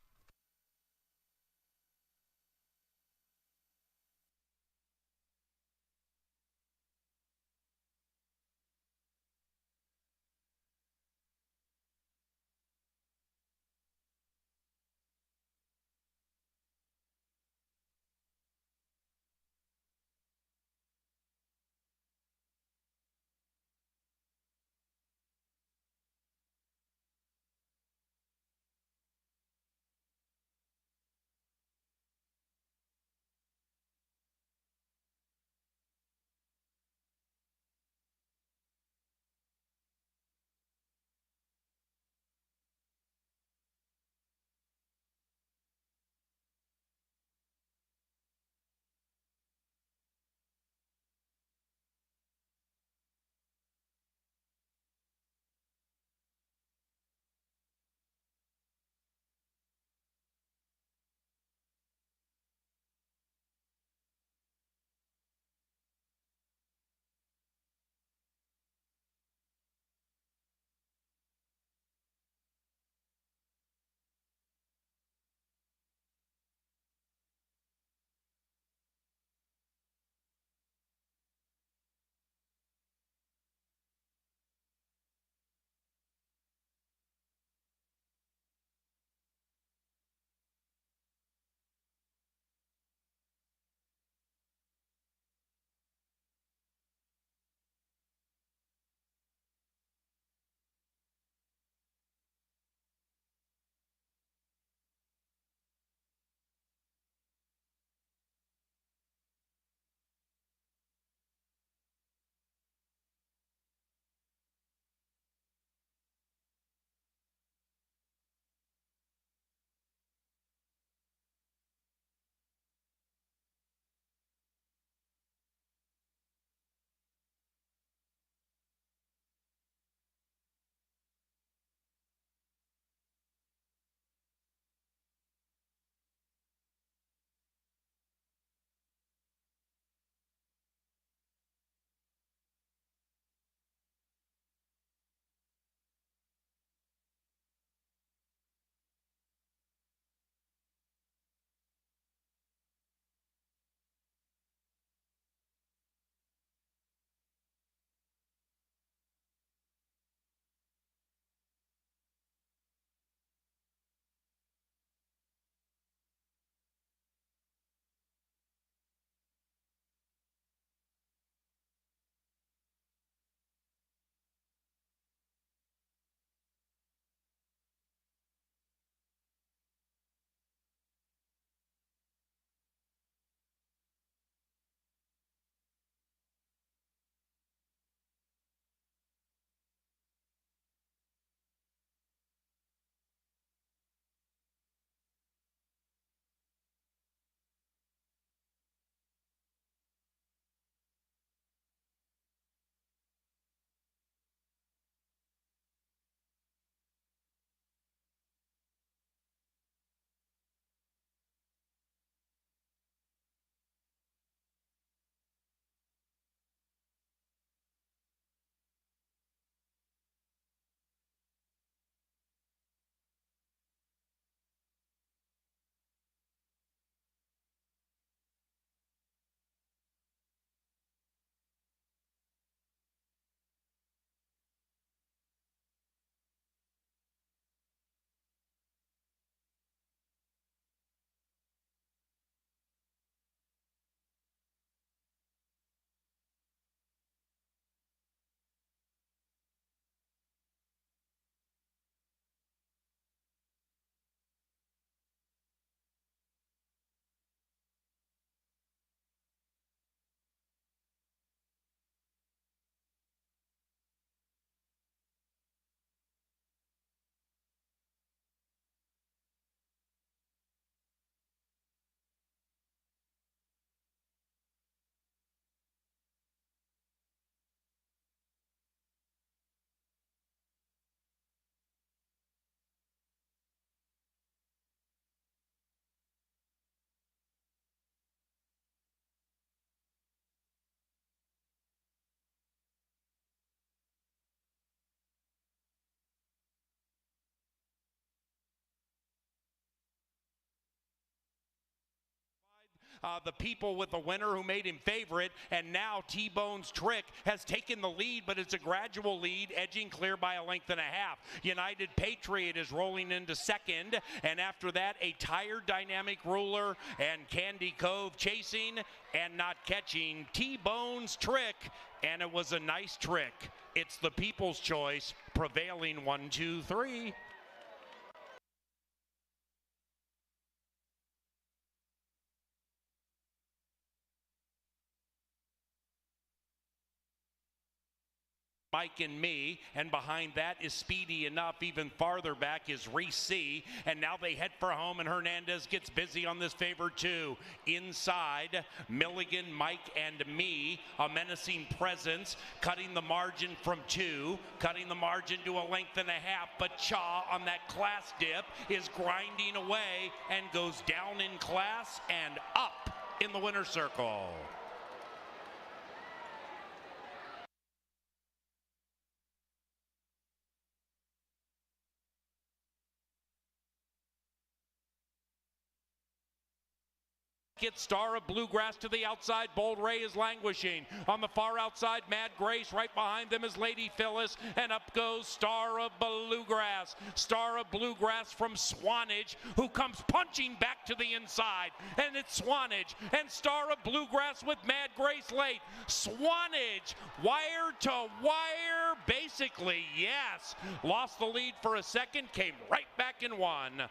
the people with the winner who made him favorite, and now T-Bone's Trick has taken the lead, but it's a gradual lead, edging clear by a length and a half. United Patriot is rolling into second, and after that, a tired Dynamic Ruler and Candy Cove chasing and not catching T-Bone's Trick, and it was a nice trick. It's the People's Choice prevailing 1, 2, 3. Mike and me, and behind that is Speedy Enough. Even farther back is Reese C, and now they head for home, and Hernandez gets busy on this favor too. Inside, Milligan, Mike, and me, a menacing presence, cutting the margin from 2, cutting the margin to a length and a half, but Cha on that class dip is grinding away and goes down in class and up in the winner's circle. Star of Bluegrass to the outside. Bold Ray is languishing. On the far outside, Mad Grace. Right behind them is Lady Phyllis. And up goes Star of Bluegrass. Star of Bluegrass from Swanage, who comes punching back to the inside. And it's Swanage and Star of Bluegrass with Mad Grace late. Swanage, wire to wire, basically, yes. Lost the lead for a second, came right back and won.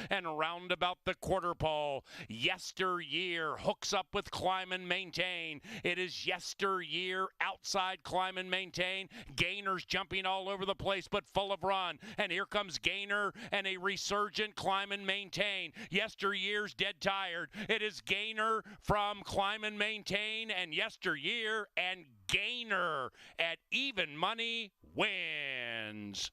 And round about the quarter pole, Yesteryear hooks up with Climb and Maintain. It is Yesteryear outside Climb and Maintain. Gainer's jumping all over the place, but full of run. And here comes Gainer and a resurgent Climb and Maintain. Yesteryear's dead tired. It is Gainer from Climb and Maintain and Yesteryear, and Gainer at even money wins.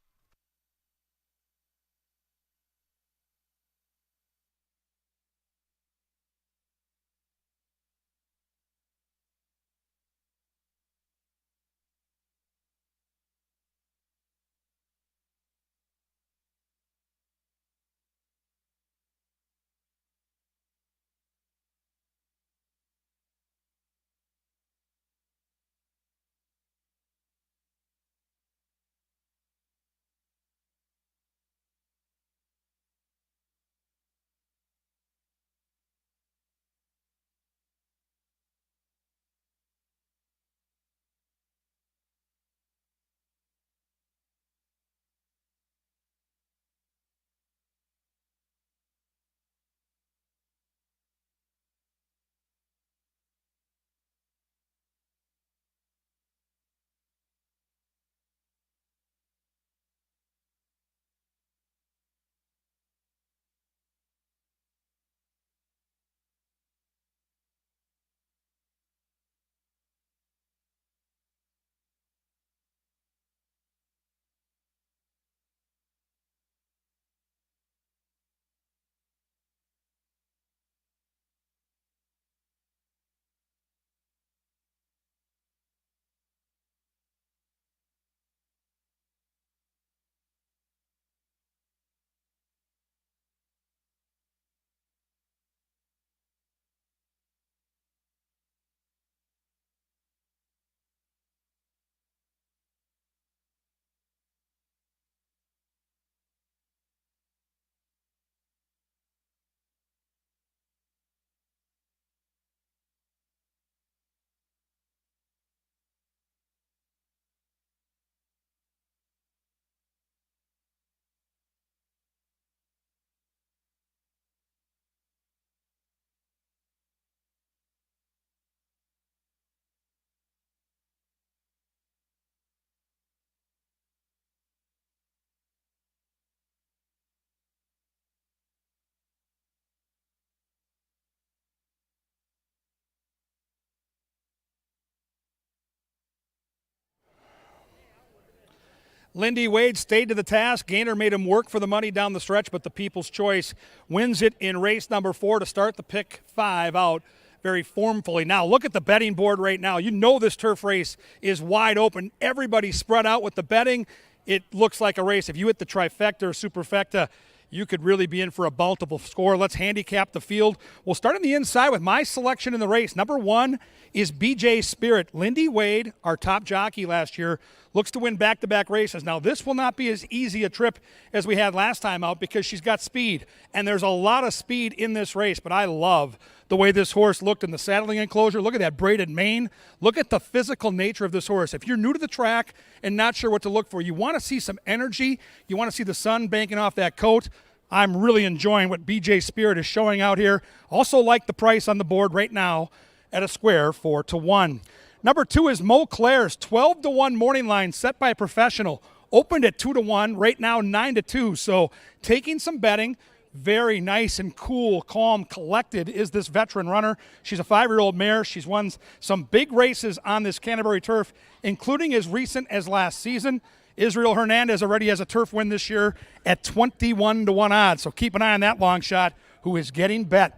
Lindy Wade stayed to the task. Gainer made him work for the money down the stretch, but the People's Choice wins it in race number 4 to start the pick 5 out. very formfully. Now, look at the betting board right now. You know this turf race is wide open. Everybody's spread out with the betting. It looks like a race. If you hit the trifecta or superfecta, you could really be in for a bountiful score. Let's handicap the field. We'll start on the inside with my selection in the race. Number 1 is BJ Spirit. Lindy Wade, our top jockey last year, looks to win back-to-back races. Now, this will not be as easy a trip as we had last time out because she's got speed, and there's a lot of speed in this race, but I love the way this horse looked in the saddling enclosure. Look at that braided mane. Look at the physical nature of this horse. If you're new to the track and not sure what to look for, you want to see some energy, you want to see the sun banking off that coat, I'm really enjoying what BJ Spirit is showing out here. Also like the price on the board right now at a square 4-1. Number 2 is Mo Claire's 12-1 morning line set by a professional. Opened at 2-1, right now 9-2. So taking some betting. Very nice and cool, calm, collected is this veteran runner. She's a 5-year-old mare. She's won some big races on this Canterbury turf, including as recent as last season. Israel Hernandez already has a turf win this year at 21-1 odds. So keep an eye on that long shot who is getting bet.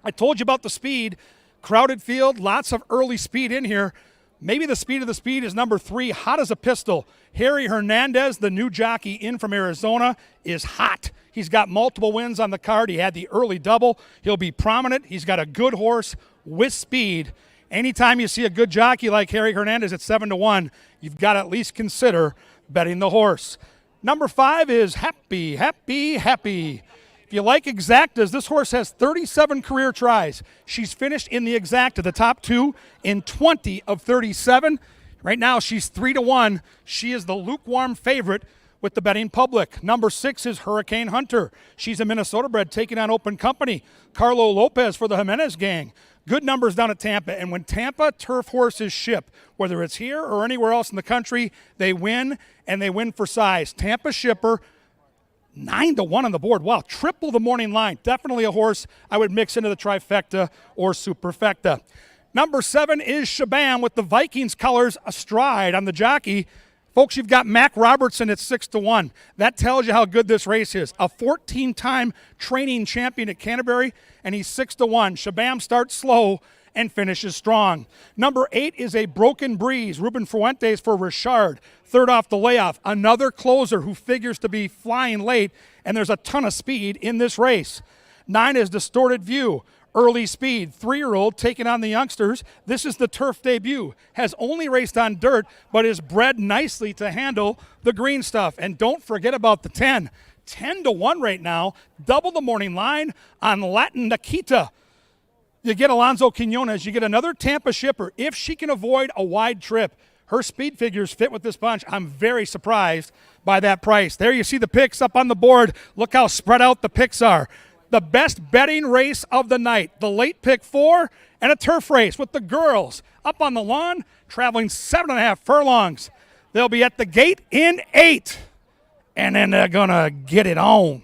I told you about the speed. Crowded field, lots of early speed in here. Maybe the speed of the speed is number 3, hot as a pistol. Harry Hernandez, the new jockey in from Arizona, is hot. He's got multiple wins on the card. He had the early double. He'll be prominent. He's got a good horse with speed. Anytime you see a good jockey like Harry Hernandez at 7-1, you've got to at least consider betting the horse. Number 5 is Happy. If you like exactas, this horse has 37 career tries. She's finished in the exacta, the top 2, in 20 of 37. Right now, she's 3-1. She is the lukewarm favorite with the betting public. Number 6 is Hurricane Hunter. She's a Minnesota bred taking on Open Company. Carlo Lopez for the Jimenez gang. Good numbers down at Tampa, and when Tampa turf horses ship, whether it's here or anywhere else in the country, they win, and they win for size. Tampa shipper, 9-1 on the board. Wow, triple the morning line. Definitely a horse I would mix into the trifecta or superfecta. Number 7 is Shabam with the Vikings colors astride on the jockey. Folks, you've got Mac Robertson at 6-1. That tells you how good this race is. A 14-time training champion at Canterbury, and he's 6-1. Shabam starts slow and finishes strong. Number 8 is a Broken Breeze. Ruben Fuentes for Richard. Third off the layoff. Another closer who figures to be flying late, and there's a ton of speed in this race. 9 is Distorted View. Early speed, 3-year-old taking on the youngsters. This is the turf debut. Has only raced on dirt, but is bred nicely to handle the green stuff. And don't forget about the 10. 10-1 right now. Double the morning line on Latin Nikita. You get Alonzo Quinones. You get another Tampa shipper. If she can avoid a wide trip, her speed figures fit with this bunch. I'm very surprised by that price. There you see the picks up on the board. Look how spread out the picks are. The best betting race of the night, the late pick 4, and a turf race with the girls up on the lawn, traveling 7.5 furlongs. They'll be at the gate in 8, and then they're going to get it on.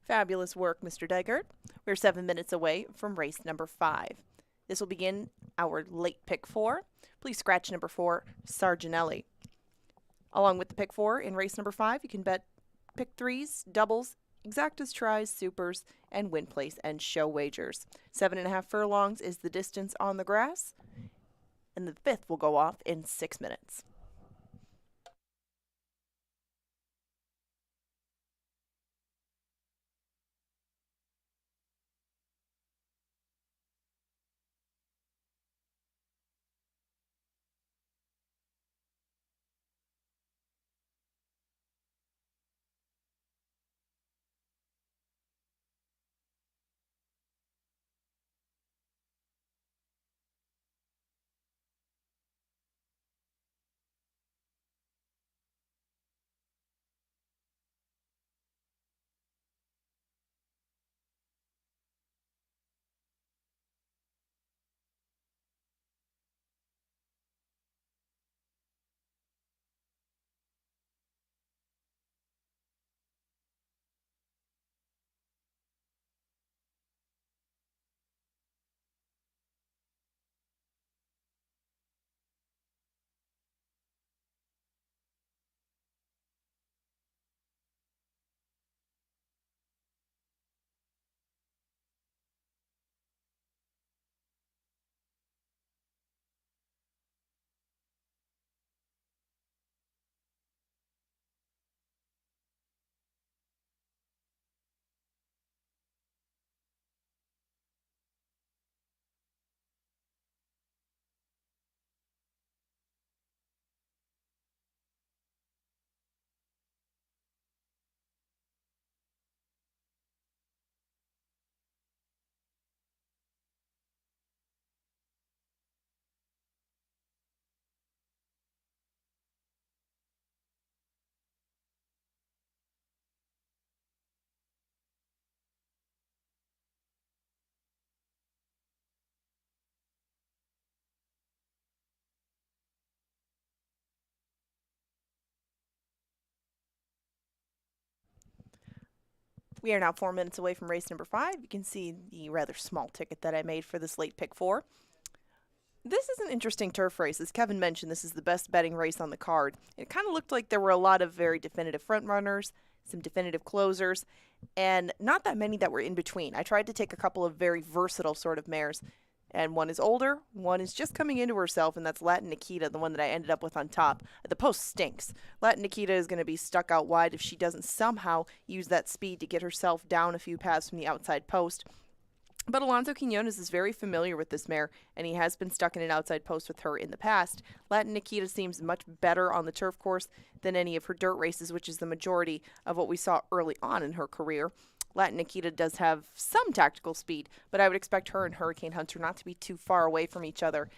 Fabulous work, Mr. Deggert. We're 7 minutes away from race number 5. This will begin our late pick 4. Please scratch number 4, Sarginelli. Along with the pick 4 in race number 5, you can bet pick 3s, doubles, exactas, tries, supers, and win place and show wagers. 7.5 furlongs is the distance on the grass, and the 5th will go off in 6 minutes. We are now 4 minutes away from race number 5. You can see the rather small ticket that I made for this late pick 4. This is an interesting turf race. As Kevin mentioned, this is the best betting race on the card. It kind of looked like there were a lot of very definitive front runners, some definitive closers, and not that many that were in between. I tried to take a couple of very versatile sort of mares, and one is older, one is just coming into herself, and that's Latin Nikita, the one that I ended up with on top. The post stinks. Latin Nikita is going to be stuck out wide if she doesn't somehow use that speed to get herself down a few paths from the outside post. But Alonso Quinones is very familiar with this mare, and he has been stuck in an outside post with her in the past. Latin Nikita seems much better on the turf course than any of her dirt races, which is the majority of what we saw early on in her career. Latin Nikita does have some tactical speed, but I would expect her and Hurricane Hunter not to be too far away from each other.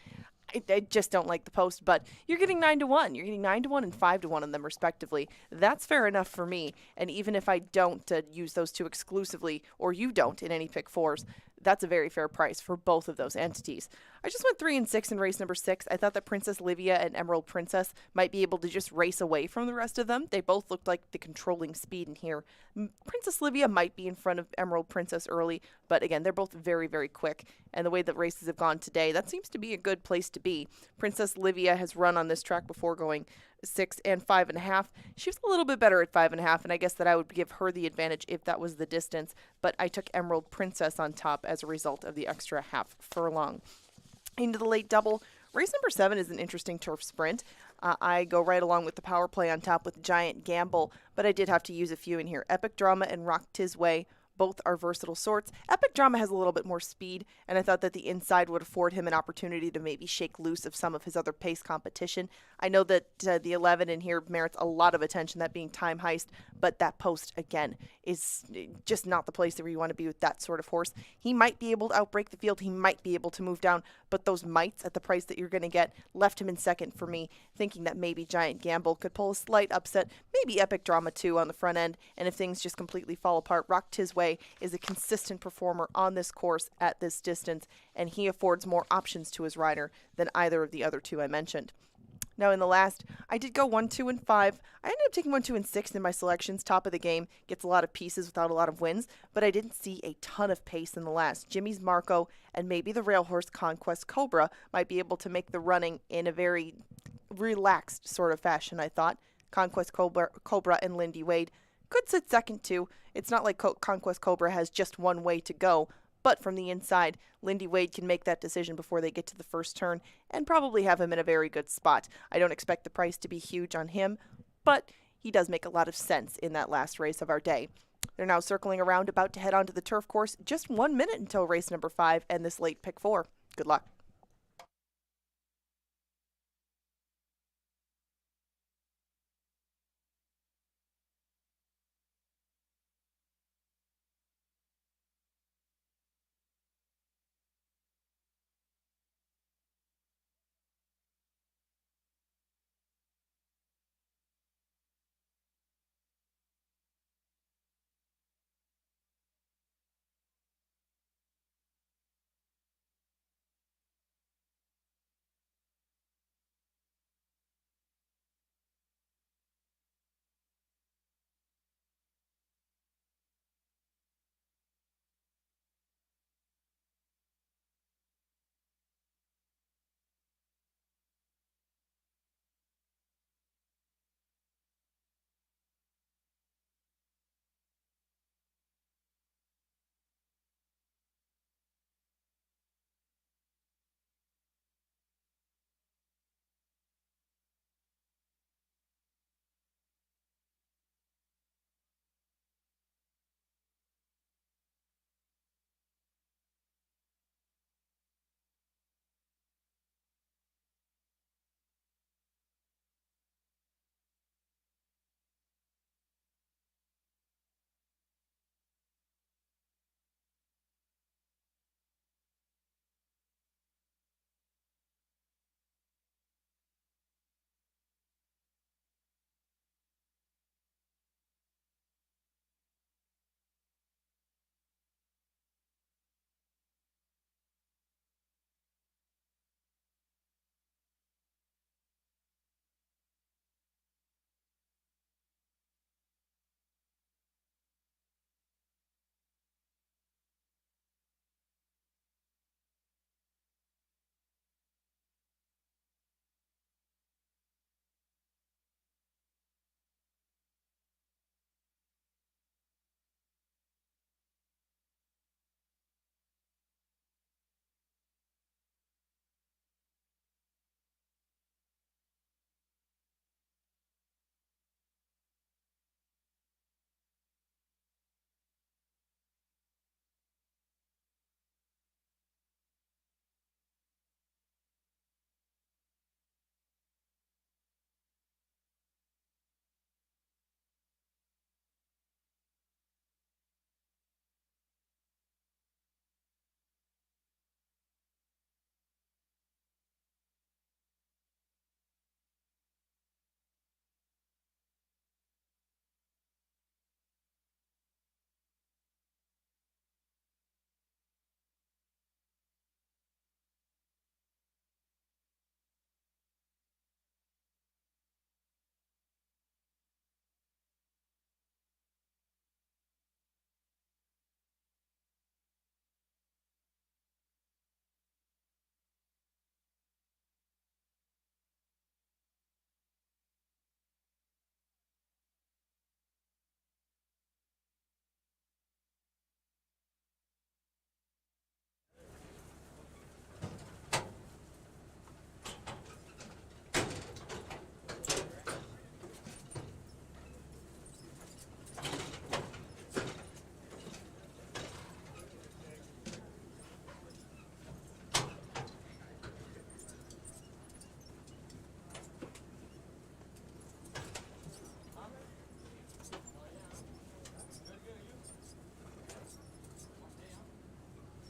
I just don't like the post, but you're getting 9-1. You're getting 9-1 and 5-1 on them, respectively. That's fair enough for me. And even if I don't use those two exclusively, or you don't in any pick 4s, that's a very fair price for both of those entities. I just went 3 and 6 in race number 6. I thought that Princess Livia and Emerald Princess might be able to just race away from the rest of them. They both looked like the controlling speed in here. Princess Livia might be in front of Emerald Princess early, but again, they're both very, very quick. And the way that races have gone today, that seems to be a good place to be. Princess Livia has run on this track before going 6 and 5.5. She was a little bit better at 5.5, and I guess that I would give her the advantage if that was the distance, but I took Emerald Princess on top as a result of the extra half furlong. Into the late double, race number 7 is an interesting turf sprint. I go right along with the power play on top with Giant Gamble, but I did have to use a few in here. Epic Drama and Rock Tisway. Both are versatile sorts. Epic Drama has a little bit more speed, and I thought that the inside would afford him an opportunity to maybe shake loose of some of his other pace competition. I know that the 11 in here merits a lot of attention, that being Time Heist, but that post, again, is just not the place where you want to be with that sort of horse. He might be able to outbreak the field. He might be able to move down, but those mites at the price that you're going to get left him in second for me, thinking that maybe Giant Gamble could pull a slight upset, maybe Epic Drama too on the front end, and if things just completely fall apart, Rock Tisway is a consistent performer on this course at this distance, and he affords more options to his rider than either of the other two I mentioned. Now, in the last, I did go 1, 2, and 5. I ended up taking 1, 2, and 6 in my selections. Top of the game gets a lot of pieces without a lot of wins, but I didn't see a ton of pace in the last. Jimmy's Marco and maybe the Rail Horse Conquest Cobra might be able to make the running in a very relaxed sort of fashion, I thought. Conquest Cobra and Lindy Wade could sit second too. It's not like Conquest Cobra has just one way to go, but from the inside, Lindy Wade can make that decision before they get to the first turn and probably have him in a very good spot. I don't expect the price to be huge on him, but he does make a lot of sense in that last race of our day. They're now circling around, about to head onto the turf course. Just 1 minute until race number 5 and this late pick 4. Good luck.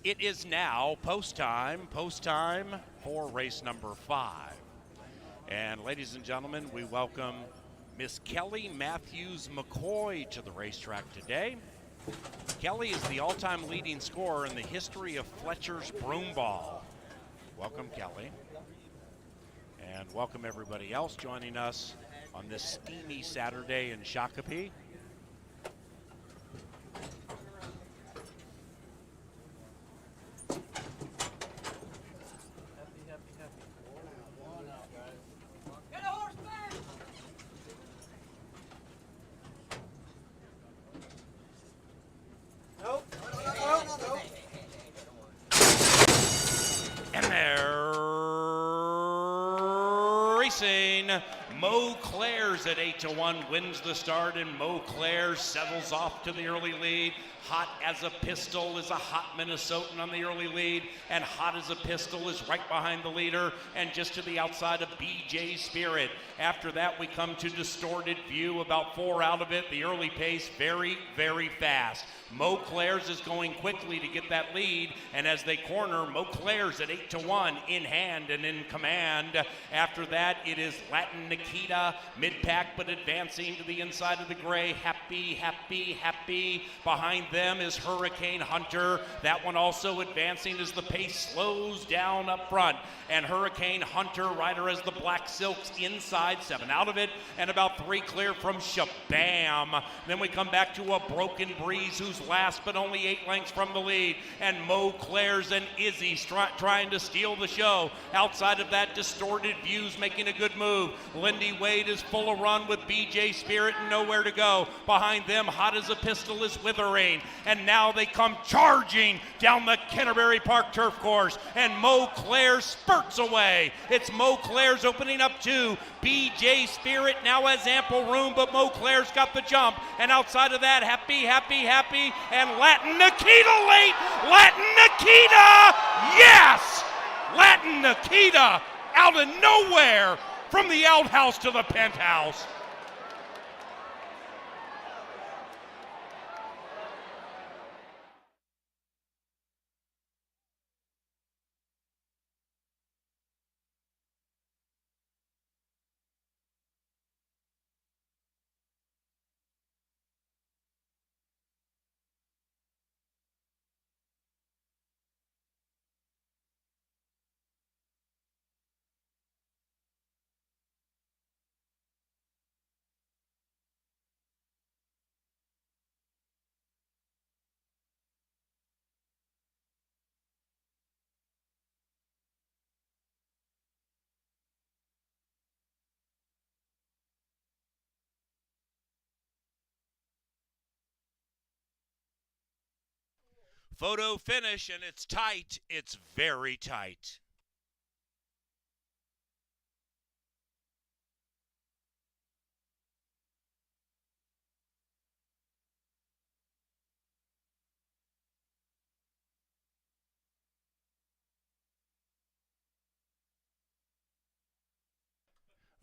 It is now post time for race number 5. And ladies and gentlemen, we welcome Miss Kelly Matthews McCoy to the racetrack today. Kelly is the all-time leading scorer in the history of Fletcher's broomball. Welcome, Kelly. And welcome everybody else joining us on this steamy Saturday in Shakopee. Mo Claire's at 8-1 wins the start, and Mo Claire settles off to the early lead. Hot as a Pistol is a hot Minnesotan on the early lead, and Hot as a Pistol is right behind the leader and just to the outside of BJ Spirit. After that, we come to Distorted View, about 4 out of it. The early pace very, very fast. Mo Claire's is going quickly to get that lead, and as they corner, Mo Claire's at 8-1 in hand and in command. After that, it is Latin Nikita, mid-pack but advancing to the inside of the gray. Happy, happy, happy. Behind them is Hurricane Hunter. That one also advancing as the pace slows down up front. And Hurricane Hunter, rider as the Black Silks inside, 7 out of it, and about 3 clear from Shabam. Then we come back to a Broken Breeze, who's last but only 8 lengths from the lead. And Mo Claire's and Izzy's trying to steal the show. Outside of that, Distorted Views making a good move. Lindy Wade is full of run with BJ Spirit and nowhere to go. Behind them, Hot as a Pistol is withering. And now they come charging down the Canterbury Park turf course. And Mo Claire spurts away. It's Mo Claire's opening up 2. BJ Spirit now has ample room, but Mo Claire's got the jump. And outside of that, Happy, Happy, Happy, and Latin Nikita late. Latin Nikita, yes! Latin Nikita out of nowhere from the outhouse to the penthouse. Photo finish, and it's tight. It's very tight.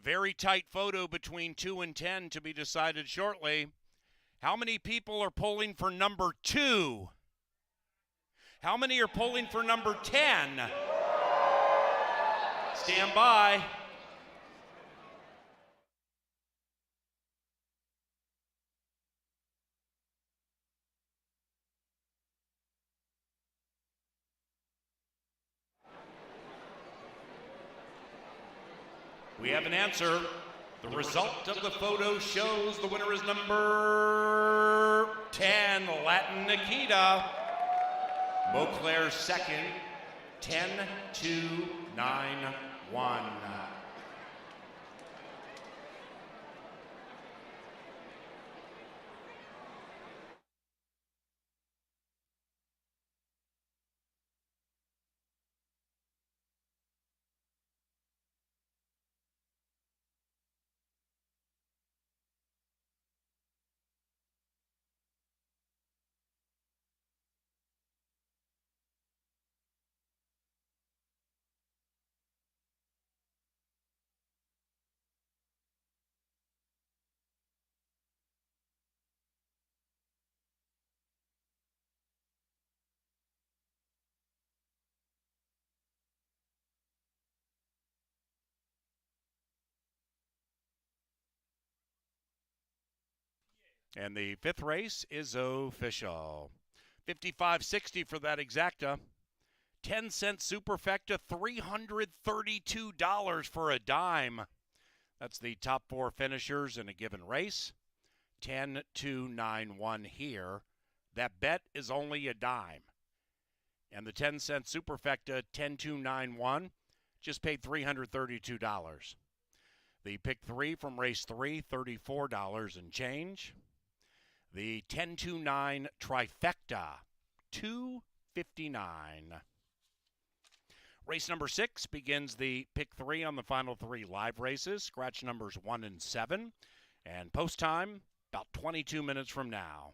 Very tight photo between 2 and 10 to be decided shortly. How many people are pulling for number 2? How many are pulling for number 10? Stand by. We have an answer. The result of the photo shows the winner is number 10, Latin Nikita. Mo Claire second, 10-2-9-1. And the 5th race is official. 55.60 for that exacta. 10-cent superfecta, $332 for a dime. That's the top 4 finishers in a given race. 10-2-9-1 here. That bet is only a dime. And the 10-cent superfecta, 10-2-9-1, just paid $332. The pick 3 from race 3, $34 and change. The 10-2-9 trifecta, $259. Race number 6 begins the pick 3 on the final 3 live races. Scratch numbers 1 and 7. And post time about 22 minutes from now.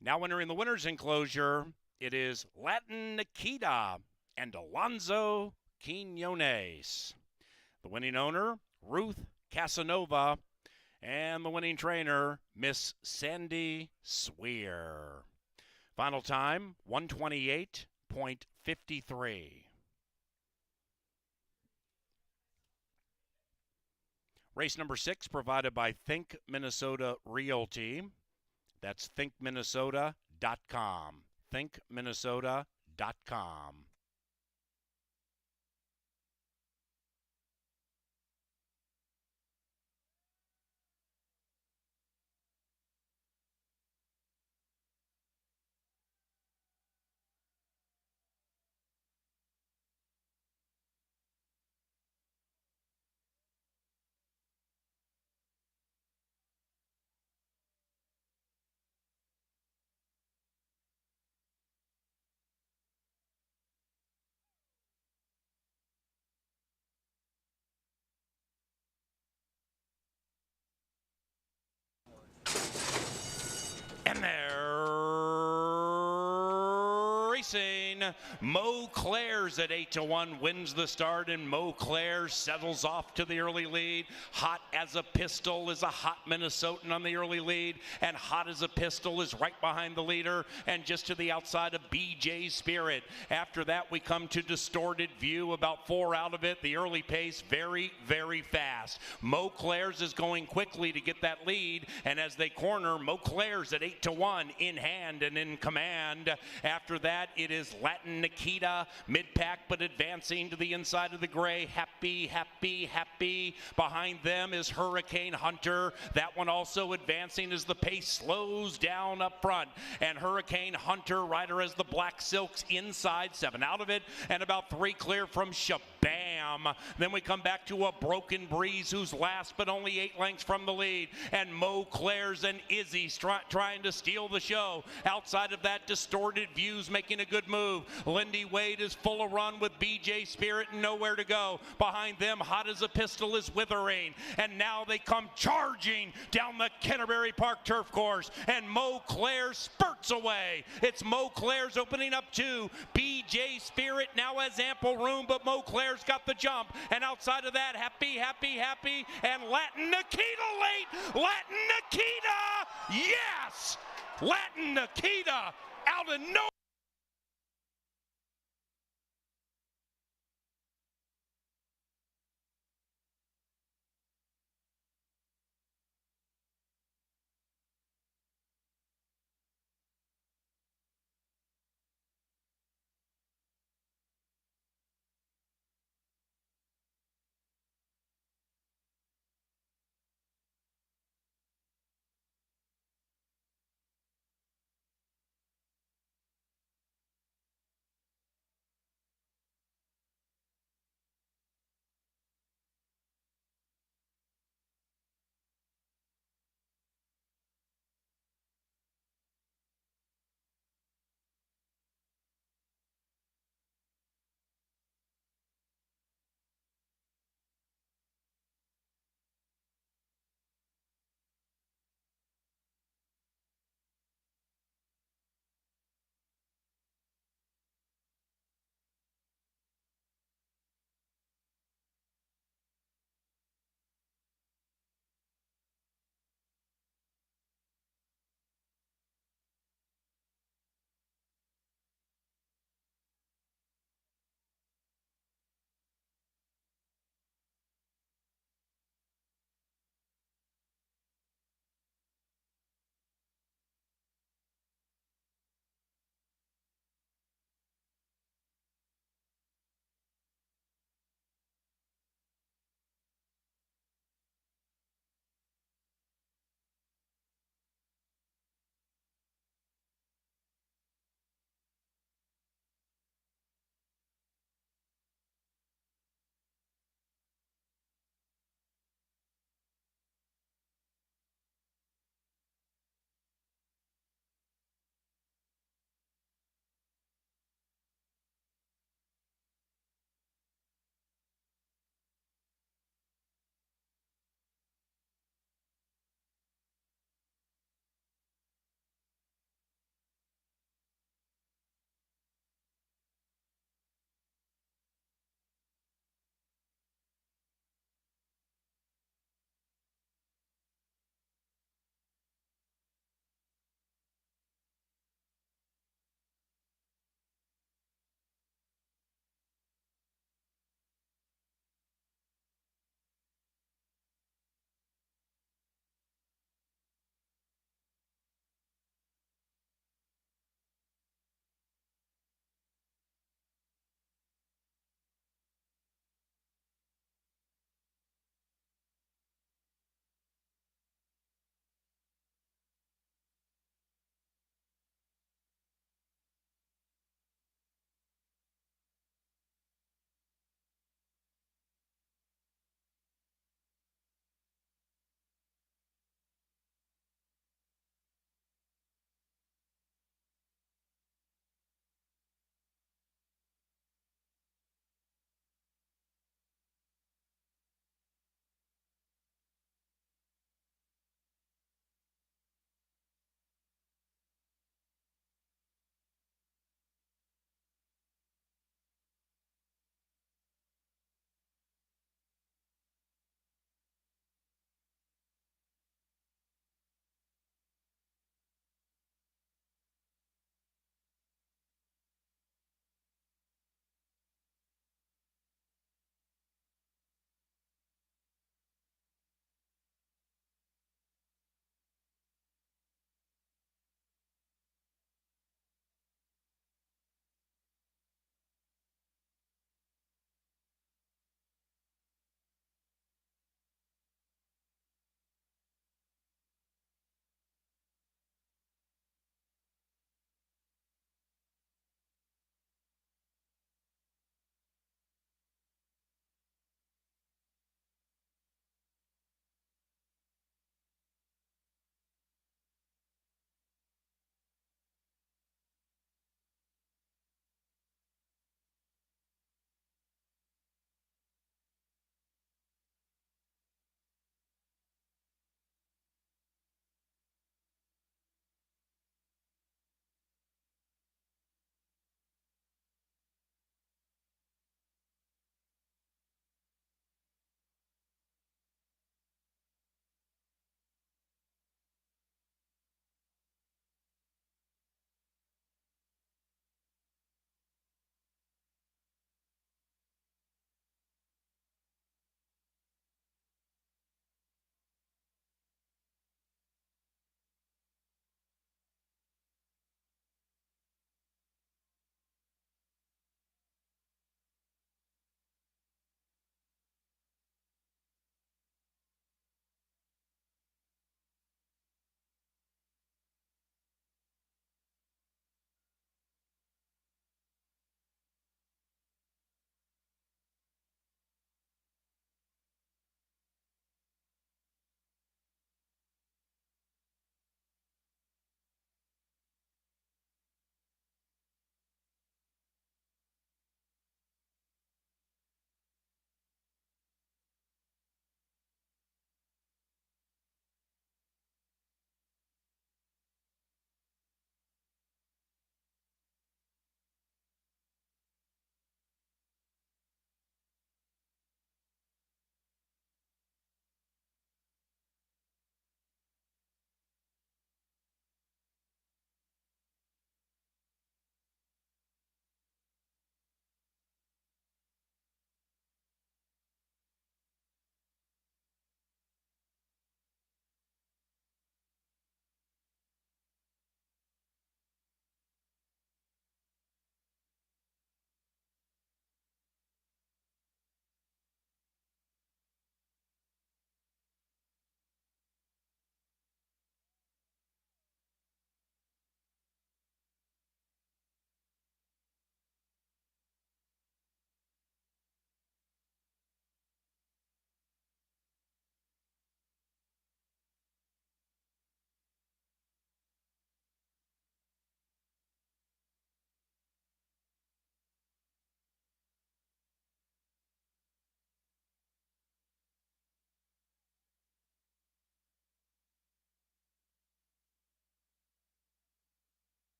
Now entering the winner's enclosure, it is Latin Nikita and Alonzo Quinones. The winning owner, Ruth Casanova, and the winning trainer, Miss Sandy Sweer. Final time, 128.53. Race number 6 provided by Think Minnesota Realty. That's thinkminnesota.com. thinkminnesota.com. And they're racing. Mo Claire's at 8-1 wins the start, and Mo Claire settles off to the early lead. Hot as a Pistol is a hot Minnesotan on the early lead, and Hot as a Pistol is right behind the leader and just to the outside of BJ Spirit. After that, we come to Distorted View, about 4 out of it. The early pace very, very fast. Mo Claire's is going quickly to get that lead, and as they corner, Mo Claire's at 8-1 in hand and in command. After that, it is Latin Nikita, mid-pack but advancing to the inside of the gray. Happy, happy, happy. Behind them is Hurricane Hunter. That one also advancing as the pace slows down up front. And Hurricane Hunter, rider as the Black Silks inside, 7 out of it, and about 3 clear from Shabam. Then we come back to a Broken Breeze, who's last but only 8 lengths from the lead. And Mo Claire's and Izzy's trying to steal the show. Outside of that, Distorted Views making a good move. Lindy Wade is full of run with BJ Spirit and nowhere to go. Behind them, Hot as a Pistol is withering. And now they come charging down the Canterbury Park turf course. And Mo Claire spurts away. It's Mo Claire's opening up 2. BJ Spirit now has ample room, but Mo Claire's got the jump. And outside of that, Happy, Happy, Happy, and Latin Nikita late. Latin Nikita, yes! Latin Nikita out of nowhere.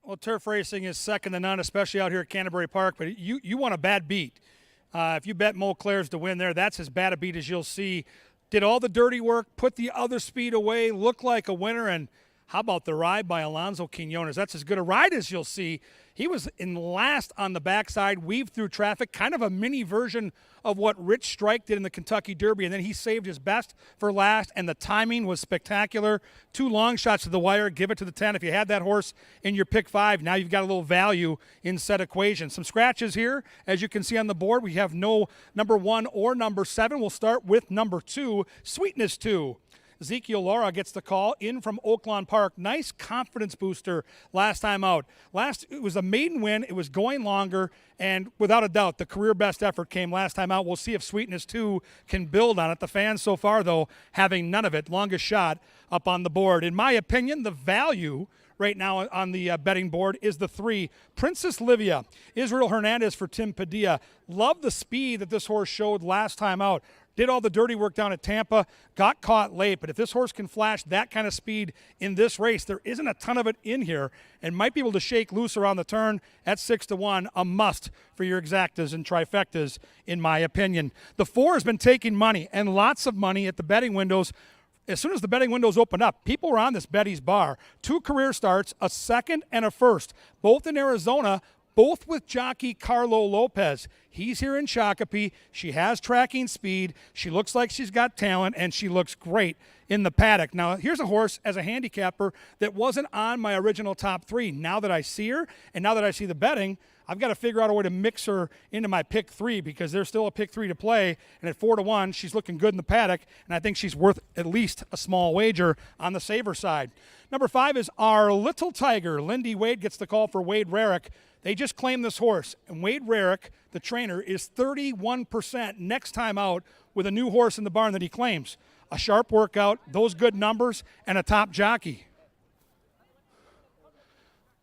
Well, turf racing is second to none, especially out here at Canterbury Park. But you want a bad beat. If you bet Montclair's to win there, that's as bad a beat as you'll see. Did all the dirty work, put the other speed away, looked like a winner, and how about the ride by Alonso Quinones? That's as good a ride as you'll see. He was in last on the backside, weaved through traffic, kind of a mini version of what Rich Strike did in the Kentucky Derby, and then he saved his best for last, and the timing was spectacular. 2 long shots to the wire, give it to the 10. If you had that horse in your pick 5, now you've got a little value in set equation. Some scratches here, as you can see on the board. We have no number 1 or number 7. We'll start with number 2, Sweetness 2. Ezekiel Lara gets the call in from Oaklawn Park. Nice confidence booster last time out. It was a maiden win. It was going longer, and without a doubt, the career best effort came last time out. We'll see if Sweetness 2 can build on it. The fans so far, though, having none of it. Longest shot up on the board. In my opinion, the value right now on the betting board is the 3, Princess Livia. Israel Hernandez for Tim Padilla. Love the speed that this horse showed last time out. Did all the dirty work down at Tampa, got caught late, but if this horse can flash that kind of speed in this race, there isn't a ton of it in here, and might be able to shake loose around the turn at 6-1, a must for your exactas and trifectas, in my opinion. The 4 has been taking money, and lots of money at the betting windows. As soon as the betting windows open up, people were on this Betty's bar. 2 career starts, a second and a first, both in Arizona, both with jockey Carlo Lopez. He's here in Shakopee. She has tracking speed. She looks like she's got talent, and she looks great in the paddock. Now, here's a horse as a handicapper that wasn't on my original top 3. Now that I see her, and now that I see the betting, I've got to figure out a way to mix her into my pick 3 because there's still a pick 3 to play. And at 4-1, she's looking good in the paddock, and I think she's worth at least a small wager on the saver side. Number 5 is Our Little Tiger. Lindy Wade gets the call for Wade Rarick. They just claimed this horse, and Wade Rarick, the trainer, is 31% next time out with a new horse in the barn that he claims. A sharp workout, those good numbers, and a top jockey.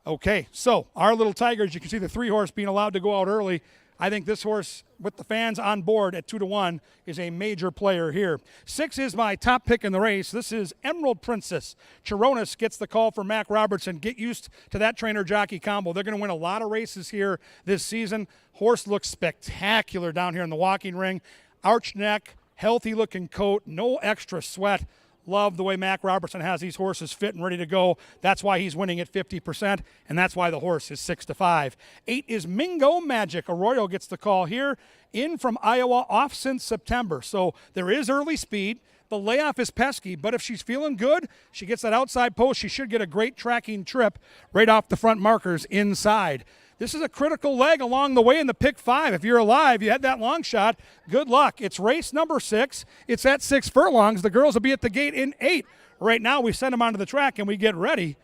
Okay, so Our Little Tigers, you can see the 3 horse being allowed to go out early. I think this horse, with the fans on board at 2-1, is a major player here. 6 is my top pick in the race. This is Emerald Princess. Chironis gets the call for Mac Robertson. Get used to that trainer-jockey combo. They're going to win a lot of races here this season. Horse looks spectacular down here in the walking ring. Arched neck, healthy-looking coat, no extra sweat. Love the way Mac Robertson has these horses fit and ready to go. That's why he's winning at 50%, and that's why the horse is 6-5. 8 is Mingo Magic. Arroyo gets the call here. In from Iowa, off since September. So there is early speed. The layoff is pesky, but if she's feeling good, she gets that outside post. She should get a great tracking trip right off the front markers inside. This is a critical leg along the way in the pick 5. If you're alive, you had that long shot, good luck. It's race number 6. It's at 6 furlongs. The girls will be at the gate in 8. Right now, we send them onto the track, and we get ready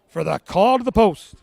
for the call to the post.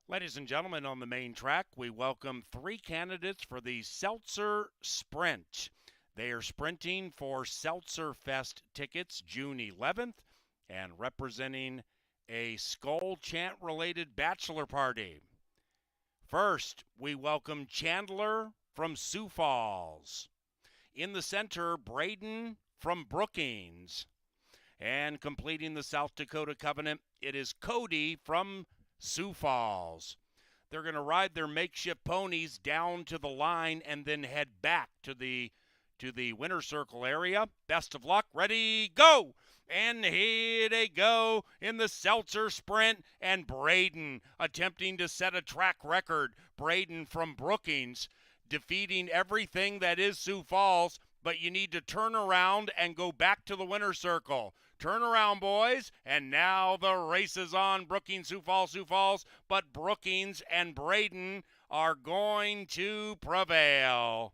Ladies and gentlemen, on the main track, we welcome 3 candidates for the Seltzer Sprint. They are sprinting for Seltzer Fest tickets June 11th and representing a Skull Chant related bachelor party. First, we welcome Chandler from Sioux Falls. In the center, Braden from Brookings. And completing the South Dakota Covenant, it is Cody from Sioux Falls. They're going to ride their makeshift ponies down to the line and then head back to the winner circle area. Best of luck. Ready, go! And here they go in the Seltzer Sprint, and Braden attempting to set a track record. Braden from Brookings defeating everything that is Sioux Falls, but you need to turn around and go back to the winner circle. Turn around, boys, and now the race is on. Brookings, Sioux Falls, but Brookings and Braden are going to prevail.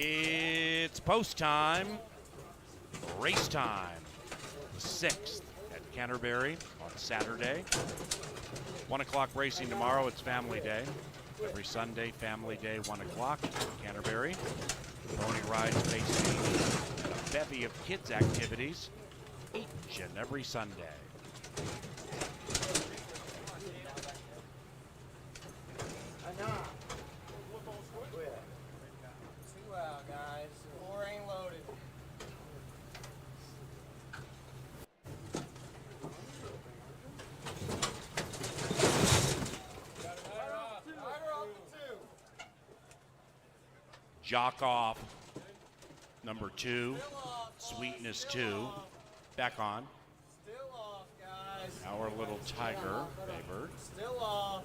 It's post time, race time. The 6th at Canterbury on Saturday. 1 o'clock racing tomorrow. It's Family Day. Every Sunday, Family Day, 1 o'clock, Canterbury. Pony rides, racing, and a bevy of kids' activities each and every Sunday. Too loud, guys. The floor ain't loaded. Jock off, number 2, Sweetness 2, back on. Still off, guys. Our little tiger, Baybird. Still off.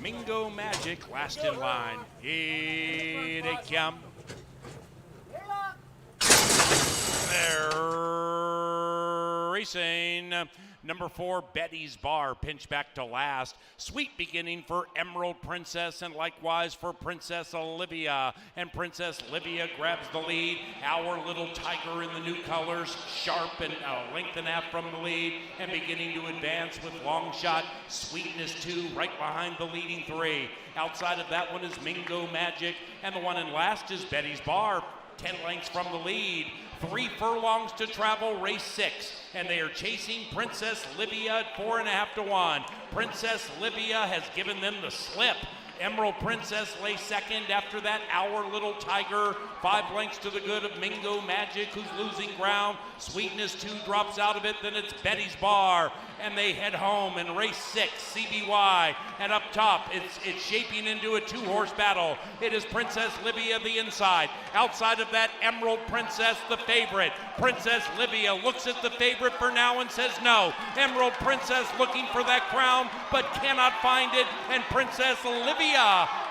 Mingo Magic, last in line. Here they come. They're racing. Number 4, Betty's Bar, pinch back to last. Sweet beginning for Emerald Princess and likewise for Princess Olivia. And Princess Olivia grabs the lead. Our little tiger in the new colors, sharp and a length and a half from the lead and beginning to advance with long shot. Sweetness 2 right behind the leading 3. Outside of that one is Mingo Magic and the one in last is Betty's Bar. 10 lengths from the lead. 3 furlongs to travel, race 6. And they are chasing Princess Livia at 4.5 to 1. Princess Livia has given them the slip. Emerald Princess lay second. After that, Our Little Tiger, 5 lengths to the good of Mingo Magic, who's losing ground. Sweetness 2 drops out of it. Then it's Betty's Bar, and they head home in race 6, CBY. And up top, it's shaping into a 2-horse battle. It is Princess Livia the inside. Outside of that, Emerald Princess the favorite. Princess Livia looks at the favorite for now and says no. Emerald Princess looking for that crown, but cannot find it. And Princess Livia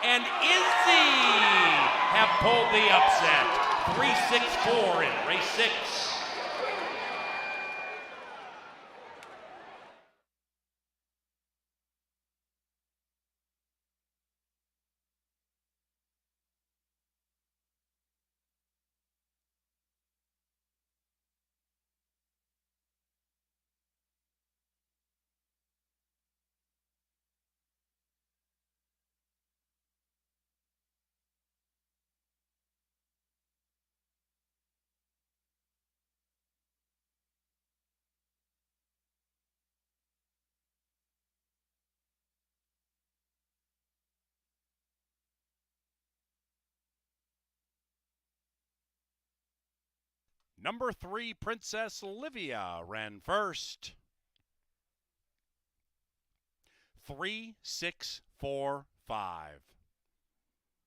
and Izzy have pulled the upset. 3-6-4 in race 6. Number 3, Princess Livia, ran first. 3, 6, 4, 5.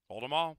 Hold them all.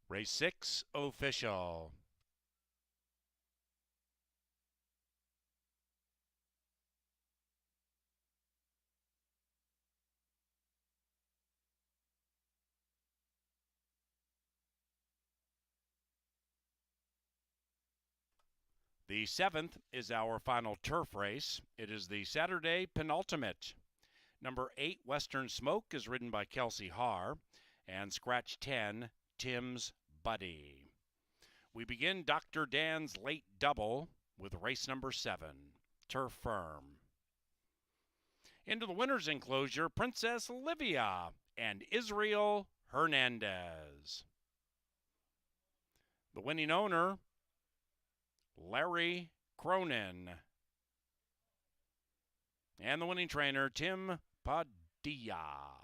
Race 6 official. The 7th is our final turf race. It is the Saturday penultimate. Number 8, Western Smoke, is ridden by Kelsey Haar, and scratch 10, Tim's Buddy. We begin Dr. Dan's late double with race number 7, Turf Firm. Into the winner's enclosure, Princess Livia and Israel Hernandez. The winning owner, Larry Cronin. And the winning trainer, Tim Padilla.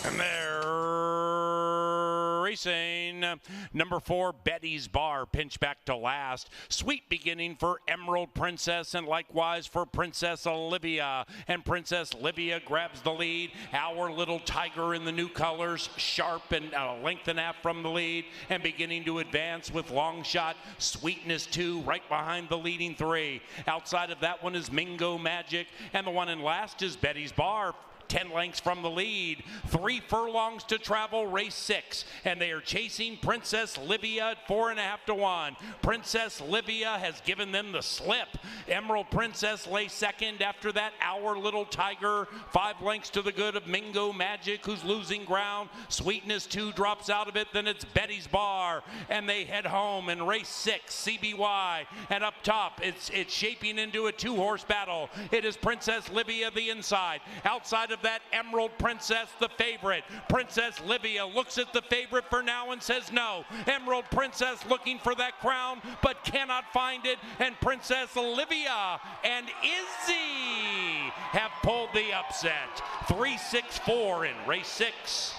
And they're racing. Number 4, Betty's Bar, pinch back to last. Sweet beginning for Emerald Princess and likewise for Princess Olivia. And Princess Olivia grabs the lead. Our Little Tiger in the new colors, sharp and a length and a half from the lead and beginning to advance with Long Shot. Sweetness 2 right behind the leading 3. Outside of that one is Mingo Magic, and the one in last is Betty's Bar. 10 lengths from the lead. 3 furlongs to travel, race 6. And they are chasing Princess Livia at 4.5 to 1. Princess Livia has given them the slip. Emerald Princess lay second. After that, Our Little Tiger. 5 lengths to the good of Mingo Magic, who's losing ground. Sweetness 2 drops out of it. Then it's Betty's Bar. And they head home in race 6, CBY. And up top, it's shaping into a 2-horse battle. It is Princess Livia the inside. Outside of that, Emerald Princess, the favorite. Princess Livia looks at the favorite for now and says no. Emerald Princess looking for that crown, but cannot find it. And Princess Livia and Izzy have pulled the upset. 3-6-4 in race 6.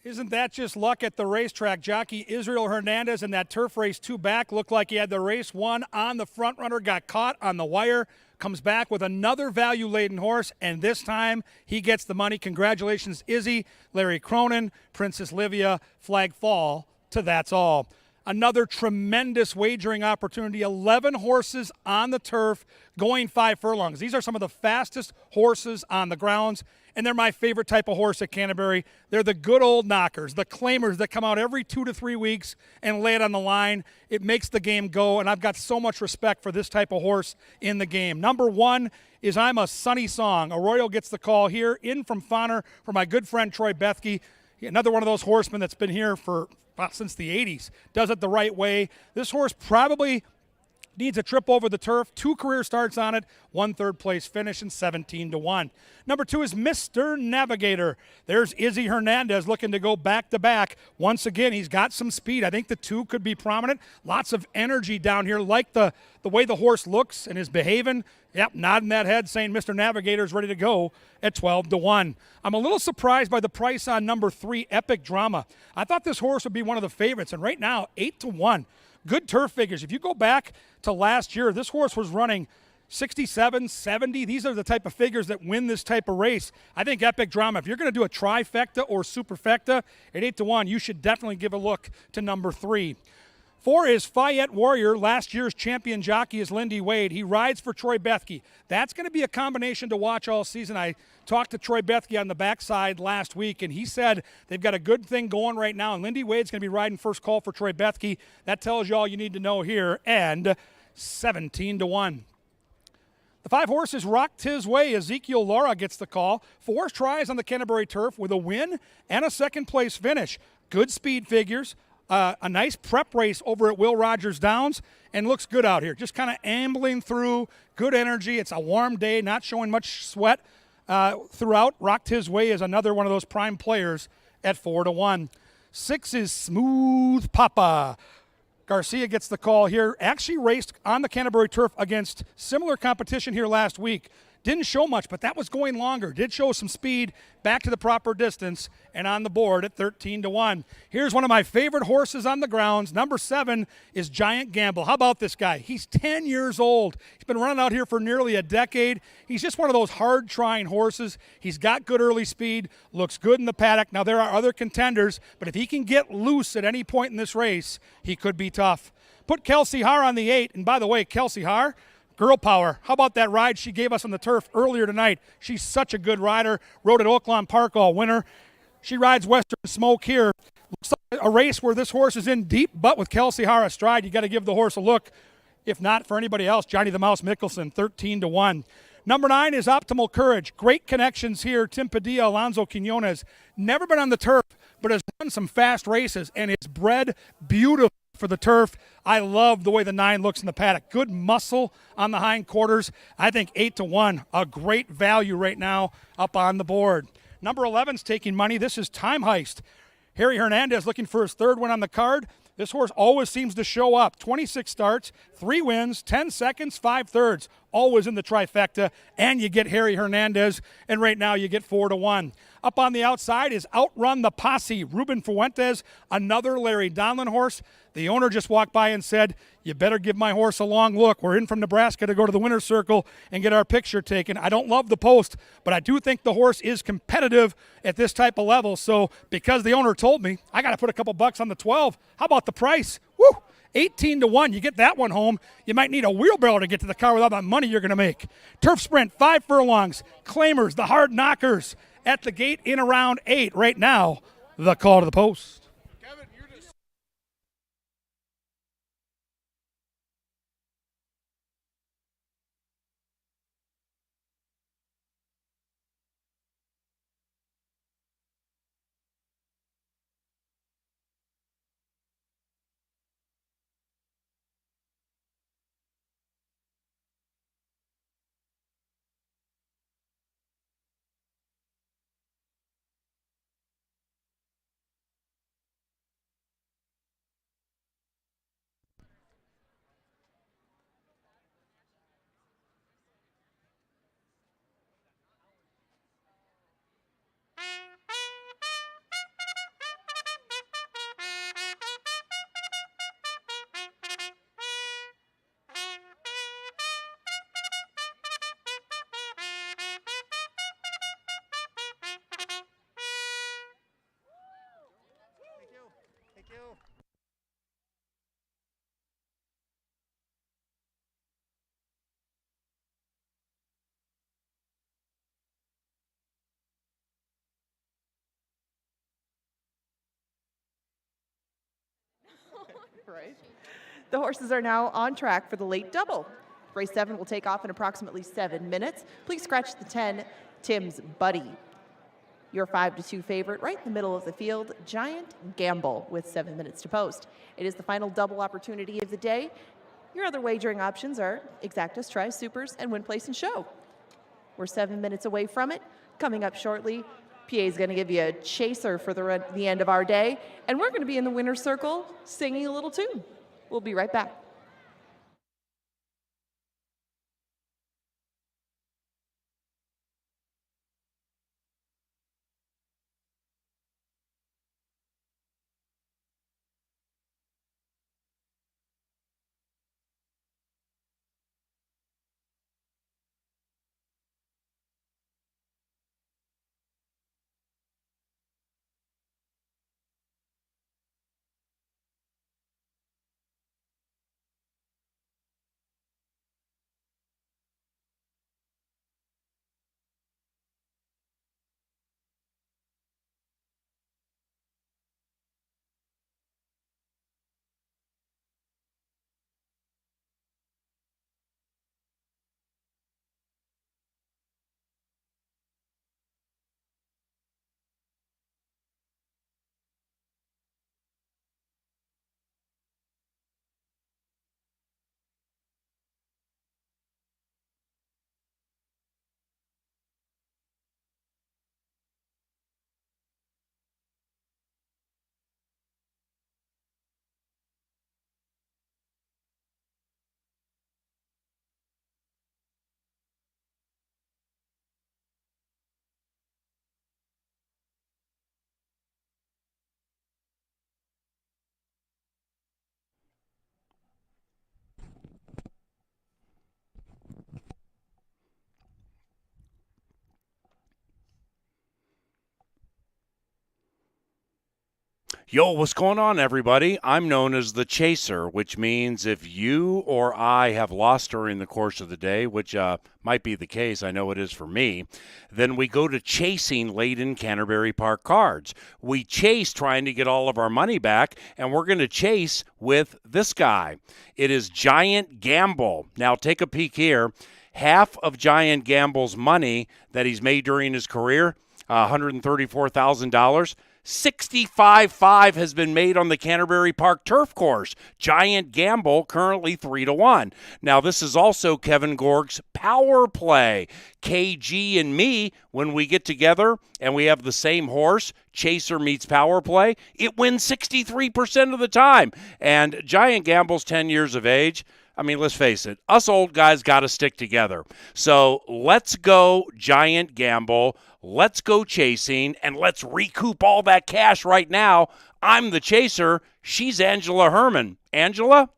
Isn't that just luck at the racetrack? Jockey Israel Hernandez in that turf race 2 back looked like he had the race won on the front runner, got caught on the wire, comes back with another value-laden horse, and this time he gets the money. Congratulations, Izzy, Larry Cronin, Princess Livia, flag fall to That's All. Another tremendous wagering opportunity. 11 horses on the turf going 5 furlongs. These are some of the fastest horses on the grounds, and they're my favorite type of horse at Canterbury. They're the good old knockers, the claimers that come out every 2 to 3 weeks and lay it on the line. It makes the game go, and I've got so much respect for this type of horse in the game. Number 1 is I'm a Sunny Song. Arroyo gets the call here in from Fauner for my good friend Troy Bethke. Another one of those horsemen that's been here for since the 80s. Does it the right way. This horse probably needs a trip over the turf. 2 career starts on it, 1 third place finish, and 17-1. Number 2 is Mr. Navigator. There's Izzy Hernandez looking to go back-to-back. Once again, he's got some speed. I think the 2 could be prominent. Lots of energy down here. Like the way the horse looks and is behaving. Yep, nodding that head saying Mr. Navigator's ready to go at 12-1. I'm a little surprised by the price on number 3, Epic Drama. I thought this horse would be one of the favorites, and right now, 8-1. Good turf figures. If you go back to last year, this horse was running 67, 70. These are the type of figures that win this type of race. I think Epic Drama, if you're going to do a trifecta or superfecta at 8-1, you should definitely give a look to number 3. 4 is Fayette Warrior. Last year's champion jockey is Lindy Wade. He rides for Troy Bethke. That's going to be a combination to watch all season. I talked to Troy Bethke on the backside last week, and he said they've got a good thing going right now, and Lindy Wade's going to be riding first call for Troy Bethke. That tells you all you need to know here, and 17-1. The 5 horses rocked his way. Ezekiel Laura gets the call. 4 tries on the Canterbury turf with a win and a second-place finish. Good speed figures. A nice prep race over at Will Rogers Downs, and looks good out here. Just kind of ambling through, good energy. It's a warm day, not showing much sweat throughout. Rocked his way is another one of those prime players at 4-1. 6 is Smooth Papa. Garcia gets the call here. Actually raced on the Canterbury turf against similar competition here last week. Didn't show much, but that was going longer. Did show some speed back to the proper distance and on the board at 13-1. Here's one of my favorite horses on the grounds. Number 7 is Giant Gamble. How about this guy? He's 10 years old. He's been running out here for nearly a decade. He's just one of those hard-trying horses. He's got good early speed, looks good in the paddock. Now, there are other contenders, but if he can get loose at any point in this race, he could be tough. Put Kelsey Haar on the 8, and by the way, Kelsey Haar, girl power. How about that ride she gave us on the turf earlier tonight? She's such a good rider. Rode at Oaklawn Park all winter. She rides Western Smoke here. Looks like a race where this horse is in deep, but with Kelsey Har astride, you got to give the horse a look. If not for anybody else, Johnny the Mouse Mickelson, 13-1. Number 9 is Optimal Courage. Great connections here. Tim Padilla, Alonzo Quinones. Never been on the turf, but has run some fast races and is bred beautiful for the turf. I love the way the 9 looks in the paddock. Good muscle on the hindquarters. I think 8-1, a great value right now up on the board. Number 11's taking money. This is Time Heist. Harry Hernandez looking for his 3rd win on the card. This horse always seems to show up. 26 starts, 3 wins, 10 seconds, 5 thirds. Always in the trifecta, and you get Harry Hernandez, and right now you get 4-1. Up on the outside is Outrun the Posse. Ruben Fuentes, another Larry Donlin horse. The owner just walked by and said, you better give my horse a long look. We're in from Nebraska to go to the winner's circle and get our picture taken. I don't love the post, but I do think the horse is competitive at this type of level. So because the owner told me, I got to put a couple bucks on the 12. How about the price? Woo! 18-1. You get that one home. You might need a wheelbarrow to get to the car with all that money you're going to make. Turf Sprint, 5 furlongs. Claimers, the hard knockers at the gate in around 8. Right now, the call to the post. Right. The horses are now on track for the late double. Race 7 will take off in approximately 7 minutes. Please scratch the 10, Tim's Buddy. Your 5-2 favorite, right in the middle of the field, Giant Gamble, with 7 minutes to post. It is the final double opportunity of the day. Your other wagering options are Exactas, Try, Supers, and Win, Place, and Show. We're 7 minutes away from it. Coming up shortly, PA is going to give you a chaser for the end of our day, and we're going to be in the winner's circle singing a little tune. We'll be right back. Yo, what's going on, everybody? I'm known as the Chaser, which means if you or I have lost during the course of the day, which might be the case, I know it is for me, then we go to chasing late in Canterbury Park cards. We chase trying to get all of our money back, and we're going to chase with this guy. It is Giant Gamble. Now, take a peek here. Half of Giant Gamble's money that he's made during his career, $134,000. 65.5 has been made on the Canterbury Park turf course. Giant Gamble currently 3-1. Now, this is also Kevin Gorg's power play. KG and me, when we get together and we have the same horse, Chaser meets power play, it wins 63% of the time. And Giant Gamble's 10 years of age. I mean, let's face it, us old guys got to stick together. So let's go Giant Gamble. Let's go chasing, and let's recoup all that cash right now. I'm the Chaser. She's Angela Herman. Angela?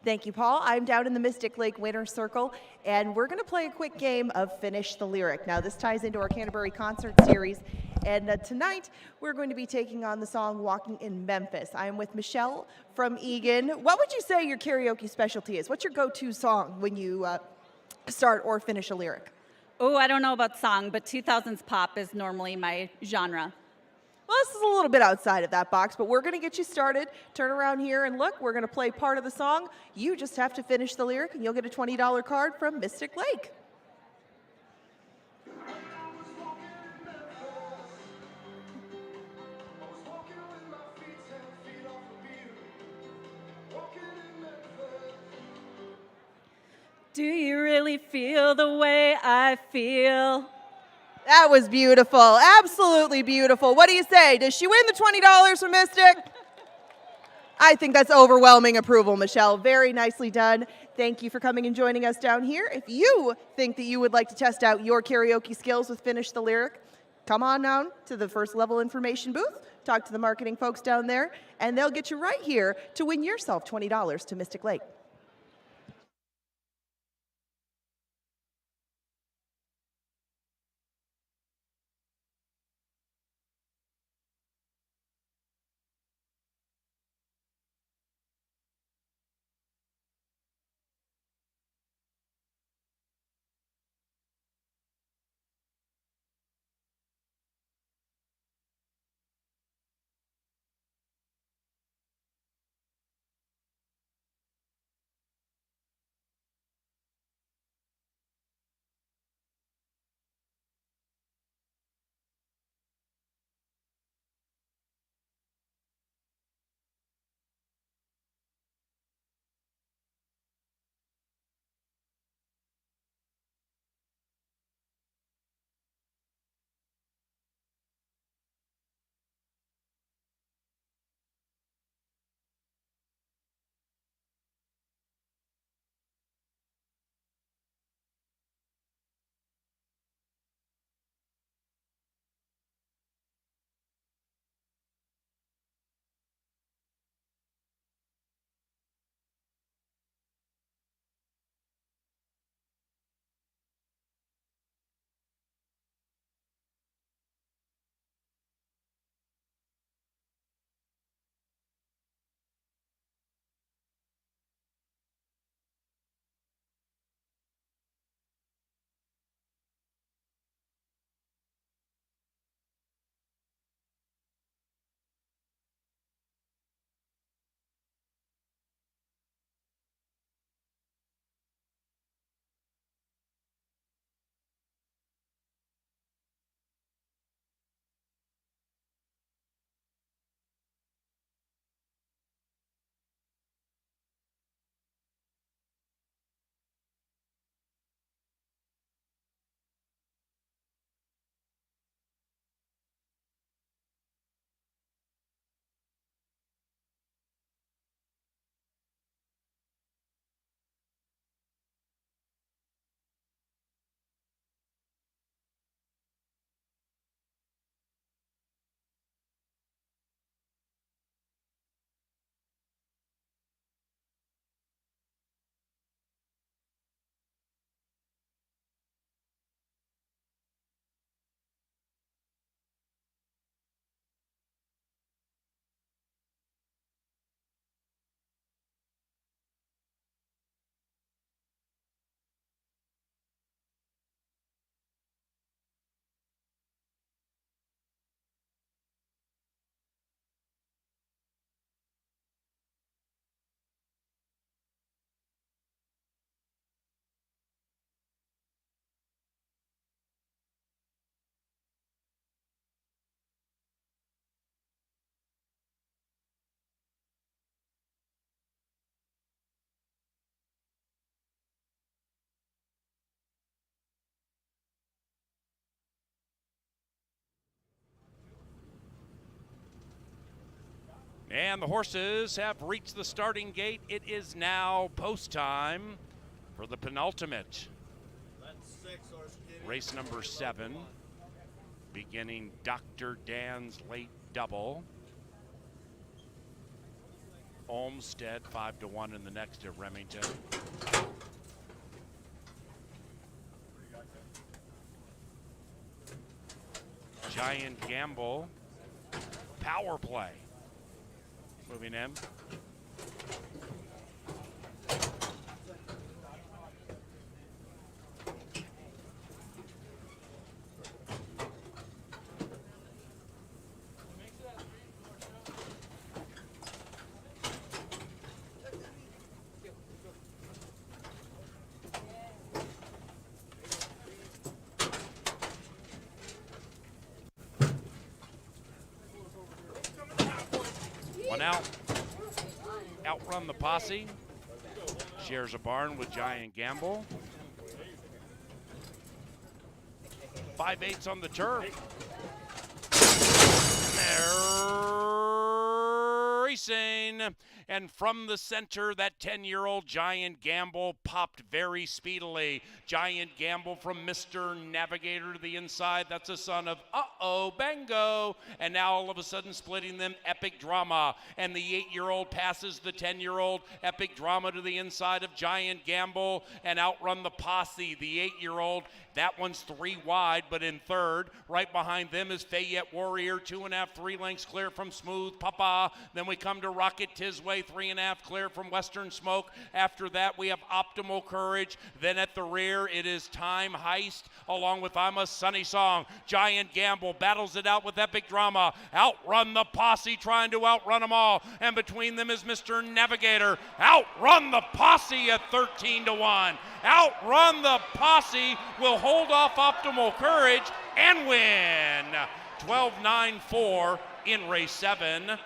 Thank you, Paul. I'm down in the Mystic Lake Winner's Circle, and we're going to play a quick game of Finish the Lyric. Now, this ties into our Canterbury concert series, and tonight we're going to be taking on the song Walking in Memphis. I am with Michelle from Egan. What would you say your karaoke specialty is? What's your go-to song when you start or finish a lyric? Oh, I don't know about song, but 2000s pop is normally my genre. Well, this is a little bit outside of that box, but we're going to get you started. Turn around here and look. We're going to play part of the song. You just have to finish the lyric, and you'll get a $20 card from Mystic Lake. Do you really feel the way I feel? That was beautiful. Absolutely beautiful. What do you say? Does she win the $20 from Mystic? I think that's overwhelming approval, Michelle. Very nicely done. Thank you for coming and joining us down here. If you think that you would like to test out your karaoke skills with Finish the Lyric, come on down to the first level information booth, talk to the marketing folks down there, and they'll get you right here to win yourself $20 to Mystic Lake. And the horses have reached the starting gate. It is now post time for the penultimate. Race number 7, beginning Dr. Dan's late double. Olmsted 5-1 in the next at Remington. Giant Gamble, power play. Moving in. One out. Outrun the Posse. Shares a barn with Giant Gamble. 5/8 on the turf. They're racing. And from the center, that 10-year-old Giant Gamble popped very speedily. Giant Gamble from Mr. Navigator to the inside. That's a son of Bango. And now all of a sudden splitting them, Epic Drama. And the 8-year-old passes the 10-year-old Epic Drama to the inside of Giant Gamble and Outrun the Posse. The 8-year-old, that one's 3 wide, but in third. Right behind them is Fayette Warrior, 2.5, 3 lengths clear from Smooth Papa. Then we come to Rocket Tisway, 3.5 clear from Western Smoke. After that, we have Optimal Courage. Then at the rear, it is Time Heist, along with I'm a Sunny Song. Giant Gamble battles it out with Epic Drama. Outrun the Posse, trying to outrun them all. And between them is Mr. Navigator. Outrun the Posse at 13-1. Outrun the Posse will hold off Optimal Courage and win. 12-9-4 in race 7.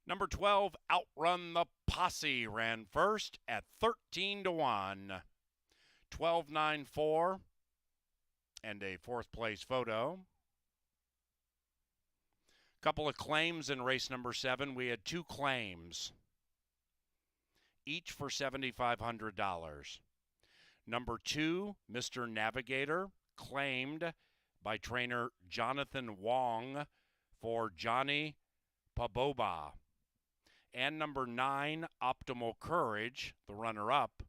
Number 12, Outrun the Posse, ran first at 13-1. 12-9-4, and a fourth place photo. Couple of claims in race number 7. We had 2 claims, each for $7,500. Number 2, Mr. Navigator, claimed by trainer Jonathan Wong for Johnny Paboba. And number 9, Optimal Courage, the runner-up,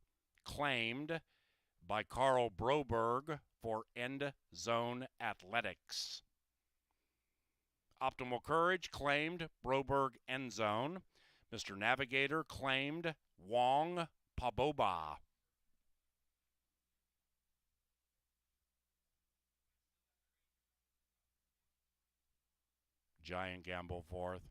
claimed by Carl Broberg for End Zone Athletics. Optimal Courage claimed Broberg End Zone. Mr. Navigator claimed Wong Paboba. Giant Gamble fourth.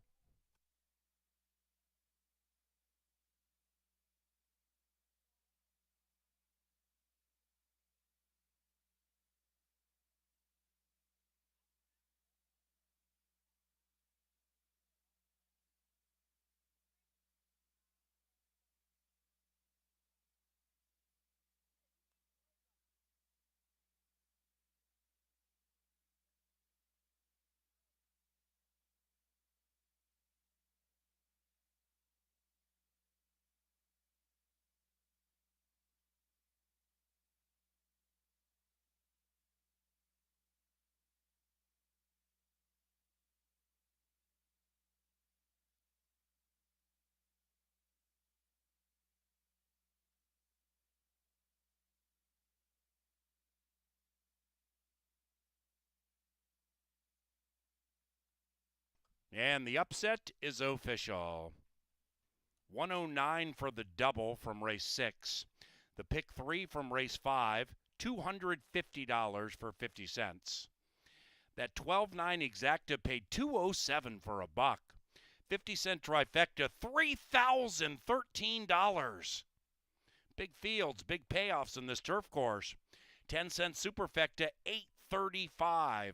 And the upset is official. 109 for the double from race 6. The pick 3 from race 5, $250 for 50 cents. That 12-9 exacta paid $207 for a buck. 50-cent trifecta, $3,013. Big fields, big payoffs in this turf course. 10-cent superfecta, $835.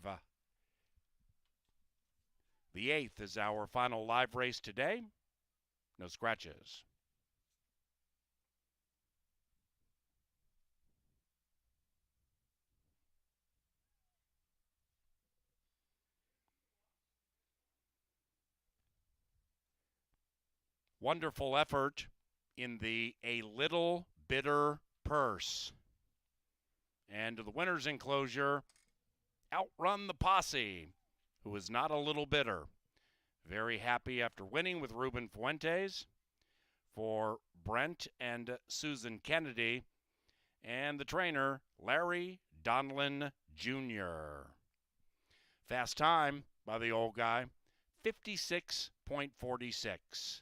The 8th is our final live race today. No scratches. Wonderful effort in the A Little Bitter Purse. And to the winner's enclosure, Outrun the Posse, who is not a little bitter. Very happy after winning with Ruben Fuentes. For Brent and Susan Kennedy, and the trainer, Larry Donlin Jr. Fast time by the old guy, 56.46.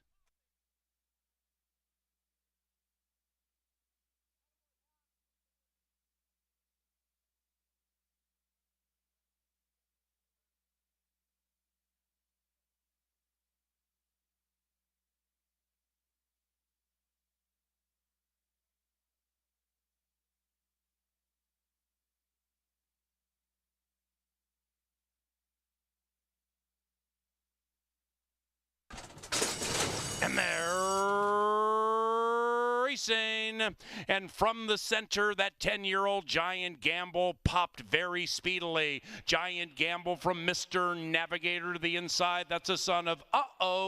And they're racing. And from the center, that 10-year-old Giant Gamble popped very speedily. Giant Gamble from Mr. Navigator to the inside. That's a son of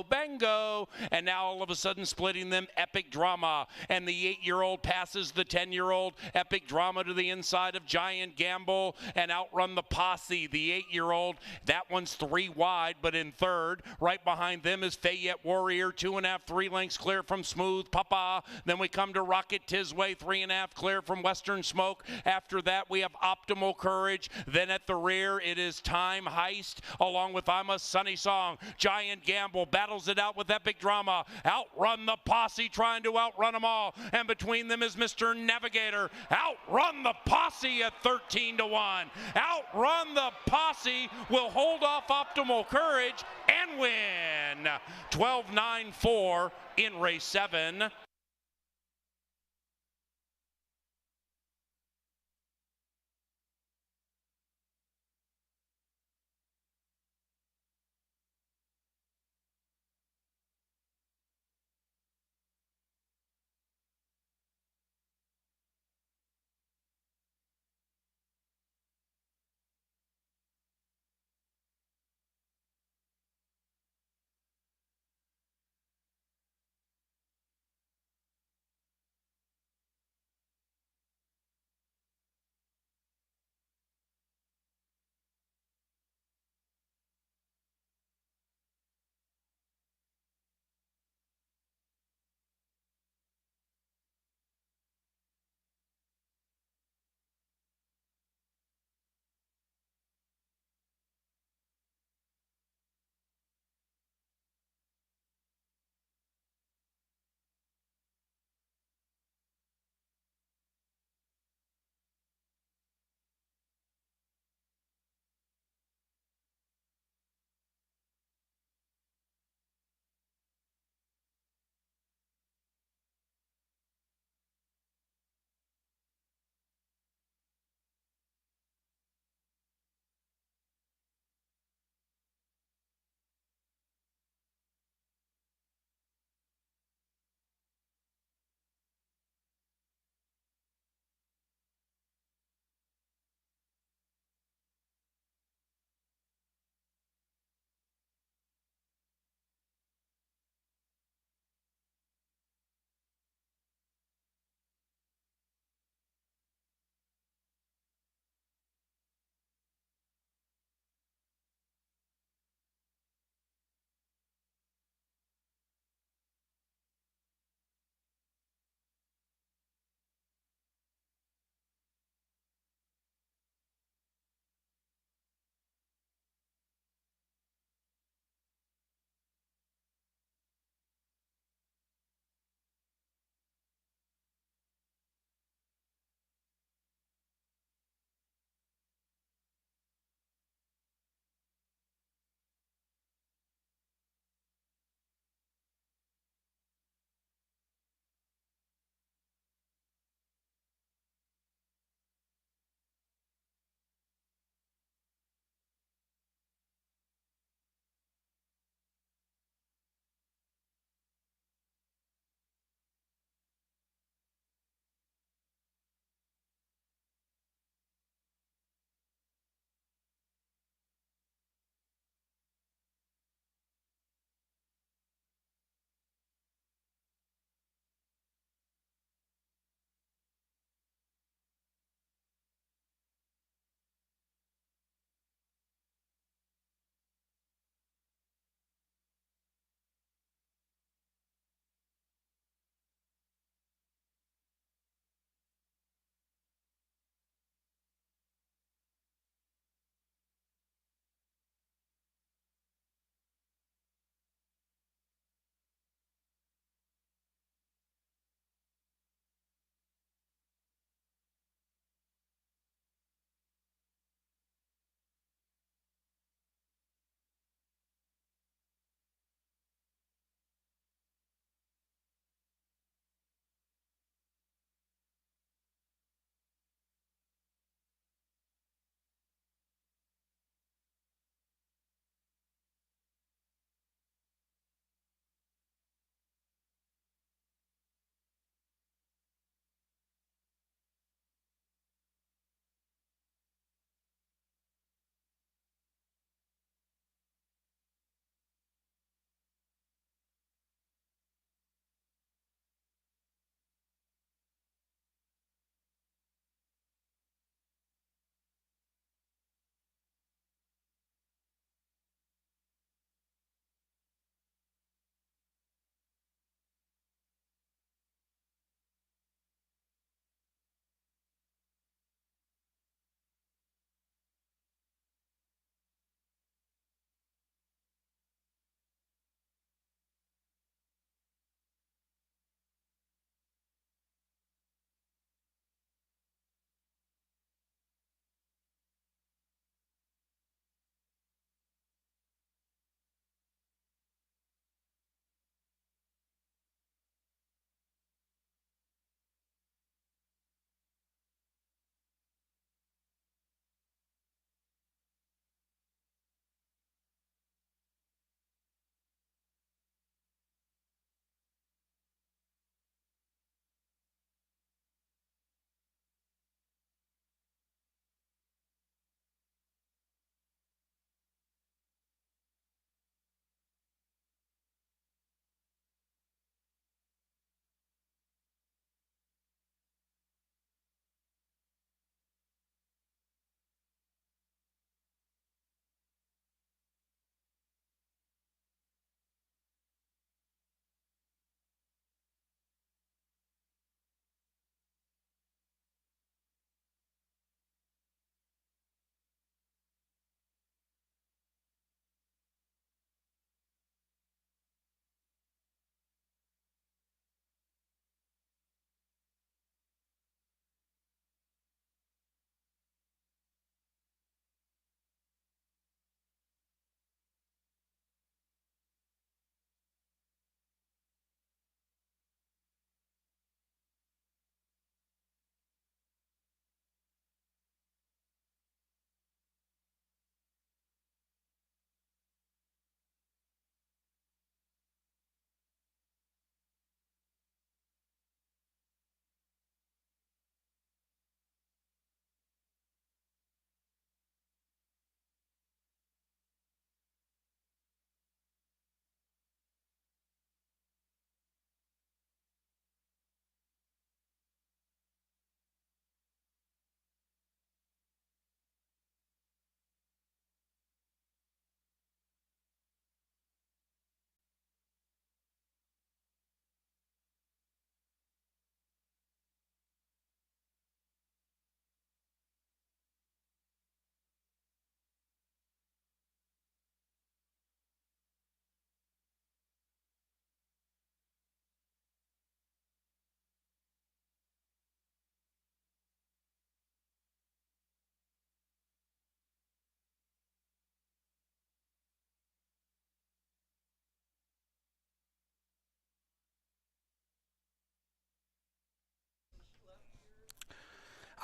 Bango. And now all of a sudden splitting them, Epic Drama. And the 8-year-old passes the 10-year-old. Epic Drama to the inside of Giant Gamble. And Outrun the Posse, the 8-year-old. That one's 3 wide, but in third. Right behind them is Fayette Warrior, 2.5, 3 lengths clear from Smooth Papa. Then we come to Rocket Tisway, 3.5 clear from Western Smoke. After that, we have Optimal Courage. Then at the rear, it is Time Heist, along with I'm a Sunny Song. Giant Gamble battles it out with Epic Drama. Outrun the Posse, trying to outrun them all. And between them is Mr. Navigator. Outrun the Posse at 13-1. Outrun the Posse will hold off Optimal Courage and win. 12-9-4 in race 7.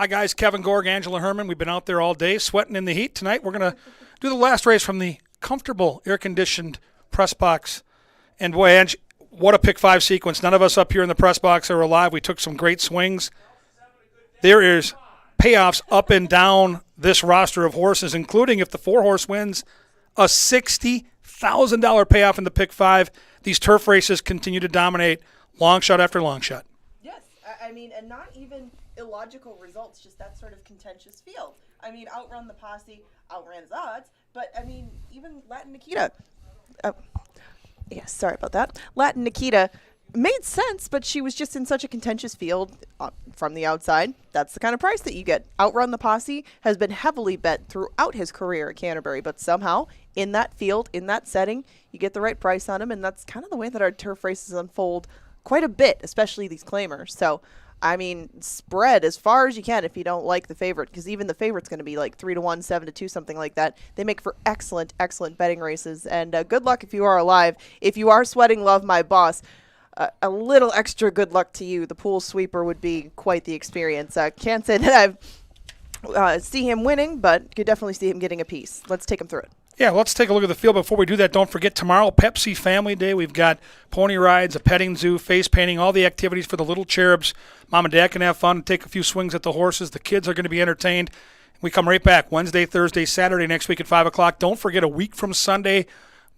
Hi, guys. Kevin Gorg, Angela Herman. We've been out there all day sweating in the heat. Tonight, we're going to do the last race from the comfortable, air-conditioned press box. And, boy, Ange, what a pick 5 sequence. None of us up here in the press box are alive. We took some great swings. There is payoffs up and down this roster of horses, including if the 4-horse wins, a $60,000 payoff in the pick 5. These turf races continue to dominate long shot after long shot. Yes, I mean, and not even illogical results, just that sort of contentious field. I mean, Outrun the Posse outran the odds, but I mean, even Latin Nikita. Sorry about that. Latin Nikita made sense, but she was just in such a contentious field from the outside. That's the kind of price that you get. Outrun the Posse has been heavily bet throughout his career at Canterbury, but somehow in that field, in that setting, you get the right price on him, and that's kind of the way that our turf races unfold quite a bit, especially these claimers. So, I mean, spread as far as you can if you don't like the favorite, because even the favorite's going to be like 3-1, 7-2, something like that. They make for excellent, excellent betting races, and good luck if you are alive. If you are sweating Love My Boss, a little extra good luck to you. The pool sweeper would be quite the experience. Can't say that I've see him winning, but could definitely see him getting a piece. Let's take him through it. Yeah, let's take a look at the field. Before we do that, don't forget tomorrow, Pepsi Family Day. We've got pony rides, a petting zoo, face painting, all the activities for the little cherubs. Mom and Dad can have fun and take a few swings at the horses. The kids are going to be entertained. We come right back Wednesday, Thursday, Saturday next week at 5 o'clock. Don't forget, a week from Sunday,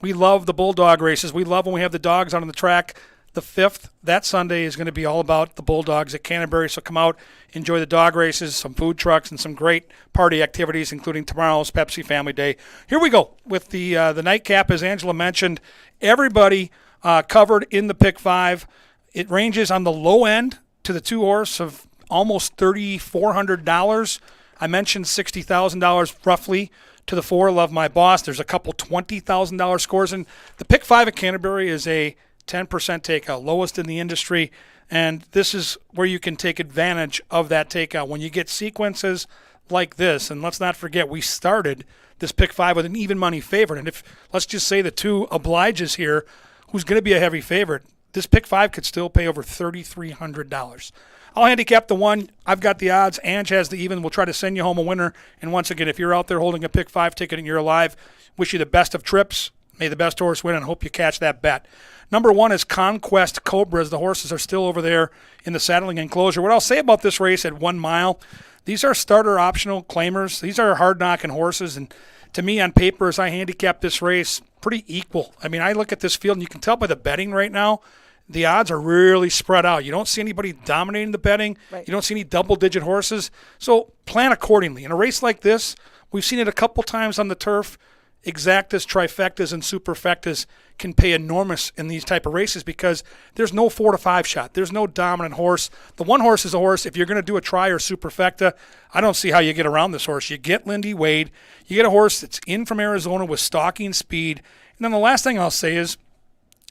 we love the bulldog races. We love when we have the dogs out on the track. The 5th, that Sunday, is going to be all about the Bulldogs at Canterbury. So come out, enjoy the dog races, some food trucks, and some great party activities, including tomorrow's Pepsi Family Day. Here we go with the nightcap, as Angela mentioned. Everybody covered in the pick 5. It ranges on the low end to the 2-horse of almost $3,400. I mentioned $60,000 roughly to the 4, Love My Boss. There's a couple $20,000 scores. And the pick 5 at Canterbury is a 10% takeout, lowest in the industry, and this is where you can take advantage of that takeout. When you get sequences like this, and let's not forget, we started this pick 5 with an even money favorite, and if, let's just say the 2 obliges here, who's going to be a heavy favorite, this pick 5 could still pay over $3,300. I'll handicap the 1. I've got the odds. Ange has the even. We'll try to send you home a winner, and once again, if you're out there holding a pick 5 ticket and you're alive, wish you the best of trips. May the best horse win, and hope you catch that bet. Number 1 is Conquest Cobras. The horses are still over there in the saddling enclosure. What I'll say about this race at 1 mile, these are starter optional claimers. These are hard-knocking horses, and to me, on paper, as I handicap this race, pretty equal. I mean, I look at this field, and you can tell by the betting right now, the odds are really spread out. You don't see anybody dominating the betting. Right. You don't see any double-digit horses. So plan accordingly. In a race like this, we've seen it a couple times on the turf. Exactas, trifectas, and superfectas can pay enormous in these type of races because there's no 4 to 5 shot. There's no dominant horse. The 1 horse is a horse. If you're going to do a try or superfecta, I don't see how you get around this horse. You get Lindy Wade. You get a horse that's in from Arizona with stalking speed. And then the last thing I'll say is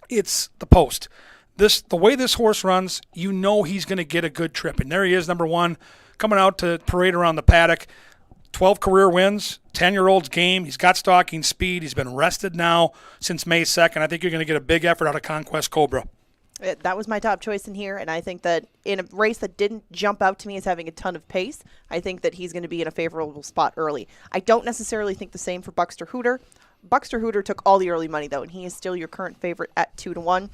it's the post. The way this horse runs, you know he's going to get a good trip. And there he is, number 1, coming out to parade around the paddock. 12 career wins, 10-year-old's game. He's got stalking speed. He's been rested now since May 2nd. I think you're going to get a big effort out of Conquest Cobra. That was my top choice in here, and I think that in a race that didn't jump out to me as having a ton of pace, I think that he's going to be in a favorable spot early. I don't necessarily think the same for Buckster Hooter. Buckster Hooter took all the early money, though, and he is still your current favorite at 2-1.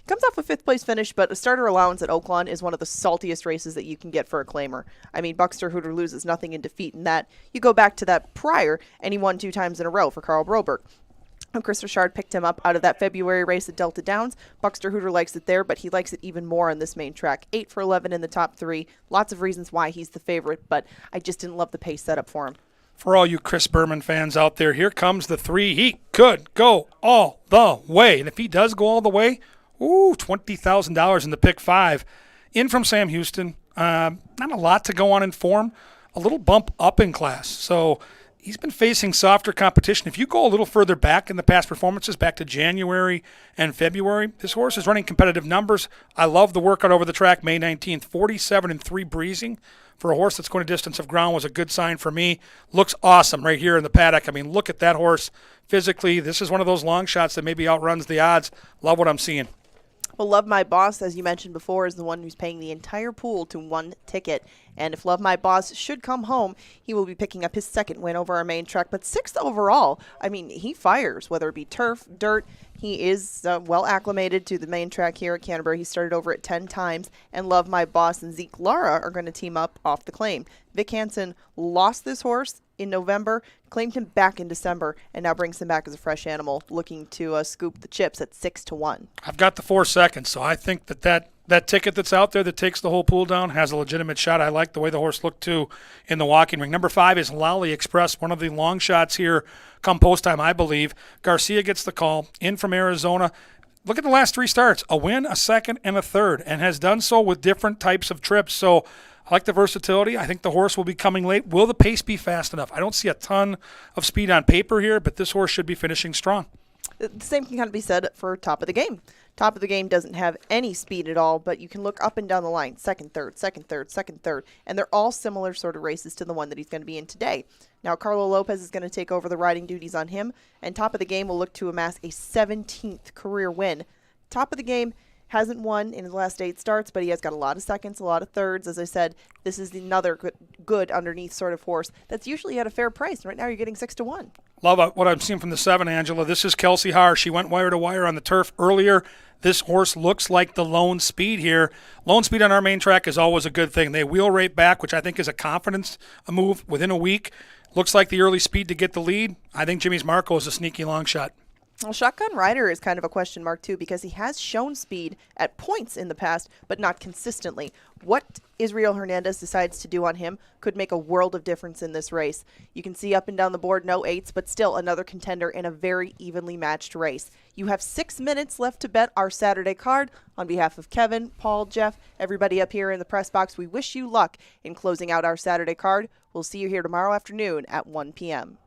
Comes off a 5th place finish, but a starter allowance at Oaklawn is one of the saltiest races that you can get for a claimer. I mean, Buckster Hooter loses nothing in defeat in that. You go back to that prior, and he won 2 times in a row for Carl Broberg. And Chris Richard picked him up out of that February race at Delta Downs. Buckster Hooter likes it there, but he likes it even more on this main track. 8 for 11 in the top 3. Lots of reasons why he's the favorite, but I just didn't love the pace setup for him. For all you Chris Berman fans out there, here comes the 3. He could go all the way, and if he does go all the way, $20,000 in the pick 5. In from Sam Houston. Not a lot to go on in form. A little bump up in class. So he's been facing softer competition. If you go a little further back in the past performances, back to January and February, this horse is running competitive numbers. I love the workout over the track May 19th. 47-3 breezing for a horse that's going a distance of ground was a good sign for me. Looks awesome right here in the paddock. I mean, look at that horse physically. This is one of those long shots that maybe outruns the odds. Love what I'm seeing. Well, Love My Boss, as you mentioned before, is the one who's paying the entire pool to one ticket. And if Love My Boss should come home, he will be picking up his second win over our main track, but sixth overall. I mean, he fires, whether it be turf, dirt. He is well acclimated to the main track here at Canterbury. He started over it 10 times, and Love My Boss and Zeke Lara are going to team up off the claim. Vic Hansen lost this horse in November, claimed him back in December, and now brings him back as a fresh animal, looking to scoop the chips at 6-1. I've got the 4 seconds, so I think that ticket that's out there that takes the whole pool down has a legitimate shot. I like the way the horse looked, too, in the walking ring. Number 5 is Lolly Express, one of the long shots here come post time, I believe. Garcia gets the call, in from Arizona. Look at the last 3 starts, a win, a second, and a third, and has done so with different types of trips. So I like the versatility. I think the horse will be coming late. Will the pace be fast enough? I don't see a ton of speed on paper here, but this horse should be finishing strong. The same can kind of be said for Top of the Game. Top of the Game doesn't have any speed at all, but you can look up and down the line, second, third, second, third, second, third, and they're all similar sort of races to the one that he's going to be in today. Now, Carlo Lopez is going to take over the riding duties on him, and Top of the Game will look to amass a 17th career win. Top of the Game hasn't won in his last 8 starts, but he has got a lot of seconds, a lot of thirds. As I said, this is another good underneath sort of horse that's usually at a fair price. Right now you're getting 6-1. Love what I'm seeing from the 7, Angela. This is Kelsey Haar. She went wire to wire on the turf earlier. This horse looks like the lone speed here. Lone speed on our main track is always a good thing. They wheel right back, which I think is a confidence move within a week. Looks like the early speed to get the lead. I think Jimmy's Marco is a sneaky long shot. Well, Shotgun Rider is kind of a question mark, too, because he has shown speed at points in the past, but not consistently. What Israel Hernandez decides to do on him could make a world of difference in this race. You can see up and down the board, no 8s, but still another contender in a very evenly matched race. You have 6 minutes left to bet our Saturday card. On behalf of Kevin, Paul, Jeff, everybody up here in the press box, we wish you luck in closing out our Saturday card. We'll see you here tomorrow afternoon at 1 p.m.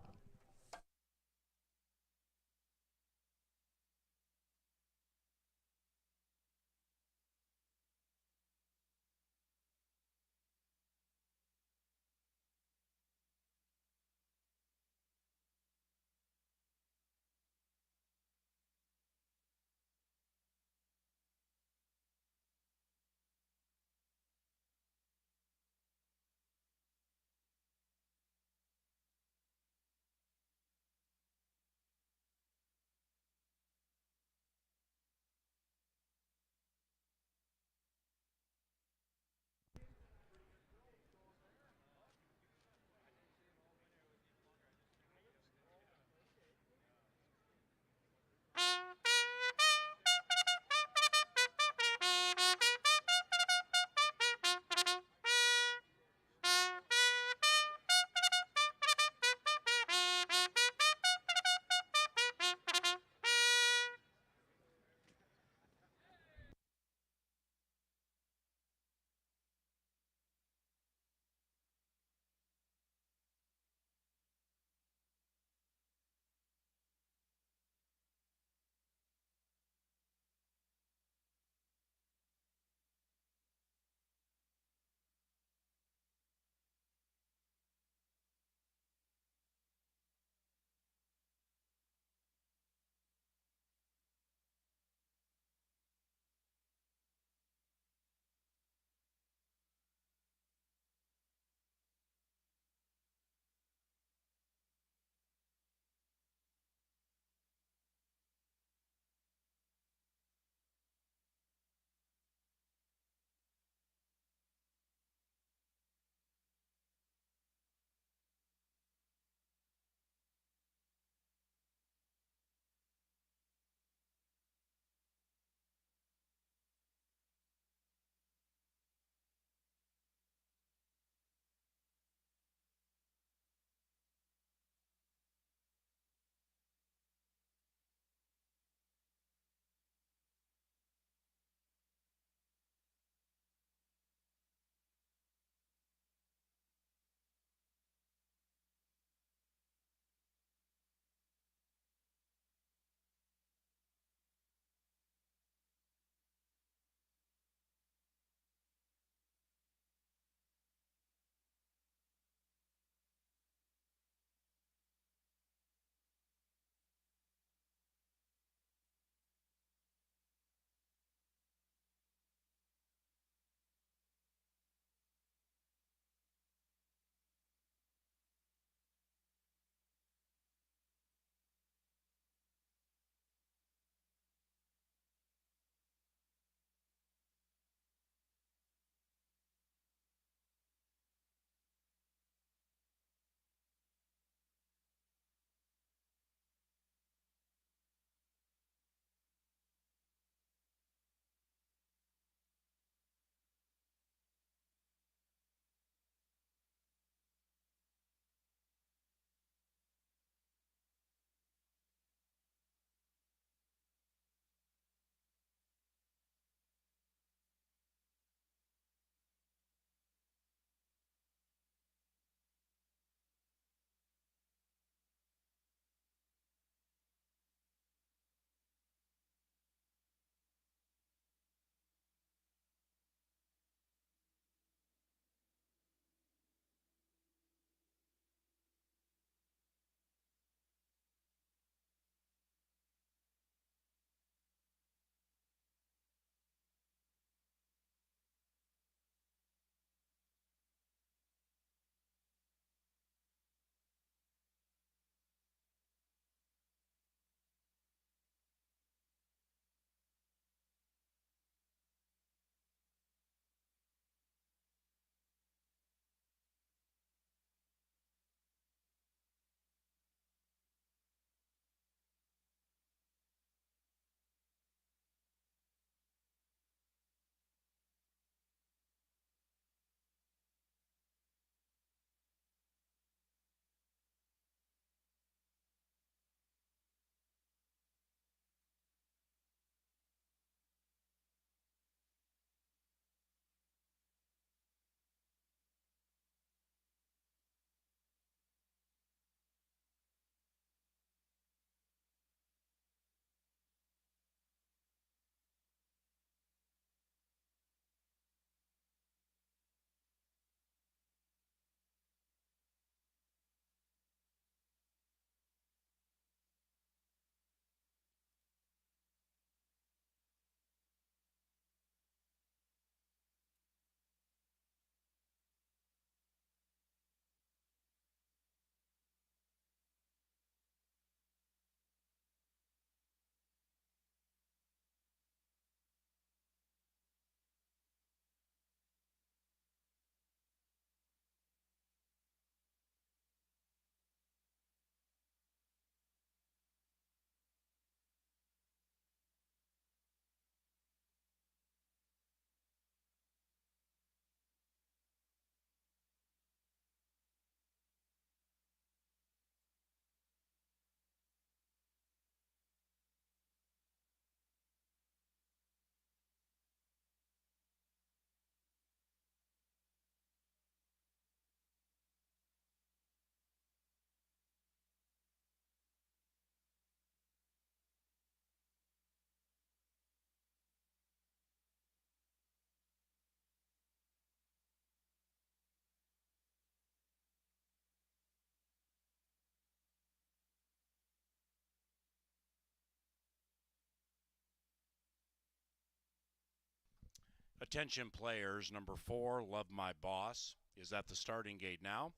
Attention players, number 4, Love My Boss, is at the starting gate now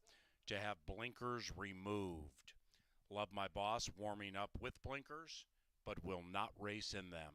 to have blinkers removed. Love My Boss warming up with blinkers, but will not race in them.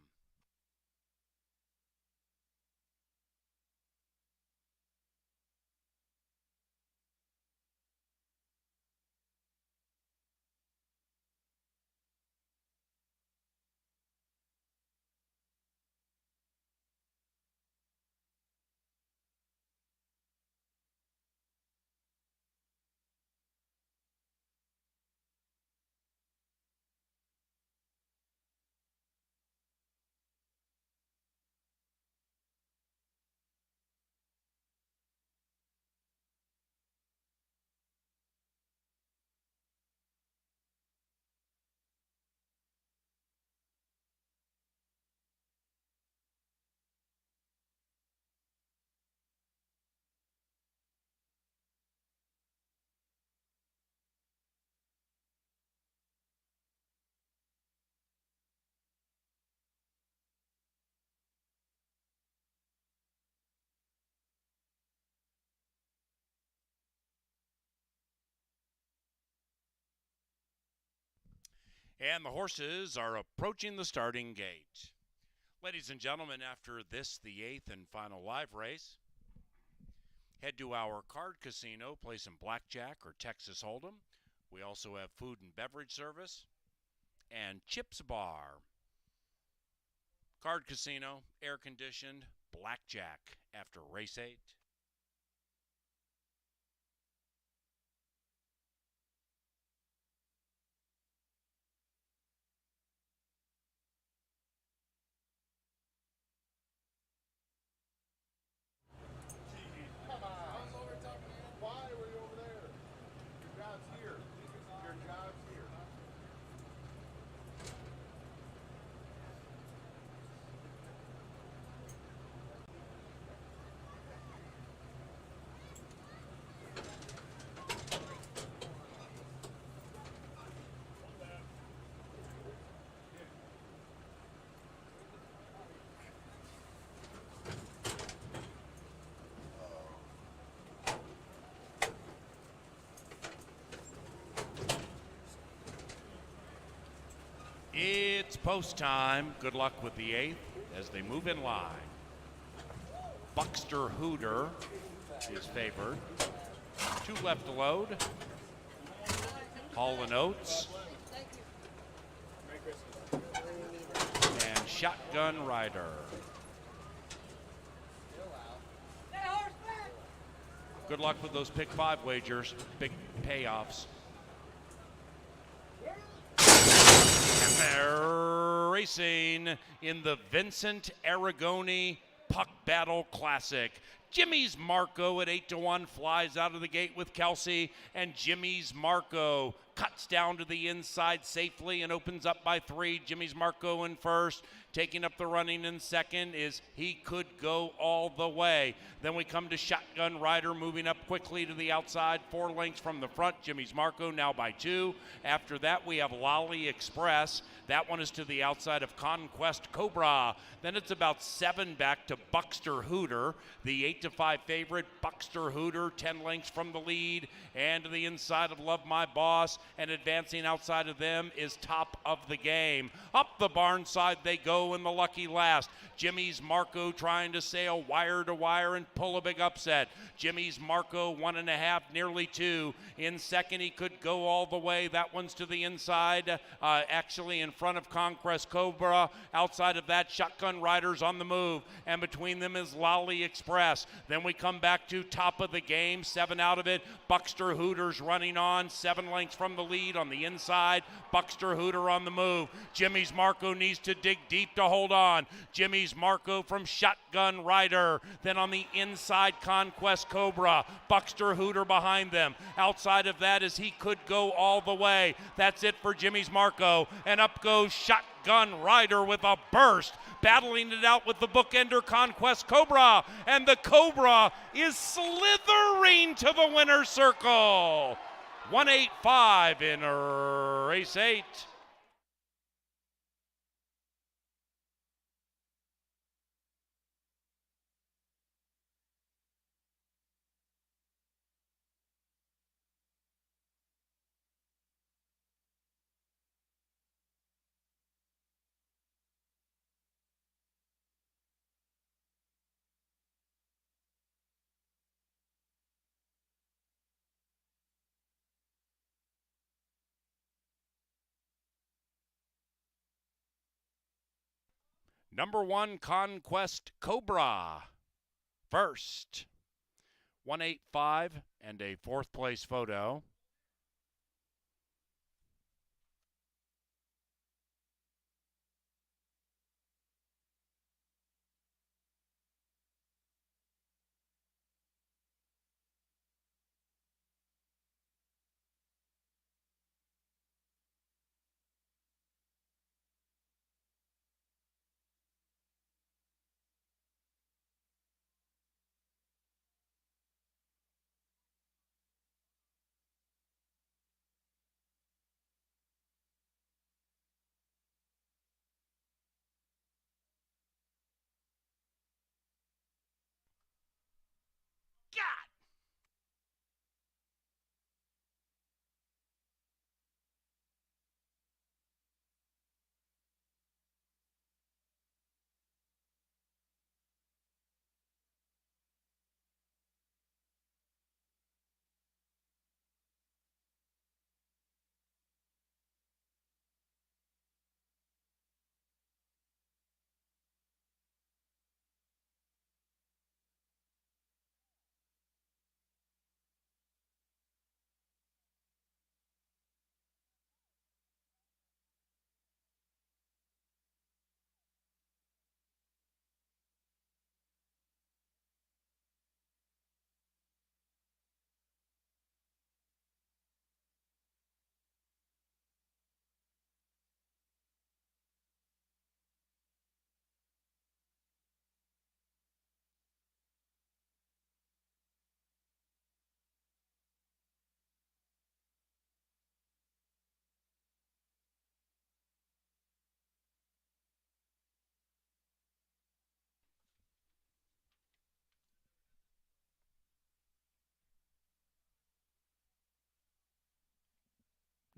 And the horses are approaching the starting gate. Ladies and gentlemen, after this, the 8th and final live race, head to our card casino, play some blackjack or Texas Hold'em. We also have food and beverage service and Chips Bar. Card casino, air conditioned, blackjack after race 8. Why were you over there? Your job's here. Your job's here. It's post time. Good luck with the 8th as they move in line. Buckster Hooter is favored. 2 left to load. Hall and Oates. And Shotgun Rider. Good luck with those pick 5 wagers. Big payoffs. And they're racing in the Vincent Aragoni Puck Battle Classic. Jimmy's Marco at 8-1 flies out of the gate with Kelsey, and Jimmy's Marco cuts down to the inside safely and opens up by 3. Jimmy's Marco in first. Taking up the running in second is He Could Go All the Way. Then we come to Shotgun Rider moving up quickly to the outside, 4 lengths from the front. Jimmy's Marco now by 2. After that we have Lolly Express. That one is to the outside of Conquest Cobra. Then it's about 7 back to Buckster Hooter, the 8-5 favorite. Buckster Hooter 10 lengths from the lead and to the inside of Love My Boss, and advancing outside of them is Top of the Game. Up the barn side they go in the lucky last. Jimmy's Marco trying to sail wire to wire and pull a big upset. Jimmy's Marco 1.5, nearly 2. In second, He Could Go All the Way. That one's to the inside, actually in front of Conquest Cobra. Outside of that, Shotgun Riders on the move, and between them is Lolly Express. Then we come back to Top of the Game, 7 out of it. Buckster Hooter's running on, 7 lengths from the lead on the inside. Buckster Hooter on the move. Jimmy's Marco needs to dig deep to hold on. Jimmy's Marco from Shotgun Rider. Then on the inside, Conquest Cobra. Buckster Hooter behind them. Outside of that is He Could Go All the Way. That's it for Jimmy's Marco. And up goes Shotgun Rider with a burst, battling it out with the bookender Conquest Cobra. And the Cobra is slithering to the winner's circle. 185 in race 8. Number 1, Conquest Cobra. First, 185 and a 4th place photo. God!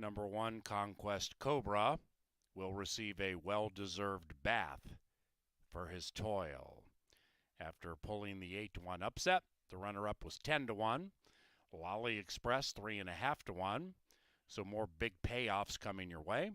Number 1, Conquest Cobra, will receive a well-deserved bath for his toil. After pulling the 8-1 upset, the runner-up was 10-1. Lolly Express 3.5-1. So more big payoffs coming your way.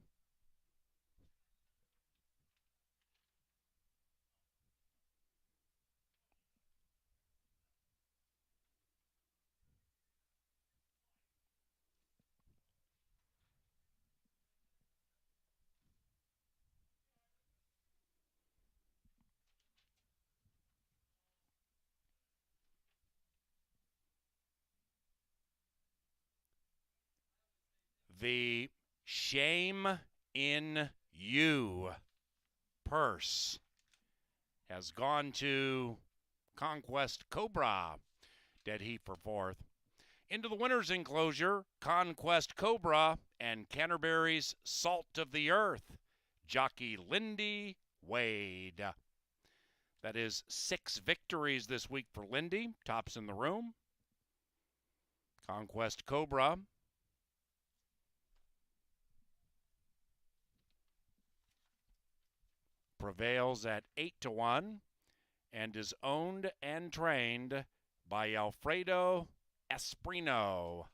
The Shame in You purse has gone to Conquest Cobra. Dead heat for 4th. Into the winner's enclosure, Conquest Cobra and Canterbury's Salt of the Earth, jockey Lindy Wade. That is 6 victories this week for Lindy, tops in the room. Conquest Cobra prevails at 8-1 and is owned and trained by Alfredo Esprino.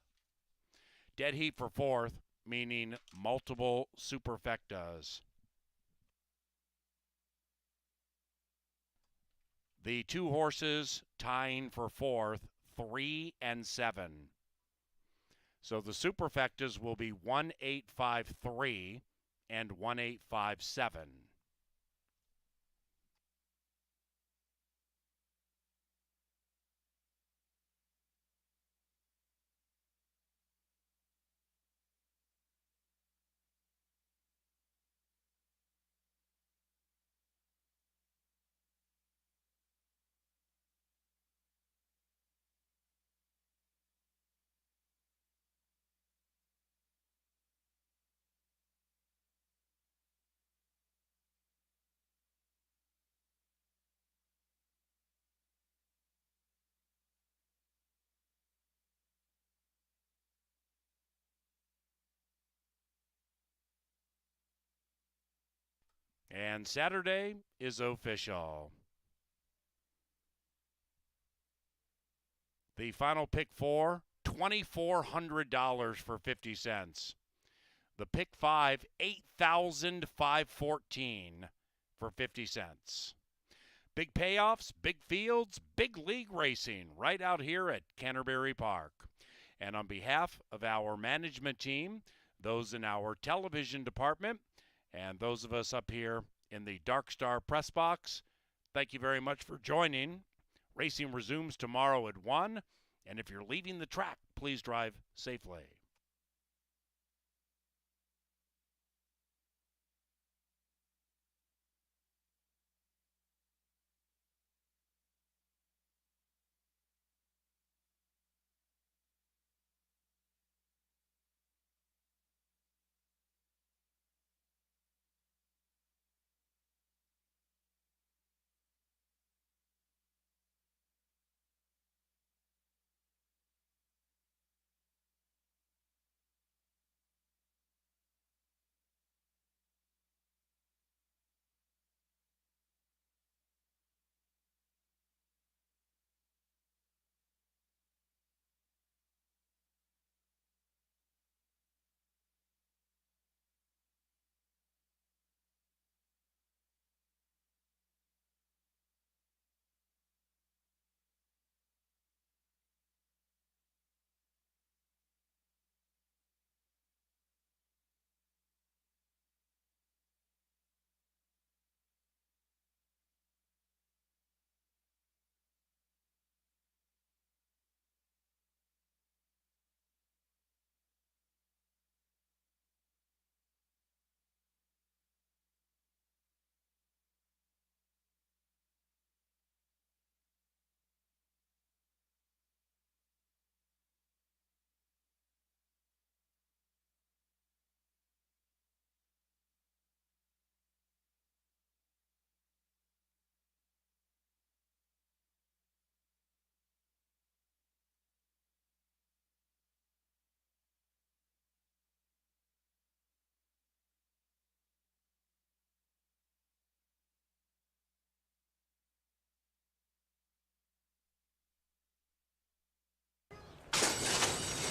Dead heat for 4th, meaning multiple superfectas. The 2 horses tying for 4th, 3 and 7. So the superfectas will be 1853 and 1857. And Saturday is official. The final pick 4, $2,400 for 50 cents. The pick 5, $8,514 for 50 cents. Big payoffs, big fields, big league racing right out here at Canterbury Park. And on behalf of our management team, those in our television department, and those of us up here in the Dark Star press box, thank you very much for joining. Racing resumes tomorrow at 1, and if you're leaving the track, please drive safely.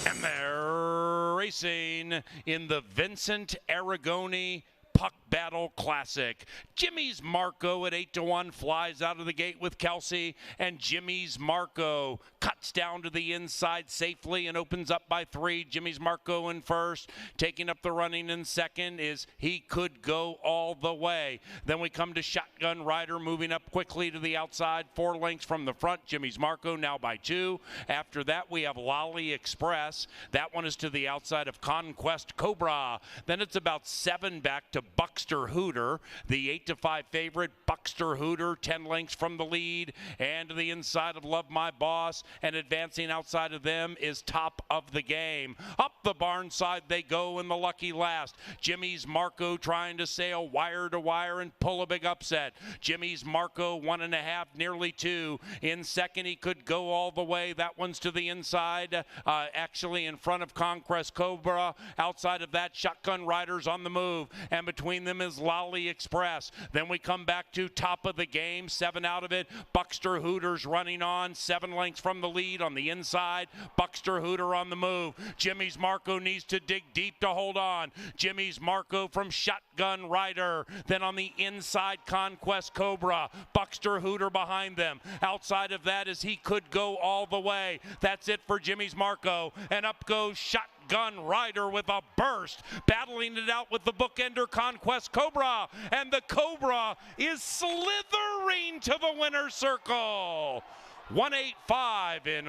And they're racing in the Vincent Aragoni Puck Battle Classic. Jimmy's Marco at 8-1 flies out of the gate with Kelsey, and Jimmy's Marco cuts down to the inside safely and opens up by 3. Jimmy's Marco in first. Taking up the running in second is He Could Go All the Way. Then we come to Shotgun Rider moving up quickly to the outside, 4 lengths from the front. Jimmy's Marco now by 2. After that we have Lolly Express. That one is to the outside of Conquest Cobra. Then it's about 7 back to Buckster Hooter, the 8-5 favorite. Buckster Hooter 10 lengths from the lead, and to the inside of Love My Boss, and advancing outside of them is Top of the Game. Up the barn side they go in the lucky last. Jimmy's Marco trying to sail wire to wire and pull a big upset. Jimmy's Marco 1.5, nearly 2. In second, He Could Go All the Way. That one's to the inside, actually in front of Conquest Cobra. Outside of that, Shotgun Riders on the move, and between them is Lolly Express. Then we come back to Top of the Game, 7 out of it. Buckster Hooter's running on, 7 lengths from the lead on the inside. Buckster Hooter on the move. Jimmy's Marco needs to dig deep to hold on. Jimmy's Marco from Shotgun Rider. Then on the inside, Conquest Cobra. Buckster Hooter behind them. Outside of that is He Could Go All the Way. That's it for Jimmy's Marco. And up goes Shotgun Rider with a burst, battling it out with the bookender Conquest Cobra, and the Cobra is slithering to the winner's circle. 185 in